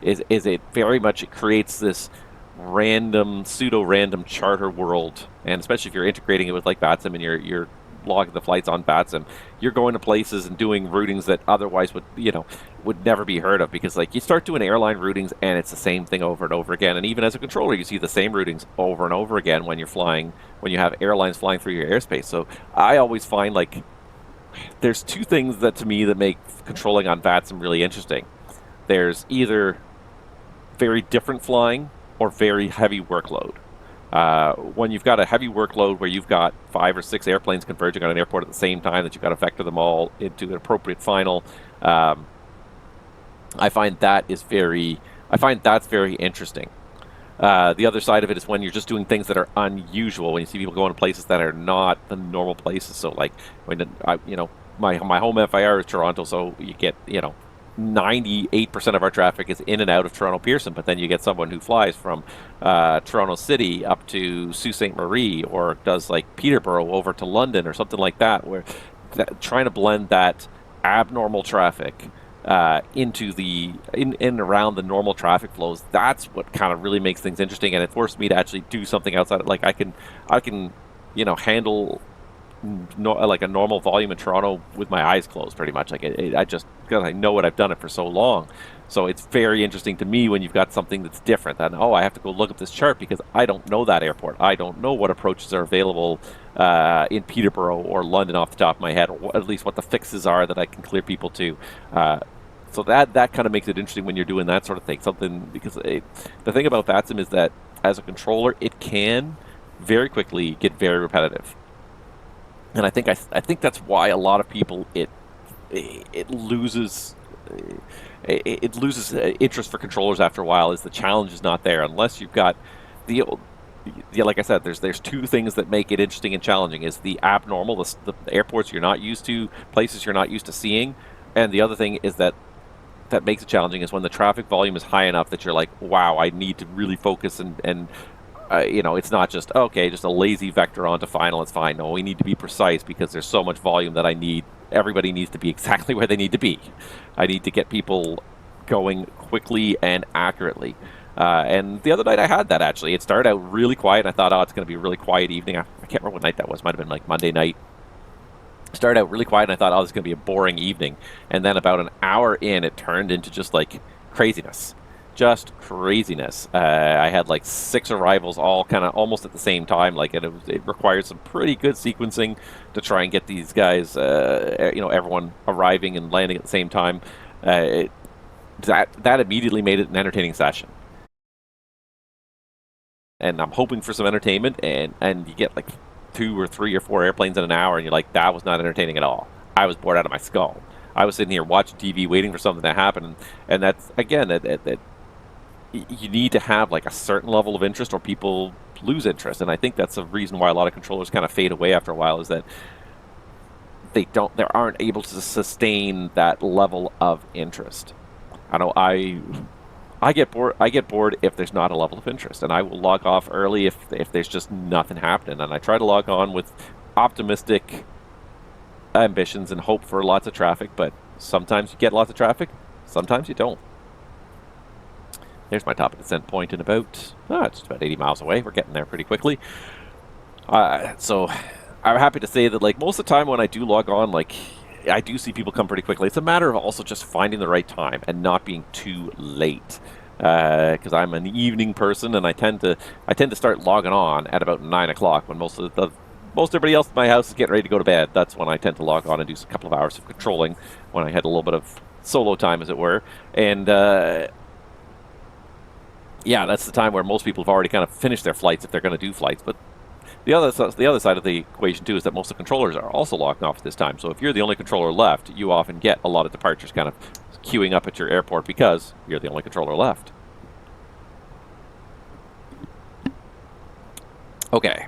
is it very much it creates this pseudo-random charter world, and especially if you're integrating it with like VATSIM and you're logging the flights on VATSIM, you're going to places and doing routings that otherwise would never be heard of, because like you start doing airline routings and it's the same thing over and over again, and even as a controller you see the same routings over and over again when you have airlines flying through your airspace. So I always find like there's two things that to me that make controlling on VATSIM really interesting. There's either very different flying or very heavy workload. When you've got a heavy workload where you've got 5 or 6 airplanes converging on an airport at the same time that you've got to vector them all into an appropriate final, I find that's very interesting. The other side of it is when you're just doing things that are unusual, when you see people going to places that are not the normal places. So like my home FIR is Toronto, so you get 98% of our traffic is in and out of Toronto Pearson, but then you get someone who flies from Toronto City up to Sault Ste. Marie, or does like Peterborough over to London or something like that, where trying to blend that abnormal traffic into in and around the normal traffic flows. That's what kind of really makes things interesting, and it forced me to actually do something outside. Like I can handle like a normal volume in Toronto with my eyes closed, pretty much. Like I just, because I know it, I've done it for so long. So it's very interesting to me when you've got something that's different. And I have to go look up this chart because I don't know that airport. I don't know what approaches are available in Peterborough or London off the top of my head, or at least what the fixes are that I can clear people to. So that kind of makes it interesting when you're doing that sort of thing. Because the thing about VATSIM is that as a controller, it can very quickly get very repetitive. And I think that's why a lot of people it loses interest for controllers after a while. Is the challenge is not there unless you've got like I said, there's two things that make it interesting and challenging: is the abnormal, the airports you're not used to, places you're not used to seeing, and the other thing is that makes it challenging is when the traffic volume is high enough that you're like, wow, I need to really focus and it's not just, okay, just a lazy vector onto final, it's fine. No, we need to be precise because there's so much volume that everybody needs to be exactly where they need to be. I need to get people going quickly and accurately. And the other night I had that, actually. It started out really quiet, and I thought, it's going to be a really quiet evening. I can't remember what night that was. Might have been like Monday night. Started out really quiet, and I thought, this is going to be a boring evening. And then about an hour in, it turned into just like craziness. Just craziness. I had like 6 arrivals all kind of almost at the same time. Like it required some pretty good sequencing to try and get these guys, everyone arriving and landing at the same time. That immediately made it an entertaining session. And I'm hoping for some entertainment, and you get like 2 or 3 or 4 airplanes in an hour, and you're like, that was not entertaining at all. I was bored out of my skull. I was sitting here watching TV, waiting for something to happen, and that's again that you need to have like a certain level of interest or people lose interest. And I think that's the reason why a lot of controllers kind of fade away after a while, is that they aren't able to sustain that level of interest. I know I get bored if there's not a level of interest, and I will log off early if there's just nothing happening. And I try to log on with optimistic ambitions and hope for lots of traffic, but sometimes you get lots of traffic, sometimes you don't. There's my top of descent point in it's just about 80 miles away. We're getting there pretty quickly. So I'm happy to say that like most of the time when I do log on, like I do see people come pretty quickly. It's a matter of also just finding the right time and not being too late. Because I'm an evening person, and I tend to start logging on at about 9 o'clock when most everybody else in my house is getting ready to go to bed. That's when I tend to log on and do a couple of hours of controlling, when I had a little bit of solo time, as it were. And that's the time where most people have already kind of finished their flights if they're going to do flights. But the other side of the equation too is that most of the controllers are also logging off at this time. So if you're the only controller left, you often get a lot of departures kind of queuing up at your airport because you're the only controller left. Okay.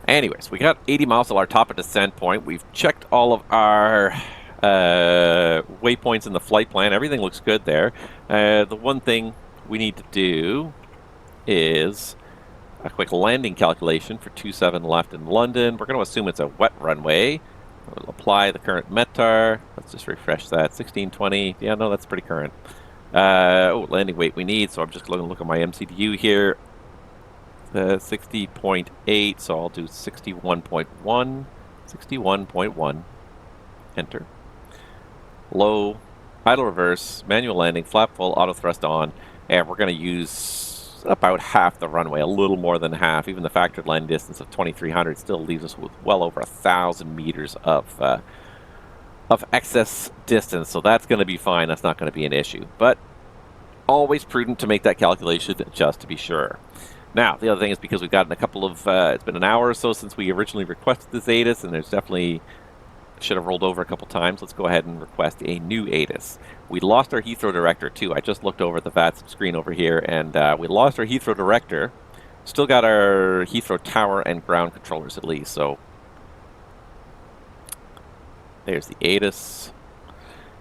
Anyways, we got 80 miles to our top of descent point. We've checked all of our waypoints in the flight plan. Everything looks good there. The one thing we need to do is a quick landing calculation for 27 left in London. We're going to assume it's a wet runway. We'll apply the current METAR. Let's just refresh that. 1620. Yeah, no, that's pretty current. Landing weight we need, so I'm just going to look at my MCDU here. 60.8, so I'll do 61.1. 61.1. Enter. Low, idle reverse, manual landing, flap full, auto thrust on, and we're going to use about half the runway, a little more than half. Even the factored landing distance of 2,300 still leaves us with well over 1,000 meters of excess distance, so that's going to be fine. That's not going to be an issue, but always prudent to make that calculation just to be sure. Now, the other thing is because we've gotten a couple of, it's been an hour or so since we originally requested this ATIS, and there's definitely, should have rolled over a couple times. Let's go ahead and request a new ATIS. We lost our Heathrow director too. I just looked over the VATSIM screen over here, and we lost our Heathrow director. Still got our Heathrow tower and ground controllers at least, so there's the ATIS.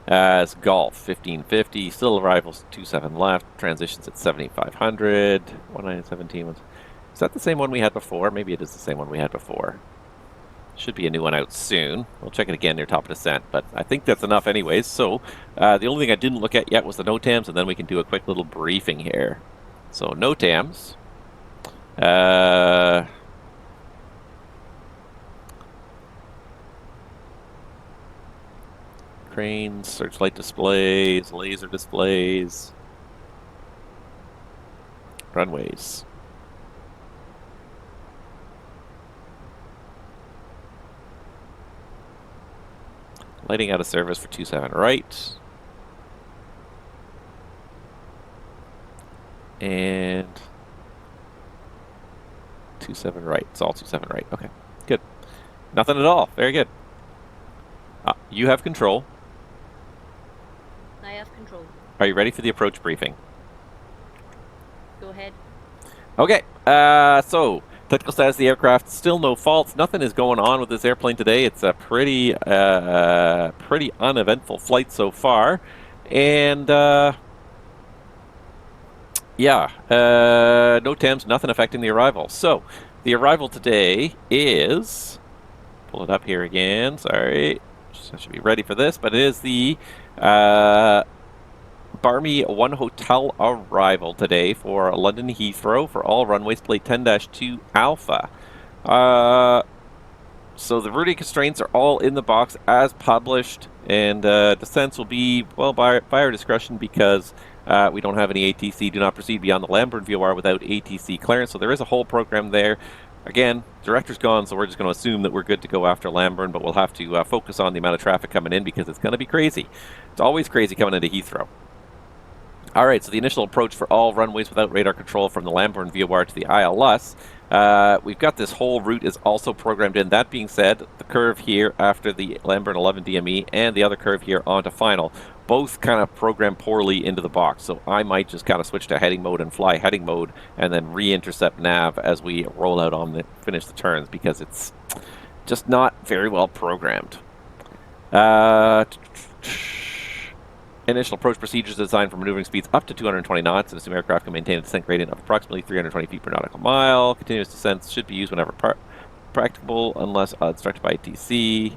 It's Golf 1550, still arrivals 27 left, transitions at 7500, 1917. Is that the same one we had before? Maybe it is the same one we had before. Should be a new one out soon. We'll check it again near top of descent, but I think that's enough anyways. So the only thing I didn't look at yet was the NOTAMs, and then we can do a quick little briefing here. So NOTAMs. Cranes, searchlight displays, laser displays, runways. Lighting out of service for 27 right. And 27 right. It's all 27 right. Okay, good. Nothing at all. Very good. You have control. I have control. Are you ready for the approach briefing? Go ahead. Okay, so technical status of the aircraft, still no faults. Nothing is going on with this airplane today. It's a pretty uneventful flight so far. And yeah, no TAMs, nothing affecting the arrival. So the arrival today is, pull it up here again, sorry. I should be ready for this, but it is the Barmy 1 Hotel arrival today for London Heathrow for all runways, plate 10-2 Alpha. So the routing constraints are all in the box as published, and descents will be, well, by our discretion because we don't have any ATC. Do not proceed beyond the Lambourne VOR without ATC clearance. So there is a whole program there. Again, director's gone, so we're just going to assume that we're good to go after Lambourne, but we'll have to focus on the amount of traffic coming in because it's going to be crazy. It's always crazy coming into Heathrow. All right, so the initial approach for all runways without radar control from the Lambourne VOR to the ILS. We've got this whole route is also programmed in. That being said, the curve here after the Lambourne 11 DME and the other curve here onto final, both kind of programmed poorly into the box. So I might just kind of switch to heading mode and fly heading mode and then re-intercept nav as we roll out on the finish the turns because it's just not very well programmed. Initial approach procedures designed for maneuvering speeds up to 220 knots and assume aircraft can maintain a descent gradient of approximately 320 feet per nautical mile. Continuous descents should be used whenever practicable unless instructed by ATC.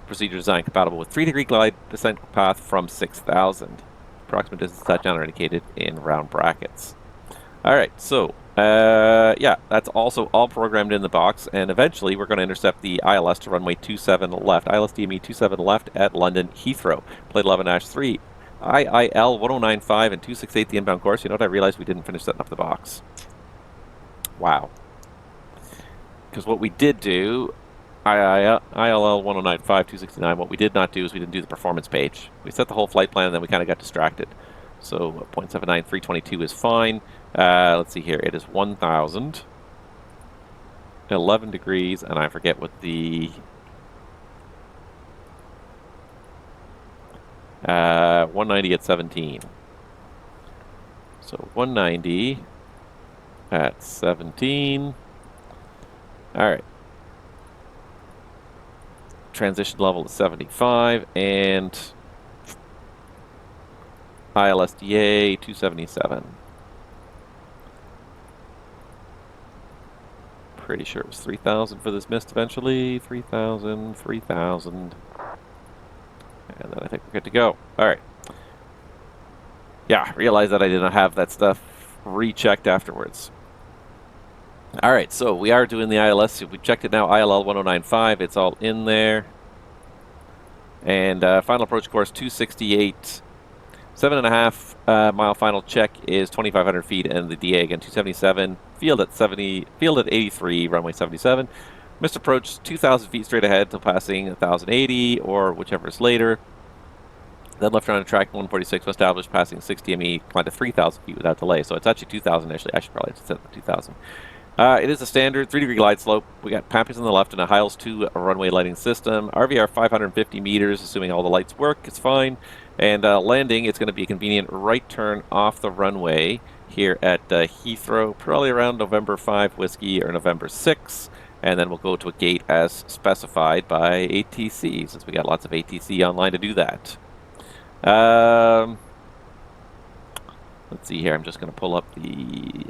Procedure design compatible with 3-degree glide descent path from 6,000. Approximate distance touchdown are indicated in round brackets. All right, so yeah, that's also all programmed in the box, and eventually we're going to intercept the ILS to runway 27 left. ILS DME 27 left at London Heathrow. Plate 11-3. IIL 1095 and 268 the inbound course. You know what? I realized we didn't finish setting up the box. Wow. Because what we did do, ILL 1095, 269, what we did not do is we didn't do the performance page. We set the whole flight plan and then we kind of got distracted. So 0.79, 322 is fine. Let's see here. It is 1,000, 11 degrees, and I forget what the 190 at 17. So 190 at 17. All right. transition level is 75, and ILSDA 277. Pretty sure it was 3,000 for this mist eventually. 3,000, 3,000. And then I think we're good to go. All right. Yeah, realize that I did not have that stuff rechecked afterwards. All right, so we are doing the ILS. We checked it now, ILL 1095. It's all in there. And final approach course 268. 7.5 mile final check is 2,500 feet, and the DA again 277. Field at 83, runway 77. Missed approach 2,000 feet straight ahead till passing 1,080 or whichever is later. Then left around track 146 was established, passing 60 ME, climbed to 3,000 feet without delay. So it's actually 2,000 initially. I should probably have set the 2,000. It is a standard 3-degree glide slope. We got Pampas on the left and a Hiles 2 runway lighting system. RVR 550 meters, assuming all the lights work. It's fine. And landing, it's going to be a convenient right turn off the runway here at Heathrow, probably around November 5 Whiskey or November 6. And then we'll go to a gate as specified by ATC, since we got lots of ATC online to do that. Let's see here. I'm just going to pull up the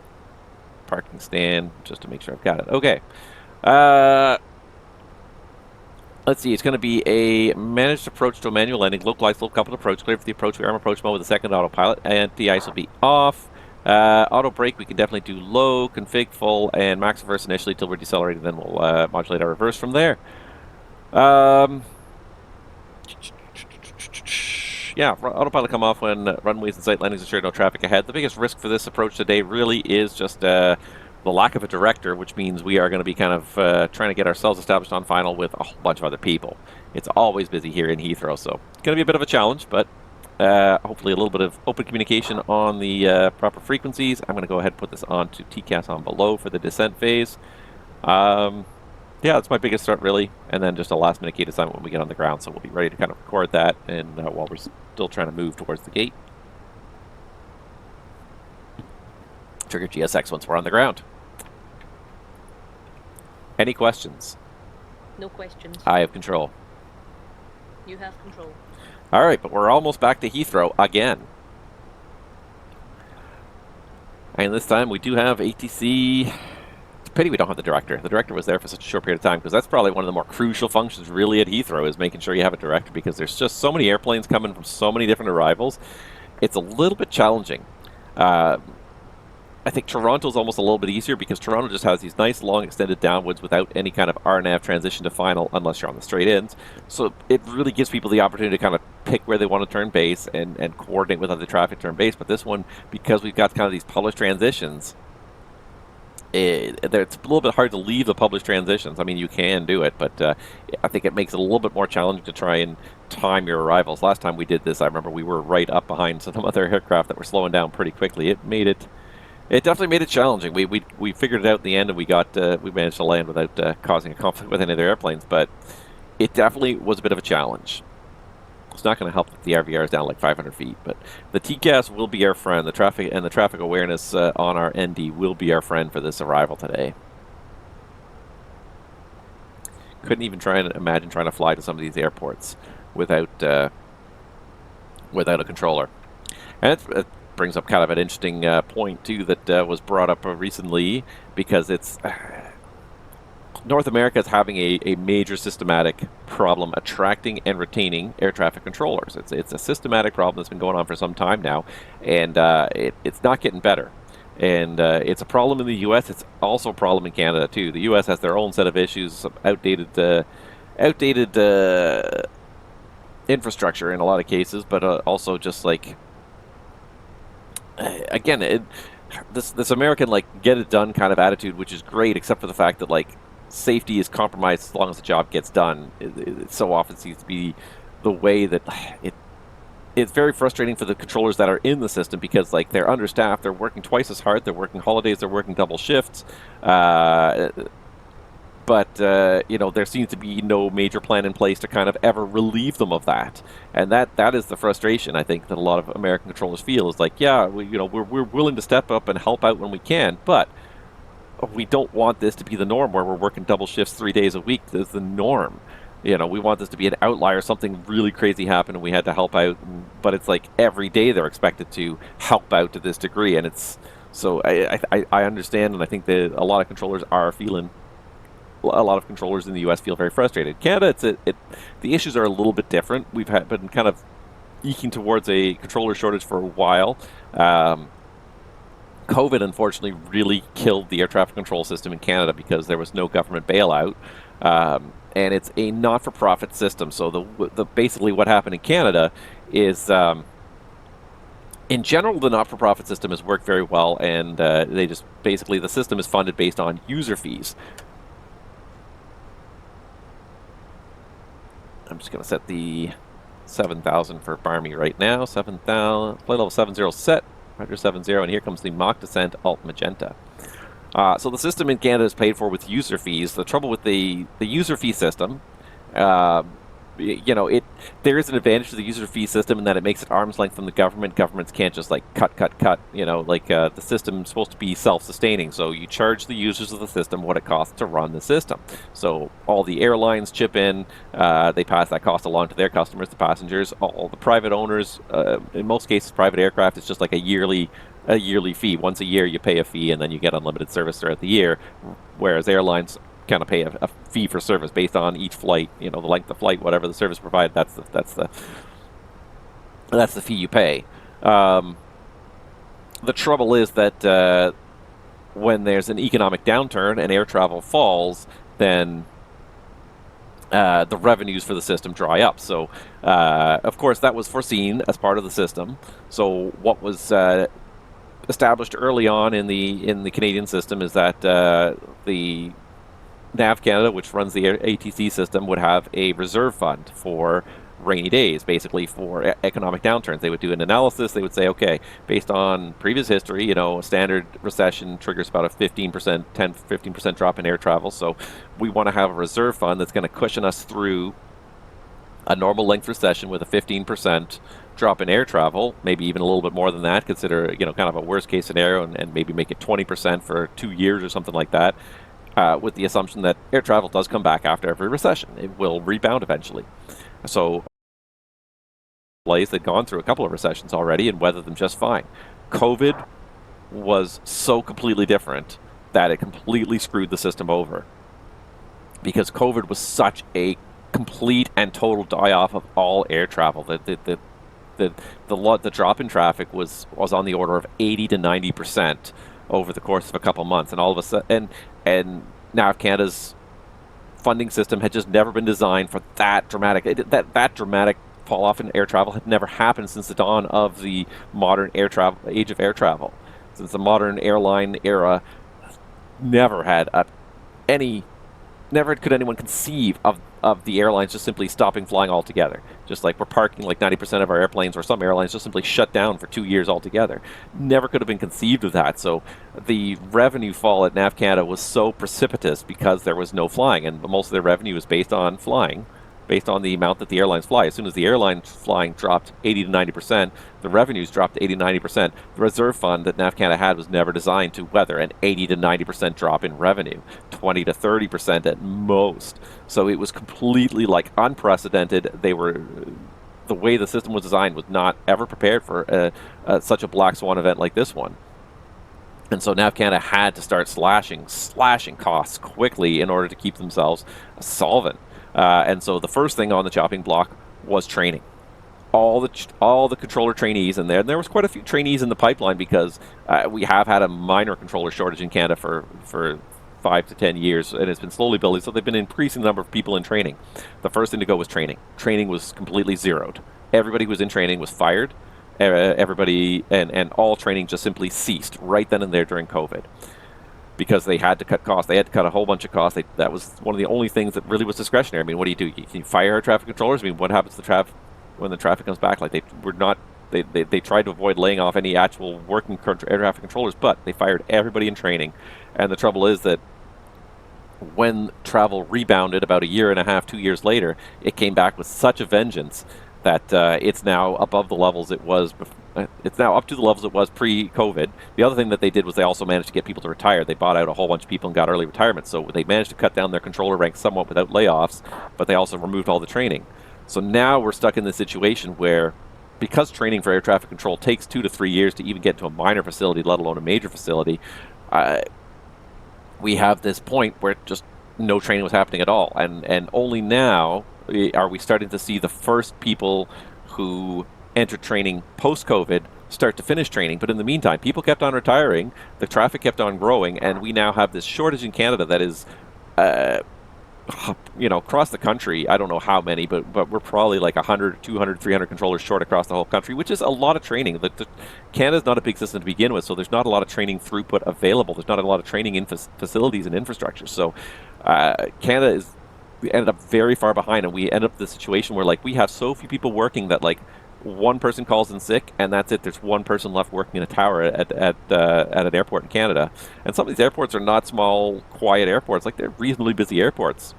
parking stand just to make sure I've got it. Okay. Let's see. It's going to be a managed approach to a manual landing, localized slope coupled approach, clear for the approach. We arm approach mode with a second autopilot, and the ice will be off. Auto brake, we can definitely do low, config full, and max reverse initially till we're decelerating. Then we'll modulate our reverse from there. Yeah, autopilot come off when runways and sight landings ensure no traffic ahead. The biggest risk for this approach today really is just the lack of a director, which means we are going to be kind of trying to get ourselves established on final with a whole bunch of other people. It's always busy here in Heathrow, so it's going to be a bit of a challenge, but hopefully a little bit of open communication on the proper frequencies. I'm going to go ahead and put this on to TCAS on below for the descent phase. Yeah, that's my biggest start, really. And then just a last-minute gate assignment when we get on the ground. So we'll be ready to kind of record that and while we're still trying to move towards the gate. Trigger GSX once we're on the ground. Any questions? No questions. I have control. You have control. All right, but we're almost back to Heathrow again. And this time we do have ATC... Pity we don't have the director. The director was there for such a short period of time, because that's probably one of the more crucial functions really at Heathrow, is making sure you have a director, because there's just so many airplanes coming from so many different arrivals. It's a little bit challenging. I think Toronto's almost a little bit easier, because Toronto just has these nice long extended downwoods without any kind of RNAV transition to final unless you're on the straight ends. So it really gives people the opportunity to kind of pick where they want to turn base and coordinate with other traffic turn base. But this one, because we've got kind of these published transitions, it's a little bit hard to leave the published transitions. I mean, you can do it, but I think it makes it a little bit more challenging to try and time your arrivals. Last time we did this, I remember we were right up behind some other aircraft that were slowing down pretty quickly. It definitely made it challenging. We figured it out in the end, and we managed to land without causing a conflict with any other airplanes, but it definitely was a bit of a challenge. It's not going to help that the RVR is down like 500 feet, but the TCAS will be our friend. The traffic awareness on our ND will be our friend for this arrival today. Couldn't even try and imagine trying to fly to some of these airports without a controller. And it brings up kind of an interesting point too that was brought up recently, because it's North America is having a major systematic problem attracting and retaining air traffic controllers. It's a systematic problem that's been going on for some time now, and it's not getting better. And it's a problem in the U.S. It's also a problem in Canada too. The U.S. has their own set of issues, some outdated infrastructure in a lot of cases, but also just like again, this American like get it done kind of attitude, which is great, except for the fact that like safety is compromised as long as the job gets done. It so often seems to be the way that it's very frustrating for the controllers that are in the system, because like they're understaffed, they're working twice as hard, they're working holidays, they're working double shifts, but you know, there seems to be no major plan in place to kind of ever relieve them of that, and that is the frustration I think that a lot of American controllers feel, is like, yeah, we're willing to step up and help out when we can, but we don't want this to be the norm where we're working double shifts 3 days a week. That's the norm. You know, we want this to be an outlier, something really crazy happened and we had to help out. But it's like every day they're expected to help out to this degree, and it's so I understand, and I think that a lot of controllers are feeling. A lot of controllers in the U.S. feel very frustrated. Canada, the issues are a little bit different. We've been kind of eking towards a controller shortage for a while. COVID, unfortunately, really killed the air traffic control system in Canada because there was no government bailout. And it's a not-for-profit system. So the basically what happened in Canada is, in general, the not-for-profit system has worked very well, and they just basically the system is funded based on user fees. I'm just going to set the 7,000 for Barmy right now. 7,000, flight level 70 set, Roger 70, and here comes the mock descent alt magenta. So the system in Canada is paid for with user fees. The trouble with the user fee system, you know, there is an advantage to the user fee system in that it makes it arm's length from the government. Governments can't just like cut. You know, like the system's supposed to be self-sustaining. So you charge the users of the system what it costs to run the system. So all the airlines chip in. They pass that cost along to their customers, the passengers. All the private owners, in most cases, private aircraft, it's just like a yearly fee. Once a year, you pay a fee, and then you get unlimited service throughout the year. Whereas airlines kind of pay a fee for service based on each flight. You know, the length of flight, whatever the service provided. That's the fee you pay. The trouble is that when there's an economic downturn and air travel falls, then the revenues for the system dry up. So, of course, that was foreseen as part of the system. So, what was established early on in the Canadian system is that the NAV Canada, which runs the ATC system, would have a reserve fund for rainy days, basically for economic downturns. They would do an analysis. They would say, okay, based on previous history, you know, a standard recession triggers about a 15% drop in air travel. So we want to have a reserve fund that's going to cushion us through a normal length recession with a 15% drop in air travel, maybe even a little bit more than that. Consider, you know, kind of a worst case scenario, and maybe make it 20% for 2 years or something like that. With the assumption that air travel does come back after every recession. It will rebound eventually. So, they'd gone through a couple of recessions already and weathered them just fine. COVID was so completely different that it completely screwed the system over. Because COVID was such a complete and total die-off of all air travel. The drop in traffic was on the order of 80 to 90% over the course of a couple months, and all of a sudden, and now Canada's funding system had just never been designed for that dramatic. That dramatic fall off in air travel had never happened since the dawn of the modern age of air travel. Since the modern airline era, never could anyone conceive of the airlines just simply stopping flying altogether. Just like we're parking like 90% of our airplanes, or some airlines just simply shut down for 2 years altogether. Never could have been conceived of that. So the revenue fall at NAV Canada was so precipitous because there was no flying, and most of their revenue is based on flying, based on the amount that the airlines fly. As soon as the airline flying dropped 80 to 90%, the revenues dropped 80 to 90%. The reserve fund that NAV Canada had was never designed to weather an 80 to 90% drop in revenue, 20 to 30% at most. So it was completely like unprecedented. The way the system was designed was not ever prepared for such a black swan event like this one. And so NAV Canada had to start slashing costs quickly in order to keep themselves solvent. And so the first thing on the chopping block was training. All the controller trainees in there. And there was quite a few trainees in the pipeline because we have had a minor controller shortage in Canada for 5 to 10 years, and it's been slowly building. So they've been increasing the number of people in training. The first thing to go was training. Training was completely zeroed. Everybody who was in training was fired. Everybody and all training just simply ceased right then and there during COVID. Because they had to cut costs. They had to cut a whole bunch of costs. That was one of the only things that really was discretionary. I mean, what do? Can you fire our traffic controllers? I mean, what happens to traffic when the traffic comes back? Like, they tried to avoid laying off any actual working air traffic controllers, but they fired everybody in training. And the trouble is that when travel rebounded about a year and a half, 2 years later, it came back with such a vengeance that it's now above the levels it was It's now up to the levels it was pre-COVID. The other thing that they did was they also managed to get people to retire. They bought out a whole bunch of people and got early retirement. So they managed to cut down their controller ranks somewhat without layoffs, but they also removed all the training. So now we're stuck in this situation where, because training for air traffic control takes 2 to 3 years to even get to a minor facility, let alone a major facility, we have this point where just no training was happening at all. And only now are we starting to see the first people who entered training post-COVID start to finish training. But in the meantime, people kept on retiring, the traffic kept on growing, and we now have this shortage in Canada that is, across the country. I don't know how many, but we're probably like 100, 200, 300 controllers short across the whole country, which is a lot of training. Canada's not a big system to begin with, so there's not a lot of training throughput available. There's not a lot of training in facilities and infrastructure. So Canada ended up very far behind, and we end up in the situation where we have so few people working that one person calls in sick, and that's it. There's one person left working in a tower at an airport in Canada. And some of these airports are not small, quiet airports. They're reasonably busy airports.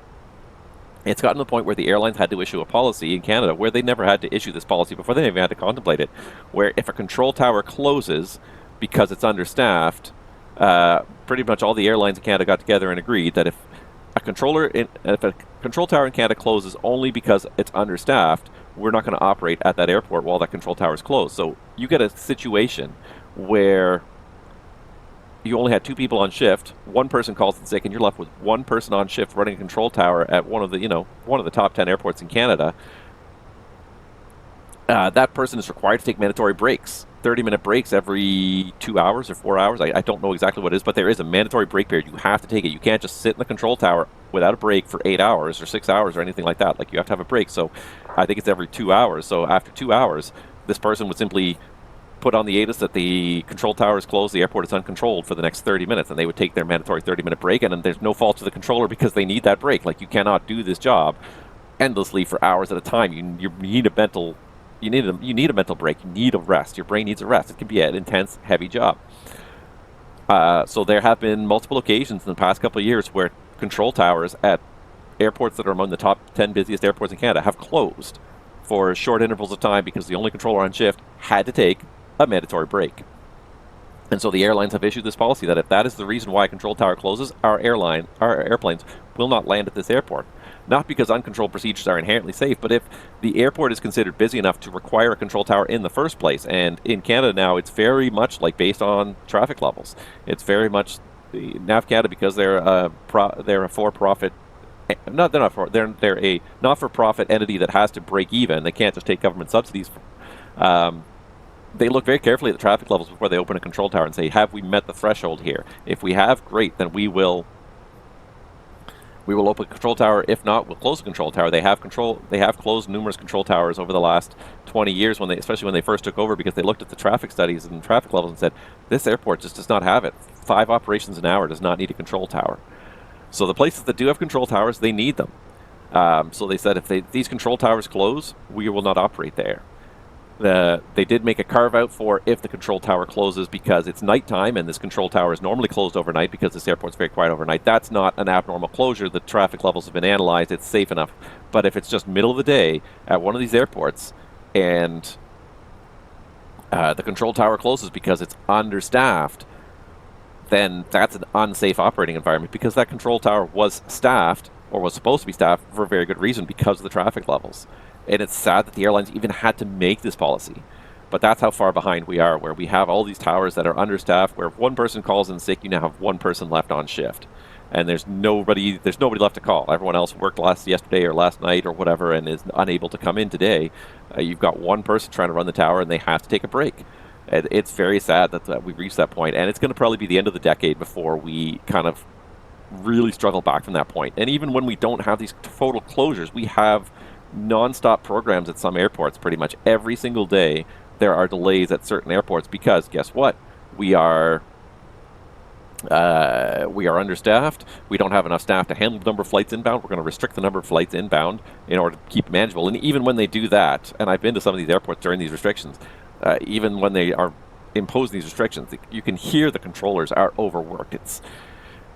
It's gotten to the point where the airlines had to issue a policy in Canada where they never had to issue this policy before. They never even had to contemplate it. Where if a control tower closes because it's understaffed, pretty much all the airlines in Canada got together and agreed that if a control tower in Canada closes only because it's understaffed, we're not going to operate at that airport while that control tower is closed. So you get a situation where you only had 2 people on shift, one person calls in sick, and you're left with one person on shift running a control tower at one of the top 10 airports in Canada. That person is required to take mandatory breaks, 30-minute breaks every 2 hours or 4 hours. I don't know exactly what it is, but there is a mandatory break period. You have to take it. You can't just sit in the control tower without a break for 8 hours or 6 hours or anything like that. You have to have a break. So I think it's every 2 hours. So after 2 hours, this person would simply put on the ATIS that the control tower is closed, the airport is uncontrolled for the next 30 minutes, and they would take their mandatory 30-minute break, and then there's no fault to the controller because they need that break. You cannot do this job endlessly for hours at a time. You need a mental break. You need a rest. Your brain needs a rest. It can be an intense, heavy job. So there have been multiple occasions in the past couple of years where control towers at airports that are among the top 10 busiest airports in Canada have closed for short intervals of time because the only controller on shift had to take a mandatory break. And so the airlines have issued this policy that if that is the reason why a control tower closes, our airplanes will not land at this airport. Not because uncontrolled procedures are inherently safe, but if the airport is considered busy enough to require a control tower in the first place. And in Canada now, it's very much based on traffic levels. It's very much the NAV Canada, because they're a for-profit. They're a not-for-profit entity that has to break even. They can't just take government subsidies. They look very carefully at the traffic levels before they open a control tower and say, have we met the threshold here? If we have, great, then we will open a control tower. If not, we'll close a control tower. They have closed numerous control towers over the last 20 years, especially when they first took over, because they looked at the traffic studies and traffic levels and said, this airport just does not have it. 5 operations an hour does not need a control tower. So the places that do have control towers, they need them. So they said if these control towers close, we will not operate there. They did make a carve-out for if the control tower closes because it's nighttime and this control tower is normally closed overnight because this airport's very quiet overnight. That's not an abnormal closure. The traffic levels have been analyzed. It's safe enough. But if it's just middle of the day at one of these airports and the control tower closes because it's understaffed, then that's an unsafe operating environment because that control tower was staffed or was supposed to be staffed for a very good reason because of the traffic levels. And it's sad that the airlines even had to make this policy. But that's how far behind we are, where we have all these towers that are understaffed, where if one person calls in sick, you now have one person left on shift. And there's nobody left to call. Everyone else worked yesterday or last night or whatever and is unable to come in today. You've got one person trying to run the tower and they have to take a break. And it's very sad that we've reached that point. And it's going to probably be the end of the decade before we kind of really struggle back from that point. And even when we don't have these total closures, we have non-stop programs at some airports. Pretty much every single day there are delays at certain airports because guess what? We are understaffed. We don't have enough staff to handle the number of flights inbound. We're going to restrict the number of flights inbound in order to keep it manageable. And even when they do that, and I've been to some of these airports during these restrictions, even when they are imposing these restrictions, you can hear the controllers are overworked.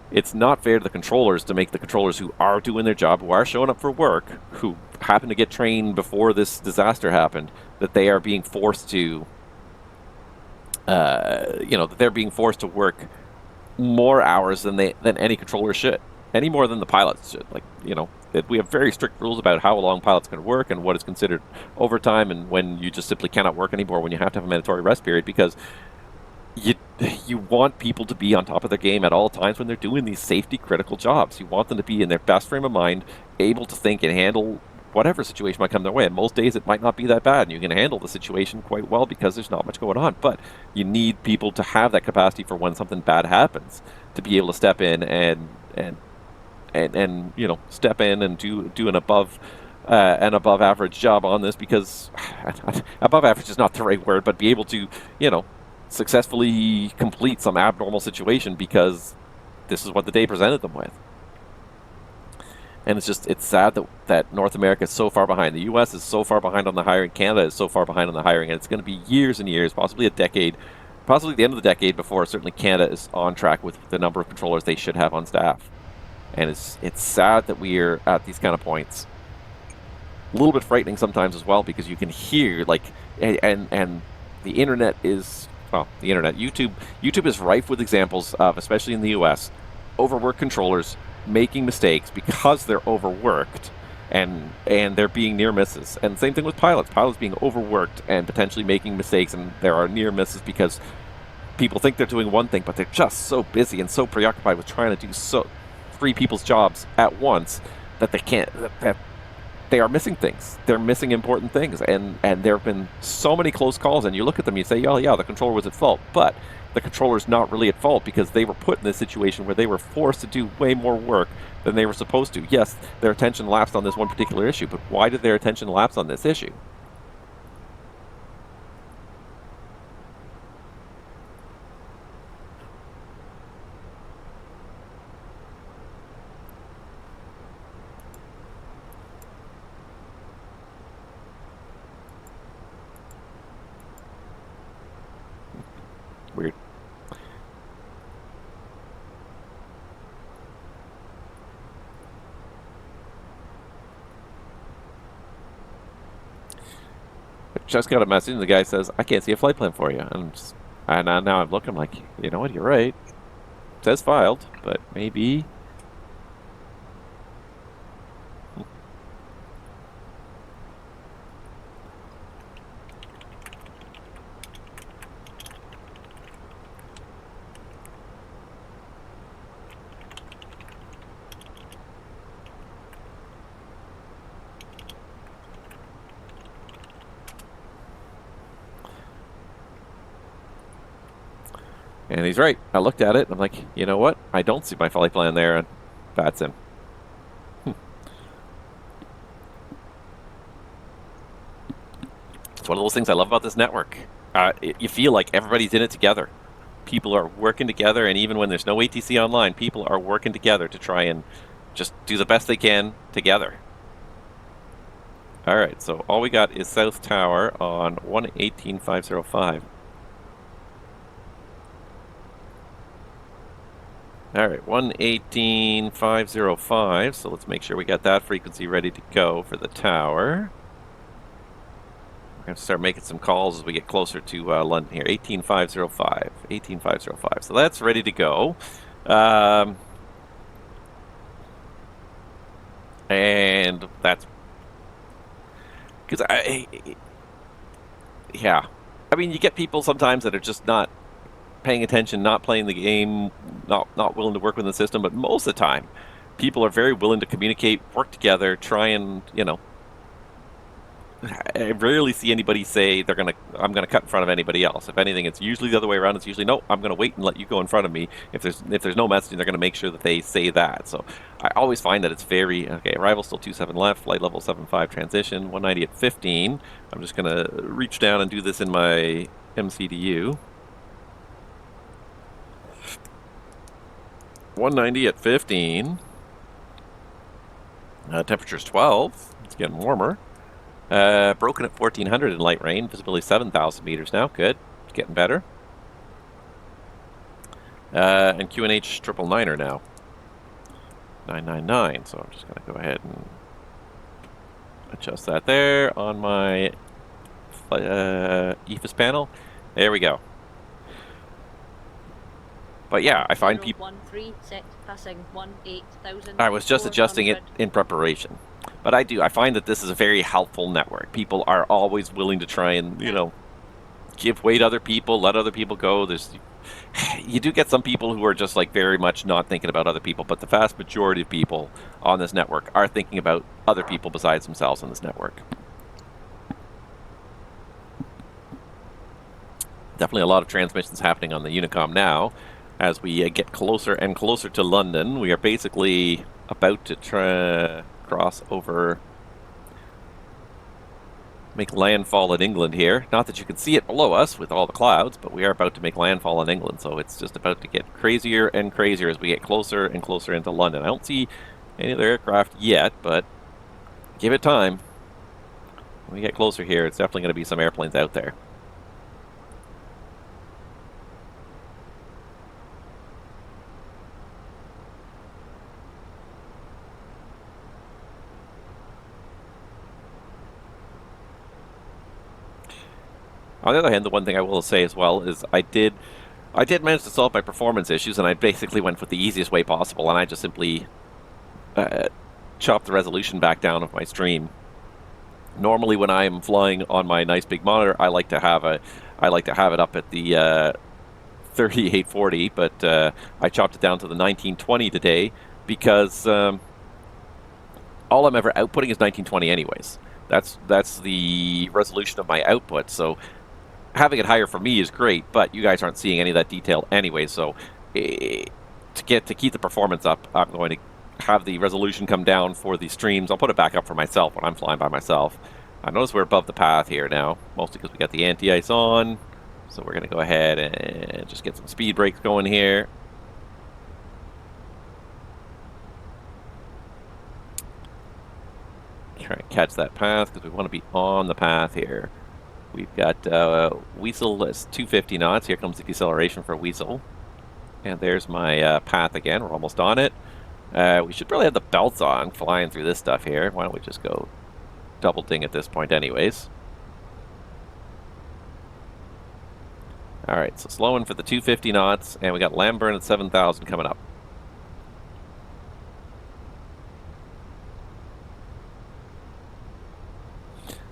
It's not fair to the controllers to make the controllers who are doing their job, who are showing up for work, who happen to get trained before this disaster happened, that they are being forced to you know, that they're being forced to work more hours than any controller should, any more than the pilots should. Like, you know, we have very strict rules about how long pilots can work and what is considered overtime and when you just simply cannot work anymore, when you have to have a mandatory rest period, because you want people to be on top of their game at all times when they're doing these safety critical jobs. You want them to be in their best frame of mind, able to think and handle whatever situation might come their way. And most days it might not be that bad, and you can handle the situation quite well because there's not much going on. But you need people to have that capacity for when something bad happens, to be able to step in and you know, step in and do an above average job on this, because above average is not the right word, but be able to, you know, successfully complete some abnormal situation because this is what the day presented them with. And it's sad that North America is so far behind. The US is so far behind on the hiring. Canada is so far behind on the hiring. And it's going to be years and years, possibly a decade, possibly the end of the decade before certainly Canada is on track with the number of controllers they should have on staff. And it's sad that we are at these kind of points. A little bit frightening sometimes as well, because you can hear, like, and the internet is, well, the internet, YouTube is rife with examples of, especially in the US, overworked controllers making mistakes because they're overworked, and they're being near misses. And same thing with pilots being overworked and potentially making mistakes, and there are near misses because people think they're doing one thing, but they're just so busy and so preoccupied with trying to do 3 people's jobs at once that they can't, that they are missing things. They're missing important things, and there have been so many close calls, and you look at them and you say, oh yeah, the controller was at fault, but the controller's not really at fault because they were put in this situation where they were forced to do way more work than they were supposed to. Yes, their attention lapsed on this one particular issue, but why did their attention lapse on this issue? Weird. I just got a message and the guy says, I can't see a flight plan for you. And now I'm looking, like, you know what, you're right. It says filed, but maybe... And he's right. I looked at it and I'm like, you know what? I don't see my flight plan there on VATSIM. It's one of those things I love about this network. You feel like everybody's in it together. People are working together, and even when there's no ATC online, people are working together to try and just do the best they can together. All right, so all we got is South Tower on 118.505. All right, 118.505. So let's make sure we got that frequency ready to go for the tower. We're going to start making some calls as we get closer to London here. 18.505. 18.505. So that's ready to go. And that's because yeah. I mean, you get people sometimes that are just not paying attention, not playing the game, not willing to work with the system, but most of the time people are very willing to communicate, work together, try and, you know, I rarely see anybody say I'm gonna cut in front of anybody else. If anything, it's usually the other way around. It's usually, no, I'm gonna wait and let you go in front of me. If there's no messaging, they're gonna make sure that they say that. So I always find that it's very okay. Arrival still 27 left, flight level 75 transition, 190 at 15. I'm just gonna reach down and do this in my MCDU. 190 at 15. Temperature's 12. It's getting warmer. Broken at 1400 in light rain. Visibility 7,000 meters now. Good. It's getting better. And QNH 999 now. 999. So I'm just going to go ahead and adjust that there on my EFS panel. There we go. But yeah, I find people... 013, set passing 18,000. I was just adjusting it in preparation. But I find that this is a very helpful network. People are always willing to try and, you know, give way to other people, let other people go. You do get some people who are just like very much not thinking about other people, but the vast majority of people on this network are thinking about other people besides themselves on this network. Definitely a lot of transmissions happening on the Unicom now. As we get closer and closer to London, we are basically about to cross over, make landfall in England here. Not that you can see it below us with all the clouds, but we are about to make landfall in England, so it's just about to get crazier and crazier as we get closer and closer into London. I don't see any other aircraft yet, but give it time. When we get closer here, it's definitely going to be some airplanes out there. On the other hand, the one thing I will say as well is I did manage to solve my performance issues, and I basically went with the easiest way possible, and I just simply chopped the resolution back down of my stream. Normally, when I am flying on my nice big monitor, I like to have it up at the 3840, but I chopped it down to the 1920 today because all I'm ever outputting is 1920 anyways. That's the resolution of my output, so having it higher for me is great, but you guys aren't seeing any of that detail anyway, so to keep the performance up, I'm going to have the resolution come down for the streams. I'll put it back up for myself when I'm flying by myself. I notice we're above the path here now, mostly because we got the anti-ice on, so we're going to go ahead and just get some speed brakes going here. Try and catch that path because we want to be on the path here. We've got Weasel is 250 knots. Here comes the deceleration for Weasel. And there's my path again. We're almost on it. We should probably have the belts on flying through this stuff here. Why don't we just go double ding at this point anyways. Alright, so slowing for the 250 knots. And we got Lamburn at 7,000 coming up.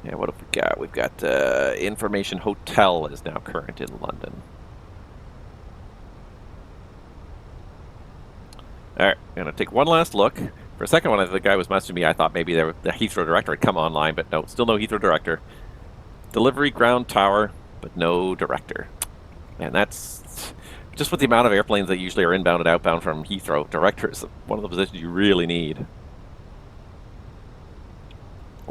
Yeah, what have we got? We've got Information Hotel is now current in London. Alright, I'm going to take one last look. For a second when the guy was messaging me, I thought maybe the Heathrow director had come online, but no, still no Heathrow director. Delivery ground tower, but no director. And that's just with the amount of airplanes that usually are inbound and outbound from Heathrow. Director is one of the positions you really need.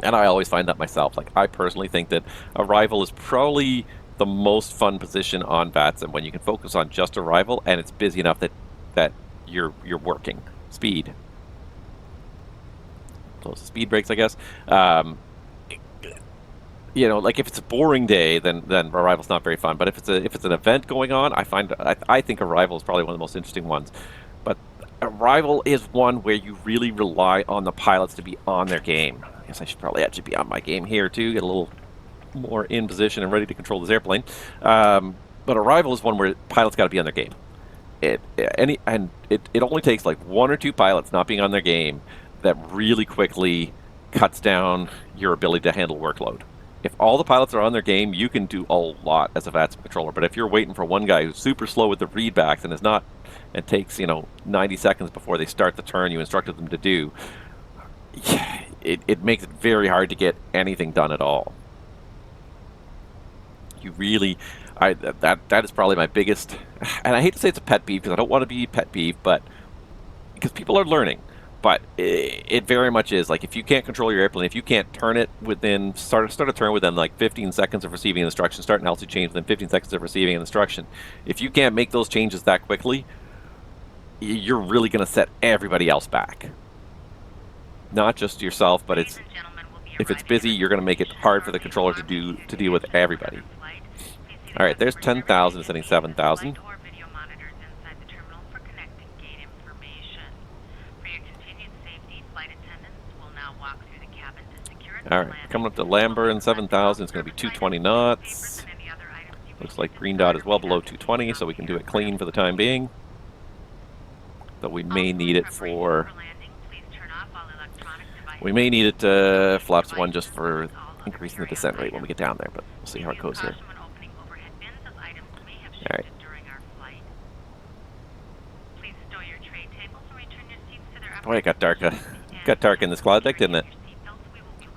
And I always find that myself. Like, I personally think that arrival is probably the most fun position on VATSIM when you can focus on just arrival and it's busy enough that you're working. Speed. Close the speed brakes, I guess. You know, like if it's a boring day, then arrival's not very fun. But if it's an event going on, I think arrival is probably one of the most interesting ones. But arrival is one where you really rely on the pilots to be on their game. I guess I should probably actually be on my game here too, get a little more in position and ready to control this airplane. But arrival is one where pilots got to be on their game. It only takes like one or two pilots not being on their game that really quickly cuts down your ability to handle workload. If all the pilots are on their game, you can do a lot as a VATSIM controller. But if you're waiting for one guy who's super slow with the readbacks and is not, it takes 90 seconds before they start the turn you instructed them to do. It makes it very hard to get anything done at all. You really, that is probably my biggest, and I hate to say it's a pet peeve because I don't want to be pet peeve, but because people are learning. But it very much is. Like, if you can't control your airplane, if you can't turn it within, start a turn within like 15 seconds of receiving an instruction, start an altitude change within 15 seconds of receiving an instruction, if you can't make those changes that quickly, you're really going to set everybody else back. Not just yourself, but if it's busy, you're going to make it hard for the controller to deal with everybody. All right, there's 10,000 setting 7,000. All right, coming up to Lamburn 7,000. It's going to be 220 knots. Looks like green dot is well below 220, so we can do it clean for the time being. Though we may need it for... We may need it flaps 1 just for increasing the descent rate when we get down there, but we'll see how it goes here. Alright. Boy, it got dark. Got dark in this cloud deck, didn't it?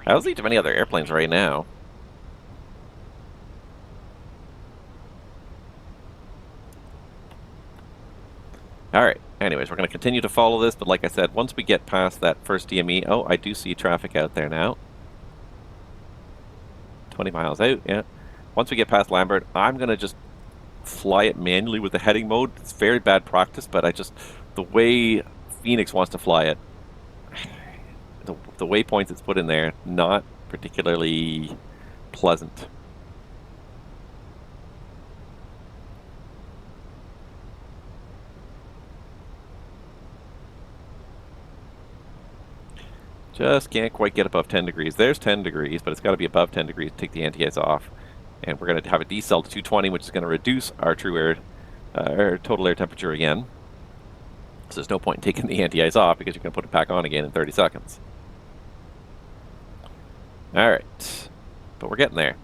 I don't see too many other airplanes right now. Alright, anyways, we're going to continue to follow this, but like I said, once we get past that first DME... Oh, I do see traffic out there now. 20 miles out, yeah. Once we get past Lambert, I'm going to just fly it manually with the heading mode. It's very bad practice, but I just... The way Fenix wants to fly it, the waypoints it's put in there, not particularly pleasant. Just can't quite get above 10 degrees. There's 10 degrees, but it's got to be above 10 degrees to take the anti-ice off. And we're going to have a decel to 220, which is going to reduce our true air, our total air temperature again. So there's no point in taking the anti-ice off because you're going to put it back on again in 30 seconds. Alright. But we're getting there.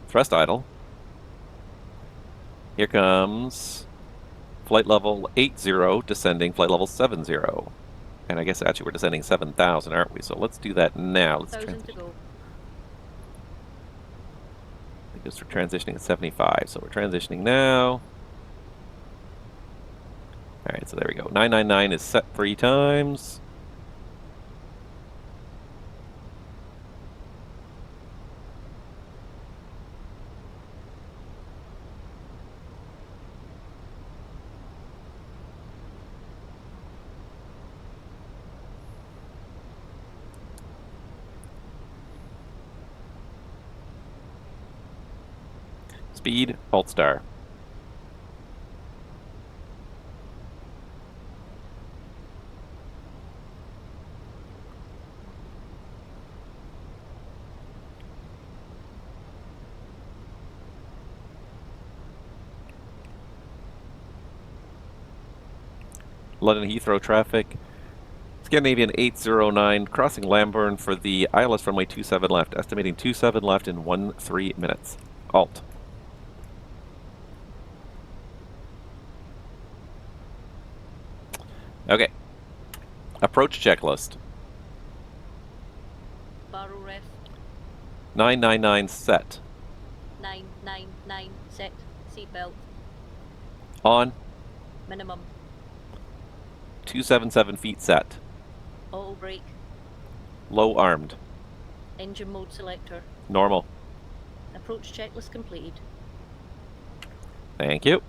Thrust idle. Here comes flight level 80, descending flight level 70. And I guess actually we're descending 7,000, aren't we? So let's do that now. Let's transition. To go. I think we're transitioning at 75. So we're transitioning now. Alright, so there we go. 999 is set 3 times. Speed, Alt Star. London Heathrow traffic. Scandinavian 809 crossing Lambourne for the ILS runway 27 left. Estimating 27 left in 13 minutes. Alt. Okay. Approach checklist. Barrel ref. 999 set. 999 set. Seatbelt. On. Minimum. 277 feet set. Auto brake. Low armed. Engine mode selector. Normal. Approach checklist completed. Thank you.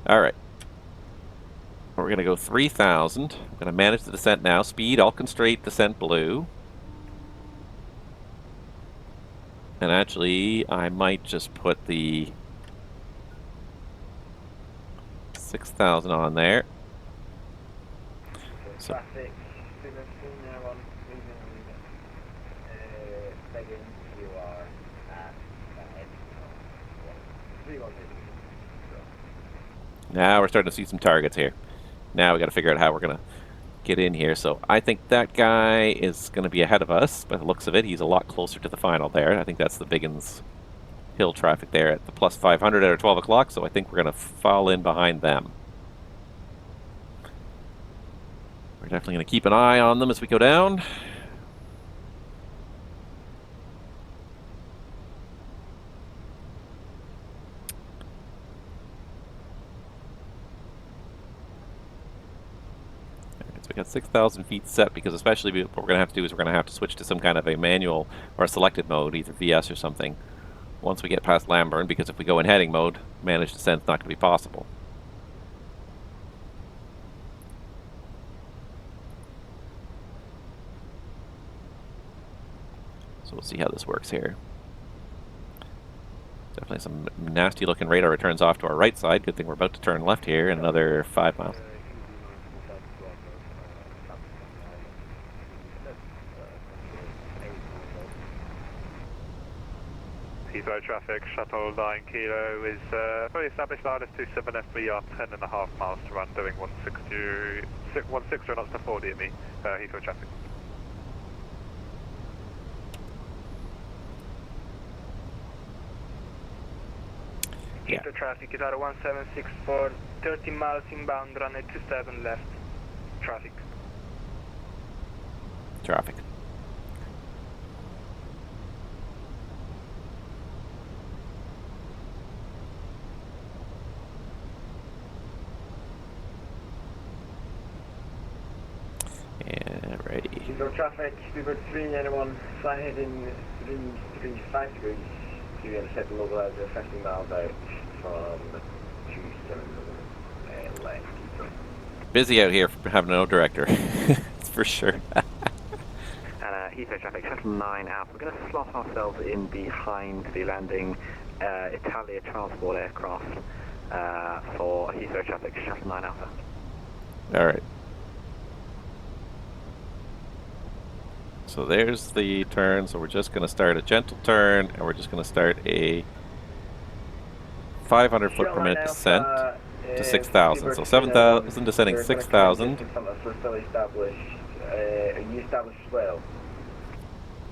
Alright. We're going to go 3,000. I'm going to manage the descent now. Speed, all constraint, descent blue. And actually, I might just put the 6,000 on there. So Traffic, you are at now we're starting to see some targets here. Now we got to figure out how we're going to get in here. So I think that guy is going to be ahead of us. By the looks of it, he's a lot closer to the final there. I think that's the Biggins Hill traffic there at the plus 500 at 12 o'clock. So I think we're going to fall in behind them. We're definitely going to keep an eye on them as we go down. We got 6,000 feet set because especially what we're going to have to do is we're going to have to switch to some kind of a manual or a selected mode, either VS or something, once we get past Lambourne, because if we go in heading mode, managed descent's not going to be possible. So we'll see how this works here. Definitely some nasty looking radar returns off to our right side. Good thing we're about to turn left here in another 5 miles. Heathrow traffic, shuttle 9 kilo is fully established line is 27 FB up 10.5 miles to run, doing 160 knots to 40 at me, Heathrow traffic. Yeah. Heathrow traffic is at 1764, 30 miles inbound, runway 27 left. Traffic. Traffic. Yeah, ready. Heathrow traffic, speedbird 391, fly heading 335 degrees. You're going to set the local as 15 miles out from 27 and land. Busy out here for having no director. That's for sure. Heathrow traffic, shuttle 9 Alpha. We're going to slot ourselves in behind the landing Italia transport aircraft for Heathrow traffic, shuttle 9 Alpha. Alright. So there's the turn, so we're just going to start a gentle turn, and we're just going to start a 500 foot per minute descent to 6,000. So 7,000 descending 6,000. Are you established as well?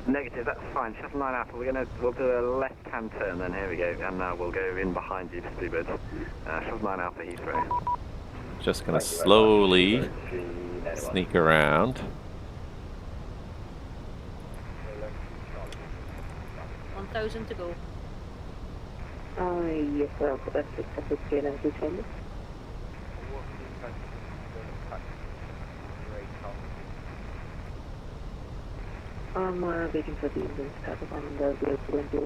Negative, that's fine. Shuttle 9 Alpha, we'll do a left-hand turn then, here we go, and we'll go in behind you, Speedbird. Shuttle 9 Alpha, Heathrow. Just going to slowly sneak around. 1,000 to go. Yes, sir. That's FSCharter. I'm waiting for the engine start up and we're going to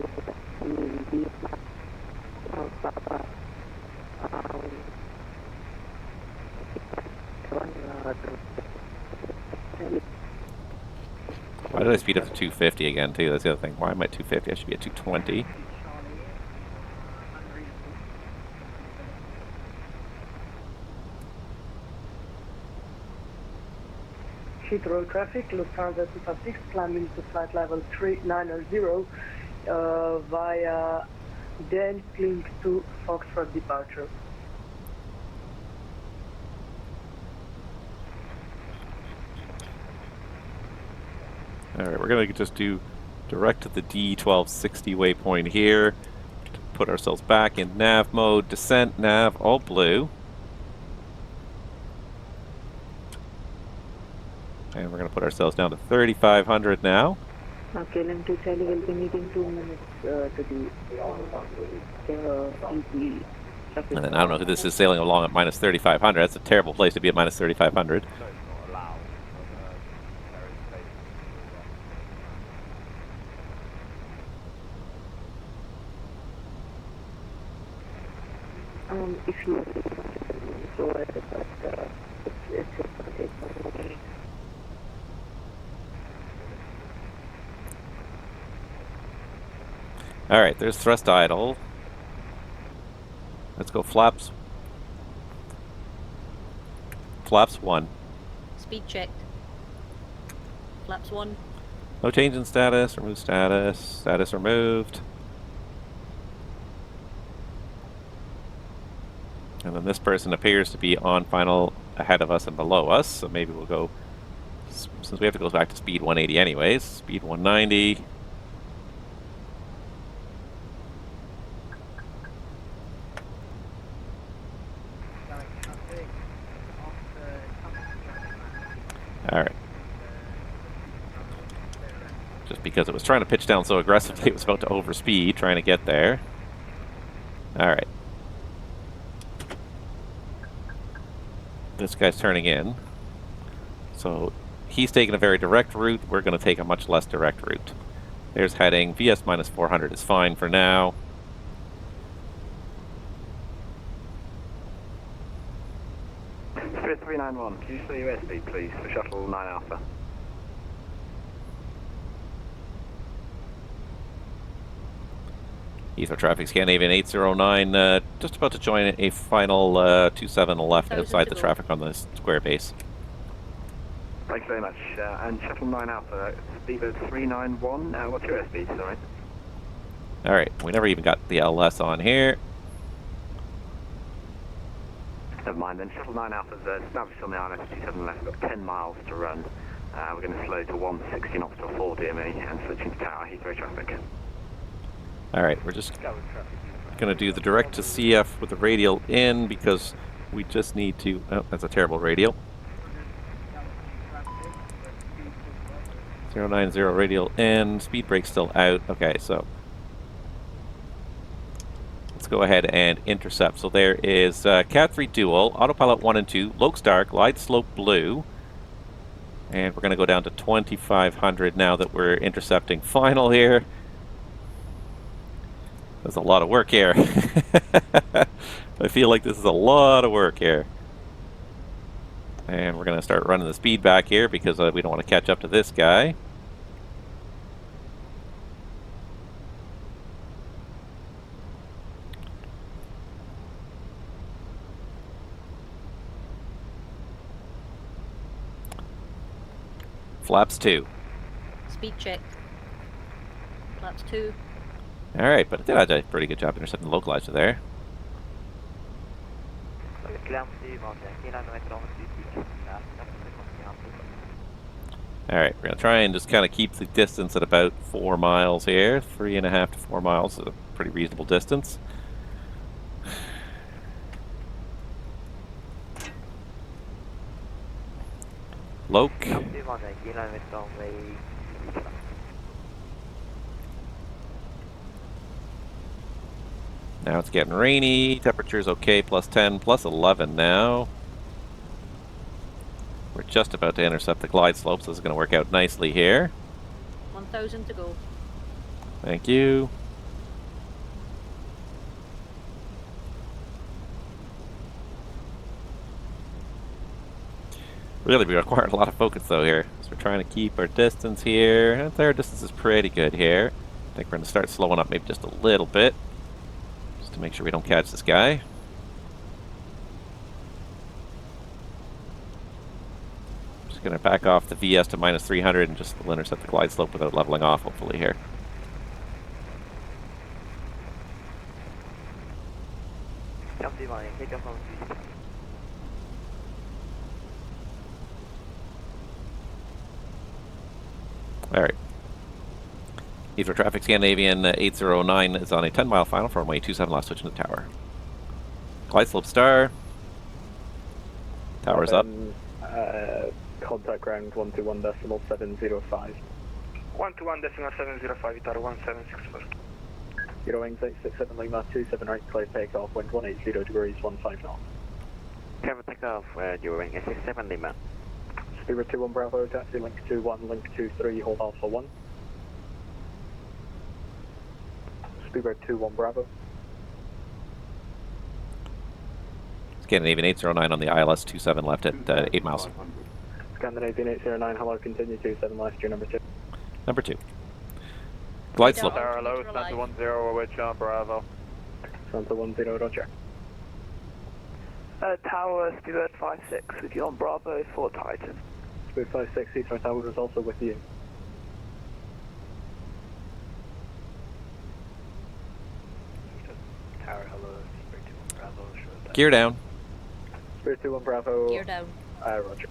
Why did I speed up to 250 again too? That's the other thing. Why am I at 250? I should be at 220. Heathrow traffic, Lufthansa 256, climbing to flight level 390 via Den Klink to Foxtrot departure. Alright, we're going to just do direct to the D1260 waypoint here. Put ourselves back in nav mode, descent nav, all blue. And we're going to put ourselves down to 3,500 now. Okay, then to Charlie will be needing 2 minutes to the And then I don't know who this is sailing along at minus 3,500. That's a terrible place to be at minus 3,500. If you go ahead, but it's just going to take some more. Alright, there's thrust idle. Let's go flaps. Flaps 1. Speed checked. Flaps 1. No change in status. Remove status. Status removed. And then this person appears to be on final ahead of us and below us, so maybe we'll go, since we have to go back to speed 180 anyways, speed 190. Alright. Just because it was trying to pitch down so aggressively, it was about to overspeed, trying to get there. Alright. This guy's turning in. So he's taking a very direct route. We're going to take a much less direct route. There's heading. VS minus 400 is fine for now. Spirit 391, can you show your airspeed please for shuttle 9 Alpha? Heathrow traffic, Scandinavian 809, just about to join a final 27 left outside the traffic on the square base. Thanks very much. And shuttle 9 Alpha, speedbird 391, what's your airspeed, sorry? Alright, we never even got the LS on here. Never mind then, Shuttle 9 Alpha's established on the ILS-27 left, got 10 miles to run. We're going to slow to 160 knots to a 4 DME and switching to tower Heathrow traffic. Alright, we're just going to do the direct to CF with the radial in because we just need to... Oh, that's a terrible radial. 090 radial in, speed brake still out. Okay, so let's go ahead and intercept. So there is Cat 3 Dual, Autopilot 1 and 2, Lodestar, Glide Slope Blue. And we're going to go down to 2500 now that we're intercepting final here. There's a lot of work here. I feel like this is a lot of work here. And we're going to start running the speed back here because we don't want to catch up to this guy. Flaps 2. Speed check. Flaps 2. Alright, but it did a pretty good job intercepting the localizer there. Alright, we're going to try and just kind of keep the distance at about 4 miles here. 3.5 to 4 miles is a pretty reasonable distance. Loke. Now it's getting rainy. Temperature's okay, plus 10, plus 11 now. We're just about to intercept the glide slope, so this is going to work out nicely here. 1000 to go. Thank you. Really, we require a lot of focus though here. So we're trying to keep our distance here. And our distance is pretty good here. I think we're going to start slowing up maybe just a little bit. Just to make sure we don't catch this guy. Just going to back off the VS to minus 300 and just intercept the glide slope without leveling off, hopefully here. Alright. Heathrow traffic, Scandinavian 809 is on a 10-mile final for runway 27 left, switching to tower. Glide slope star. Tower's up. Contact ground 121.705. 121.705, tower 176 first. Euro wings 867 Lima 27 right, clear takeoff, wind 180 degrees, 15 knots. Cover takeoff, Euro wing 867 Lima. Speedbird 21 Bravo, taxi link 21, link 23, hold Alpha 1. Speedbird 21 Bravo. Scandinavian 809 on the ILS 27 left at 8 miles. Scandinavian 809, hello, continue 27 left, your number 2. Number 2. Glide slope. Tower hello, Santa 10, wedge on Bravo. Santa 10, roger. Tower, Speedbird 56 with you on Bravo for Titan. Speedbird 56, Heathrow Tower is also with you. Tower hello, Speedbird 21 Bravo. Gear down. Speedbird 21 Bravo. Gear down. Roger.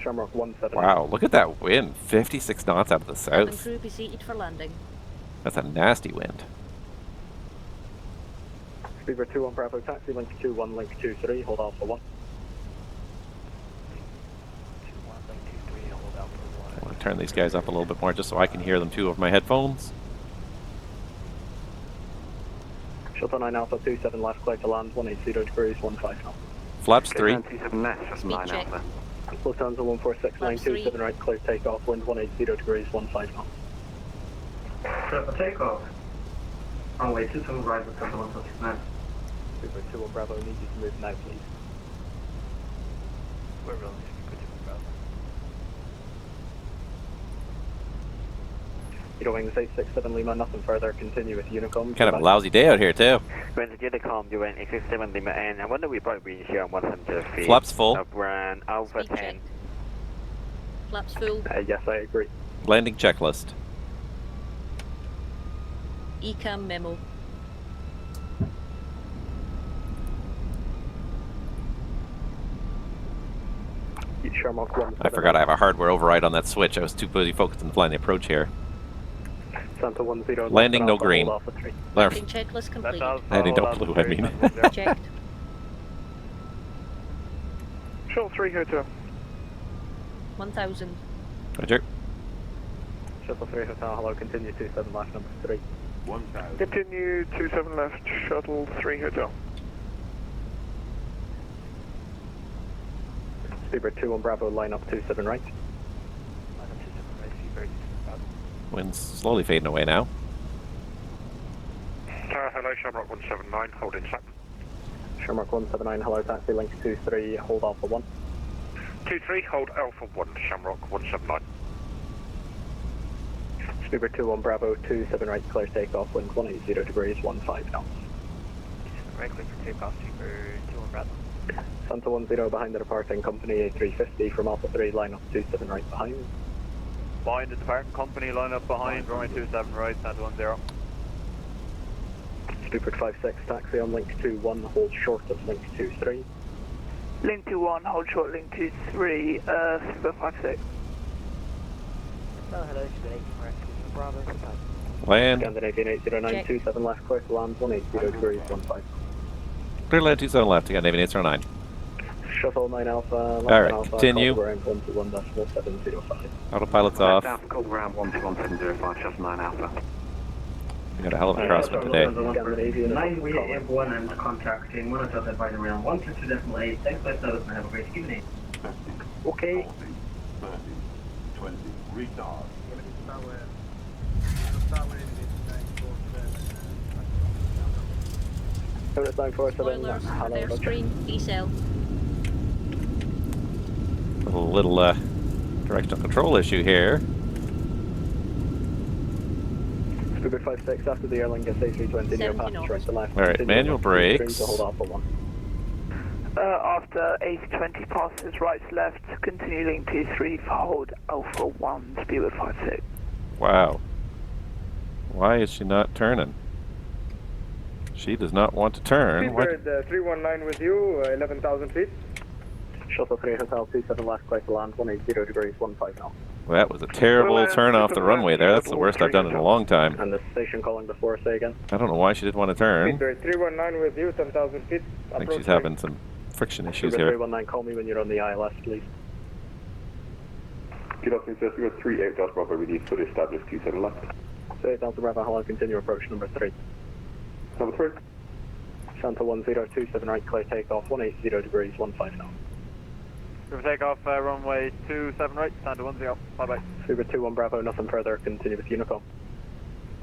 Shamrock 17. Wow, look at that wind. 56 knots out of the Cabin south. crew be seated for landing. That's a nasty wind. Speedbird 21 Bravo, taxi link 21, link 23, hold Alpha 1. 21, link 23, hold Alpha 1. I want to turn these guys up a little bit more just so I can hear them too over my headphones. Shuttle 9 Alpha 27 left, clear to land, 180 degrees, 15 knots. Flaps 3. 27 left, Shuttle 9 check. Alpha. Lufthansa 146.927 right, clear takeoff, wind 180 degrees, 15 knots. Prep takeoff. Runway 27 right with Delta 149. Speedbird 21 Bravo, need you to move now, please. We're rolling Speedbird 21 Bravo. Euro wings 867 Lima, nothing further, continue with Unicom. Kind of a lousy day out here too. Going to Unicom, Euro wing 867 Lima, and I wonder we probably be here on 100 feet. Flaps full. Run Alpha Speed 10. check. Flaps full. Yes, I agree. Landing checklist. ECAM memo. Shamrock 1. I forgot I have a hardware override on that switch. I was too busy focused on flying the approach here. Santa 10. Landing no green. Landing checklist completed. Landing no blue, I mean. Checked. Shuttle 3 Hotel. 1000. Roger. Shuttle 3 Hotel, hello, continue 27 left, number 3. 1000. Continue 27 left, Shuttle 3 Hotel. Speedbird 2 Bravo, line up 27 right. Wind's slowly fading away now. Hello, Shamrock 179, holding SAP. Shamrock 179, hello, taxi, link 23, hold Alpha 1. 23, hold Alpha 1, Shamrock 179. Speedbird 2 Bravo, 27 right, clear takeoff, wind 180 degrees, 15 knots. Right, clear for takeoff, Speedbird 2 Bravo. Santa 10 behind the departing company, A350 from Alpha 3, line up 27 right behind. Behind the departing company, line up behind, runway 27 right, Santa 10. Speedbird 56, taxi on link 21, hold short of link 23. Link 21, hold short, link 23, Speedbird 56. Oh, hello, Speedbird 18 right, Bravo, Land. Scandinavian 809, 27 left, clear to land, 180 degrees, 15. Clear land 27 left, Scandinavian 809. Shuttle 9 Alpha, Alright, Alpha, continue. Ground 121.705. Autopilot's off. Call ground 121.705, Shuttle 9 Alpha. We got a hell of a crosswind today. 9 and contacting 1 Hotel advisory on 122.8. Thanks for service and have a great evening. Okay. 20, retard. Unit 947, Spoilers, their screen, decel. A little directional control issue here. Speedbird 56 after the airline gets A320 near passage right to left. Alright, manual brakes. Hold Alpha 1. After A320 passes right to left, continue link 23 for hold Alpha 1, Speedbird 56. Wow. Why is she not turning? She does not want to turn. Speedbird 319 with you, 11,000 feet. Shuttle 3 Hotel 27 left, clear to land, 180 degrees, 15 knots. Well, that was a terrible turn off the runway there. That's the worst I've done in a long time. And the station calling before, say again. I don't know why she didn't want to turn. Speedbird 319 with you, 10,000 feet. I think she's having some friction issues Speedbird here. 319, call me when you're on the ILS, please. Good afternoon, sir. We got 38 Delta Bravo, we need fully established 27 left. 38 Delta Bravo, hello, continue approach number 3. Number 3. Santa 1027 right, clear takeoff, 180 degrees, 15 knots. River takeoff, runway 27 right, Santa 10, bye-bye. Speedbird 21 Bravo, nothing further, continue with Unicom.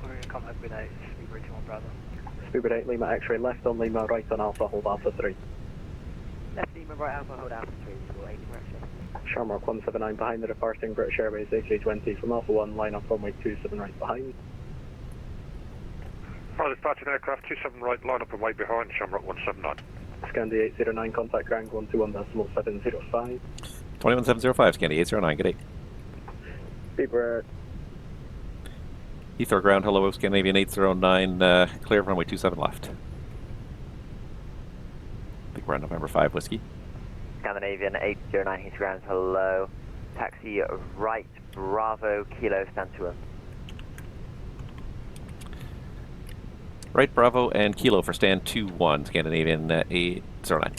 We're going to contact with Speedbird 21 Bravo. Speedbird 8 Lima X-ray left on Lima, right on Alpha, hold Alpha 3. Left Lima, right Alpha, hold Alpha 3, we'll 80 direction. Shamrock 179 behind the departing British Airways A320 from Alpha 1, line up runway 27 right behind. Right, dispatching aircraft 27 right, line up and way behind, Shamrock 179. Scandi 809, contact ground 121.705. 21705, Scandi 809, good day. Speedbird. Heathrow ground, hello, Scandinavian 809, clear runway 27 left. I think we're on November 5 whiskey. Scandinavian 809, Heathrow ground, hello. Taxi right, Bravo, Kilo, stand to him. Right, Bravo and Kilo for stand 2-1, Scandinavian 809.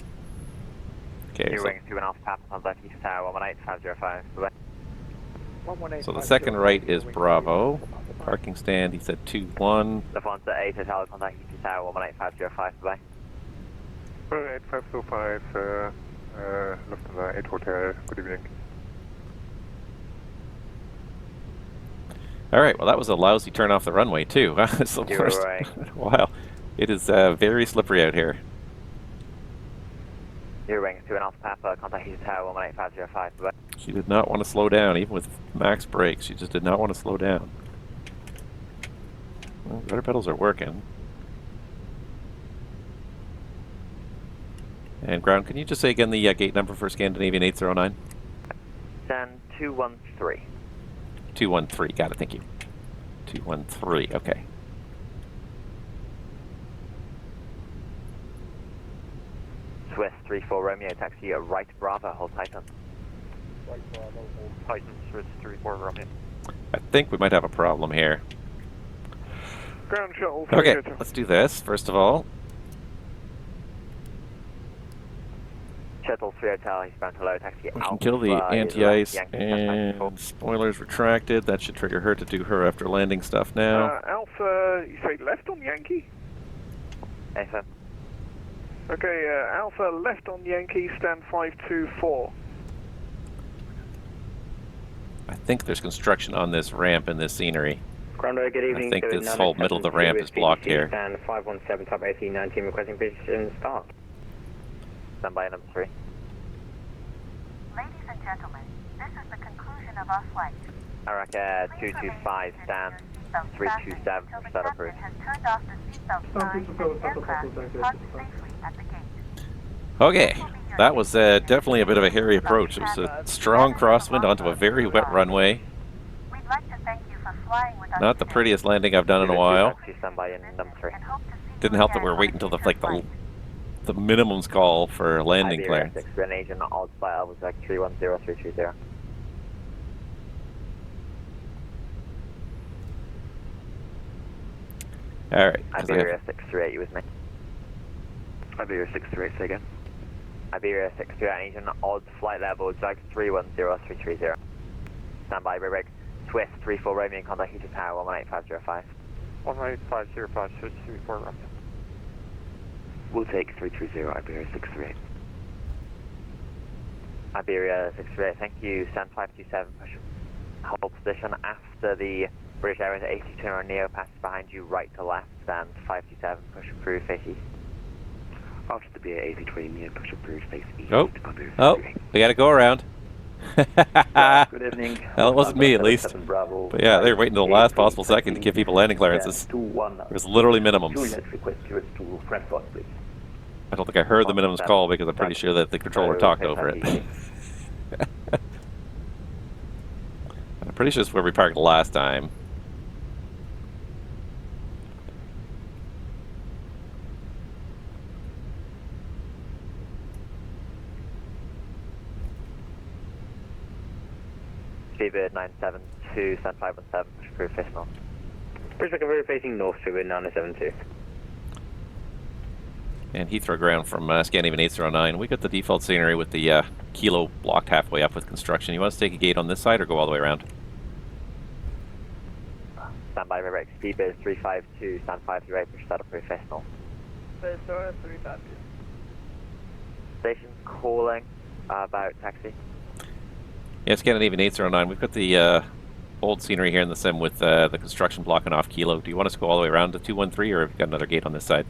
Okay, New so, wings 2 and off, Papa, contact East Tower 118-505, bye-bye. so the second right is Bravo. Parking stand, he said 2-1. Lufthansa 8 Hotel, contact East Tower 118-505, bye-bye. 8505, Lufthansa 8 Hotel, good evening. Alright, well that was a lousy turn off the runway too. It's the worst. Right. Wow. It is very slippery out here. New wings 2 and off, Papa, contact East Tower 118-505, bye-bye. She did not want to slow down, even with max brakes. She just did not want to slow down. Well, rudder pedals are working. And ground, can you just say again the gate number for Scandinavian 809? Stand 213. 213, got it, thank you. 213, okay. Swiss 34 Romeo, taxi right Bravo, hold Titan. Right Bravo, hold Titan, Swiss 34 Romeo. I think we might have a problem here. Ground shuttle. Okay, let's do this first of all. Shuttle 3 Hotel, eastbound hello, taxi We can kill the anti-ice and spoilers retracted. That should trigger her to do her after landing stuff now. Alpha, you say left on Yankee? Affirm. Okay, Alpha left on Yankee, stand 524. I think there's construction on this ramp and this scenery. Ground good evening. I think this whole middle of the ramp is blocked here. Stand 517 top AC19 requesting position start. Stand by number 3. Ladies and gentlemen, this is the conclusion of our flight. Iraq 225, stand 327 for start approved. Has turned off the seatbelt sign and aircraft parked safely at the gate. Okay, that was definitely a bit of a hairy approach. It was a strong crosswind onto a very wet runway. We'd like to thank you for flying with us. Not the prettiest landing I've done in a while. Stand by in number 3. Didn't help that we're waiting until the minimums call for landing clearance. 6 agent odd flight was like 310330. Alright. Iberia 638, you with me? Iberia 638, say again. Iberia 638, agent odd flight level, Jag 310330. Stand by, break. Swiss 34 Romeo, contact Heated Tower 118505. 118505, Swiss 34 Romeo. We'll take 330, Iberia 638. Iberia 638, thank you. Stand 527, push hold position after the British Airways A320 Neo passes behind you, right to left. Stand 527, push approved, face east. After the BA A320 Neo, push approved, face east. Oh, we gotta go around. Good evening. Well, it wasn't me at least. But yeah, they were waiting until the last possible second to give people landing clearances. It was literally minimums. I don't think I heard the minimums call because I'm pretty sure that the controller talked over it. I'm pretty sure it's where we parked last time. Seabird 972, stand 517, push approved, face north. Bridge recovery facing north, Seabird 972. And Heathrow ground from Scandinavian 809. We got the default scenery with the kilo blocked halfway up with construction. You want us to take a gate on this side or go all the way around? Stand by, break. Seabird 352, stand 538, push start approved, face north. Face north, 352. Station calling about taxi. Yeah, Scandinavian 809. We've got the old scenery here in the sim with the construction blocking off kilo. Do you want us to go all the way around to 213 or have you got another gate on this side?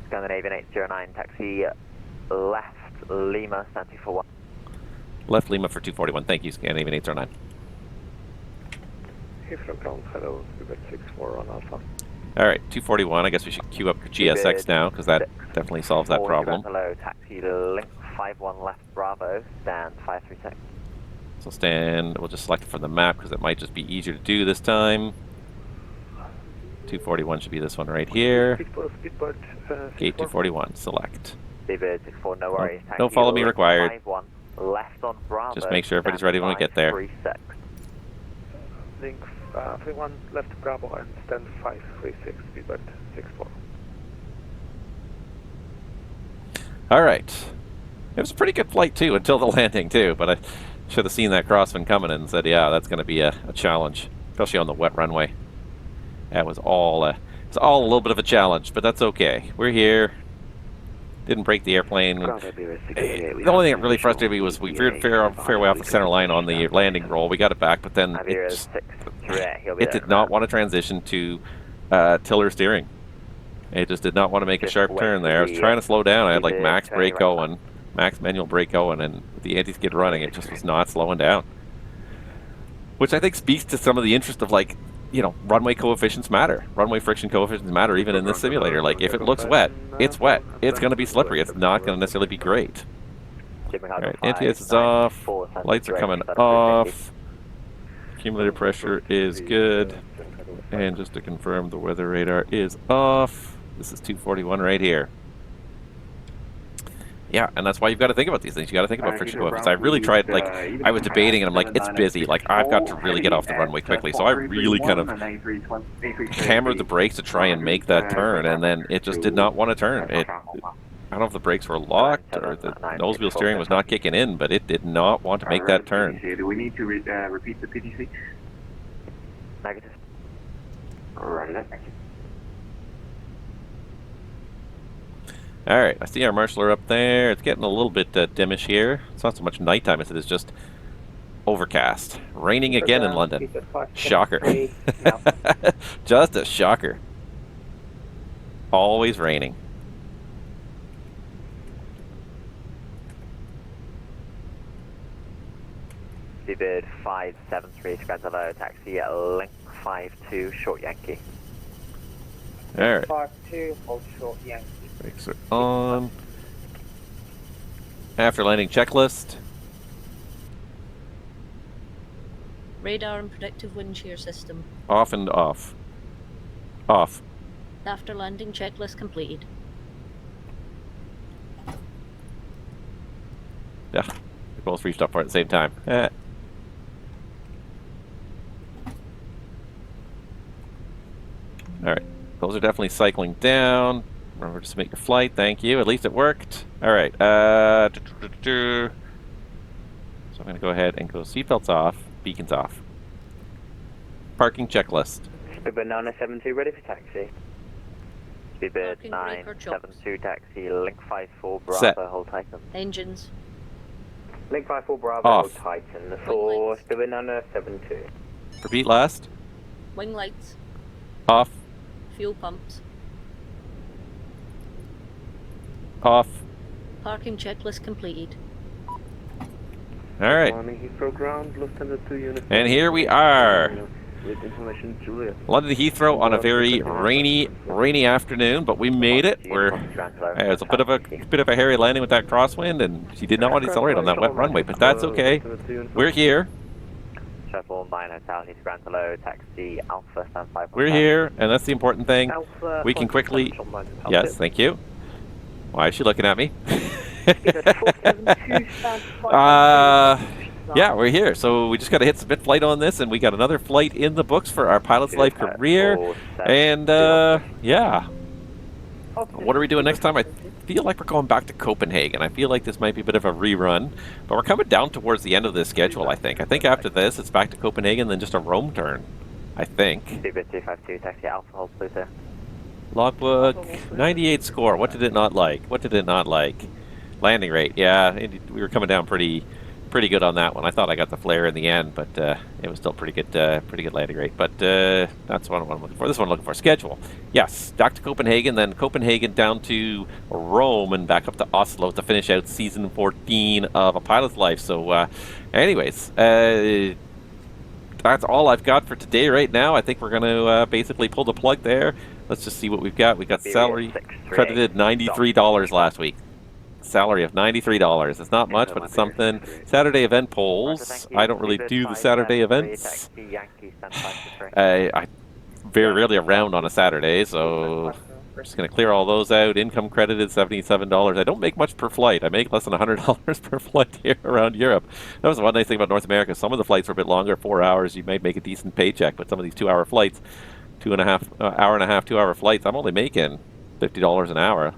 Scandinavian 809, taxi left Lima, stand 241. Left Lima for 241. Thank you, Scandinavian 809. Heathrow ground, hello, Seabird 64 on Alpha. Alright, 241. I guess we should queue up GSX now because that definitely solves that problem. Hello, taxi link 51 left Bravo, stand 536. So stand, we'll just select it from the map because it might just be easier to do this time. 241 should be this one right here. Gate 241, select. Seabird 64, no worries. No follow me required. 51 left on Bravo. Just make sure everybody's ready when we get there. Link 51 left Bravo and stand 536, Seabird 64. Alright. It was a pretty good flight too until the landing too, but I should have seen that crosswind coming and said, yeah, that's going to be a challenge, especially on the wet runway. That was all it's all a little bit of a challenge, but that's okay. We're here. Didn't break the airplane. The only thing that really frustrated me was we veered fairway off the center line on the landing roll. We got it back, but then it did not want to transition to tiller steering. It just did not want to make a sharp turn there. I was trying to slow down. I had like max brake going, max manual brake going, and with the anti-skid running, it just was not slowing down. Which I think speaks to some of the interest of, like, you know, runway coefficients matter. Runway friction coefficients matter even in this simulator. Like, if it looks wet, it's wet. It's going to be slippery. It's not going to necessarily be great. Alright, anti-ice is off. Lights are coming off. Accumulator pressure is good. And just to confirm, the weather radar is off. This is 241 right here. Yeah, and that's why you've got to think about these things. You got to think about friction coefficients. I really tried, like, I was debating, and I'm like, it's busy. Like, I've got to really get off the runway quickly. So I really kind of hammered the brakes to try and make that turn, and then it just did not want to turn. I don't know if the brakes were locked or the nose wheel steering was not kicking in, but it did not want to make that turn. Do we need to repeat the PTC? Negative. Right, thank you. Alright, I see our marshaller up there. It's getting a little bit dimish here. It's not so much nighttime as it is just overcast. Raining again in London. Shocker. Just a shocker. Always raining. Seabird 573, Scranton taxi, link 52, short Yankee. Alright. 52, hold short Yankee. Brakes are on. After landing checklist. Radar and predictive wind shear system. Off and off. Off. After landing checklist completed. Yeah, we both reached up for it at the same time. Alright, those are definitely cycling down. Remember to make your flight, thank you. At least it worked. Alright, so I'm going to go ahead and go seatbelts off, beacons off. Parking checklist. Speedbird 972, ready for taxi. Speedbird 972 taxi, link 54, Bravo, Set. hold Titan. Engines. Link 54 Bravo, Off. Titan, for Speedbird 972. Repeat last. Wing lights. Off. Fuel pumps. Off. Parking checklist completed. Alright. Heathrow ground, Lufthansa 2 units. And here we are. With information, Juliet. London Heathrow on a very rainy afternoon, but we made it. It was a bit of a hairy landing with that crosswind, and she did not want to accelerate on that wet runway, but that's okay. We're here. Shuttle 9 Hotel, East Grand Hello, taxi Alpha, stand 5. We're here, and that's the important thing. Alpha, We can quickly... Yes, thank you. Why is she looking at me? Yeah, we're here. So we just got to hit submit flight on this, and we got another flight in the books for our pilot's life career. And yeah. What are we doing next time? I feel like we're going back to Copenhagen. I feel like this might be a bit of a rerun, but we're coming down towards the end of this schedule, I think. I think after this, it's back to Copenhagen, then just a Rome turn, I think. Seabird 252, taxi Alpha, hold Pluto. Logbook, 98 score. What did it not like? What did it not like? Landing rate, yeah, we were coming down pretty good on that one. I thought I got the flare in the end, but it was still pretty good landing rate. But that's what I'm looking for. This one I'm looking for. Schedule. Yes, back to Copenhagen, then Copenhagen down to Rome, and back up to Oslo to finish out season 14 of A Pilot's Life. So, anyways, that's all I've got for today right now. I think we're going to basically pull the plug there. Let's just see what we've got. We got salary credited $93 last week. Salary of $93. It's not much, but it's something. Saturday event polls. I don't really do the Saturday events. I very rarely around on a Saturday, so I'm just going to clear all those out. Income credited $77. I don't make much per flight. I make less than $100 per flight here around Europe. That was the one nice thing about North America. Some of the flights are a bit longer, 4 hours. You might make a decent paycheck, but some of these 2-hour flights, 2-hour flights, I'm only making $50 an hour.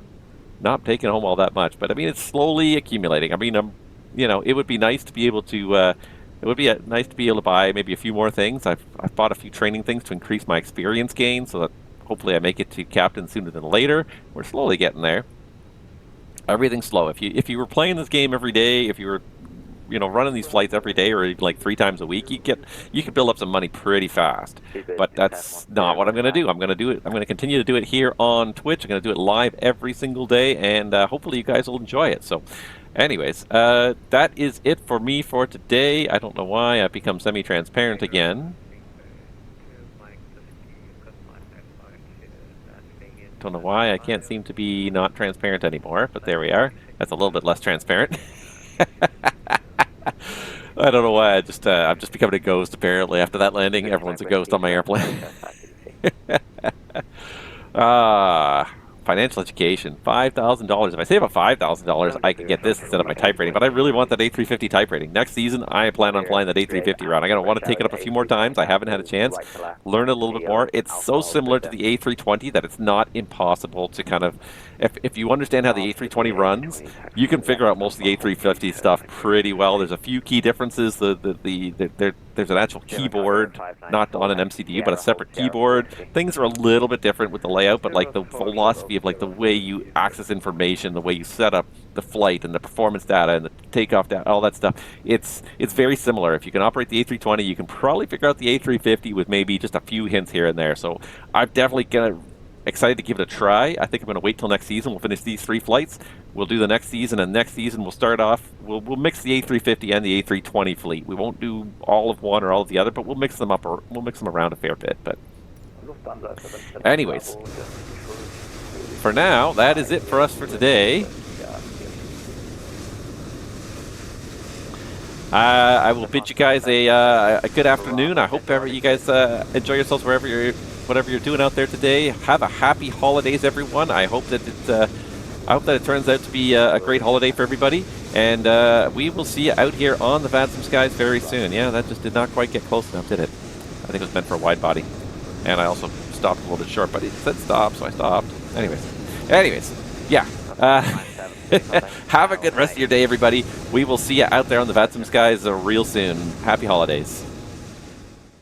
Not taking home all that much, but I mean it's slowly accumulating. I mean, you know, it would be nice to be able to. Nice to be able to buy maybe a few more things. I've bought a few training things to increase my experience gain, so that hopefully I make it to captain sooner than later. We're slowly getting there. Everything's slow. If you were playing this game every day, if you were, you know, running these flights every day or like 3 times a week, you could build up some money pretty fast. But that's not what I'm going to do. I'm going to do it. I'm going to continue to do it here on Twitch. I'm going to do it live every single day, and hopefully you guys will enjoy it. So, anyways, that is it for me for today. I don't know why I've become semi-transparent again. Don't know why I can't seem to be not transparent anymore, but there we are. That's a little bit less transparent. I don't know why. I'm just becoming a ghost. Apparently, after that landing, everyone's a ghost on my airplane. financial education, $5,000. If I save up $5,000, I can get this instead of my type rating. But I really want that A350 type rating. Next season, I plan on flying that A350 around. I'm going to want to take it up a few more times. I haven't had a chance. Learn it a little bit more. It's so similar to the A320 that it's not impossible to kind of... If you understand how the A320 runs, you can figure out most of the A350 stuff pretty well. There's a few key differences. There's an actual keyboard, not on an MCDU, but a separate keyboard. Things are a little bit different with the layout, but like the philosophy of like the way you access information, the way you set up the flight and the performance data and the takeoff data, all that stuff, it's very similar. If you can operate the A320, you can probably figure out the A350 with maybe just a few hints here and there. So I'm definitely excited to give it a try. I think I'm going to wait till next season. We'll finish these 3 flights. We'll do the next season, and next season we'll start off. We'll mix the A350 and the A320 fleet. We won't do all of one or all of the other, but we'll mix them up, or we'll mix them around a fair bit. But anyways, for now, that is it for us for today. I will bid you guys a good afternoon. I hope you guys enjoy yourselves whatever you're doing out there today. Have a happy holidays, everyone. I hope that it turns out to be a great holiday for everybody. And we will see you out here on the VATSIM skies very soon. Yeah, that just did not quite get close enough, did it? I think it was meant for a wide body. And I also stopped a little bit short, but it said stop, so I stopped. Anyways, yeah. Have a good rest of your day, everybody. We will see you out there on the VATSIM skies real soon. Happy holidays.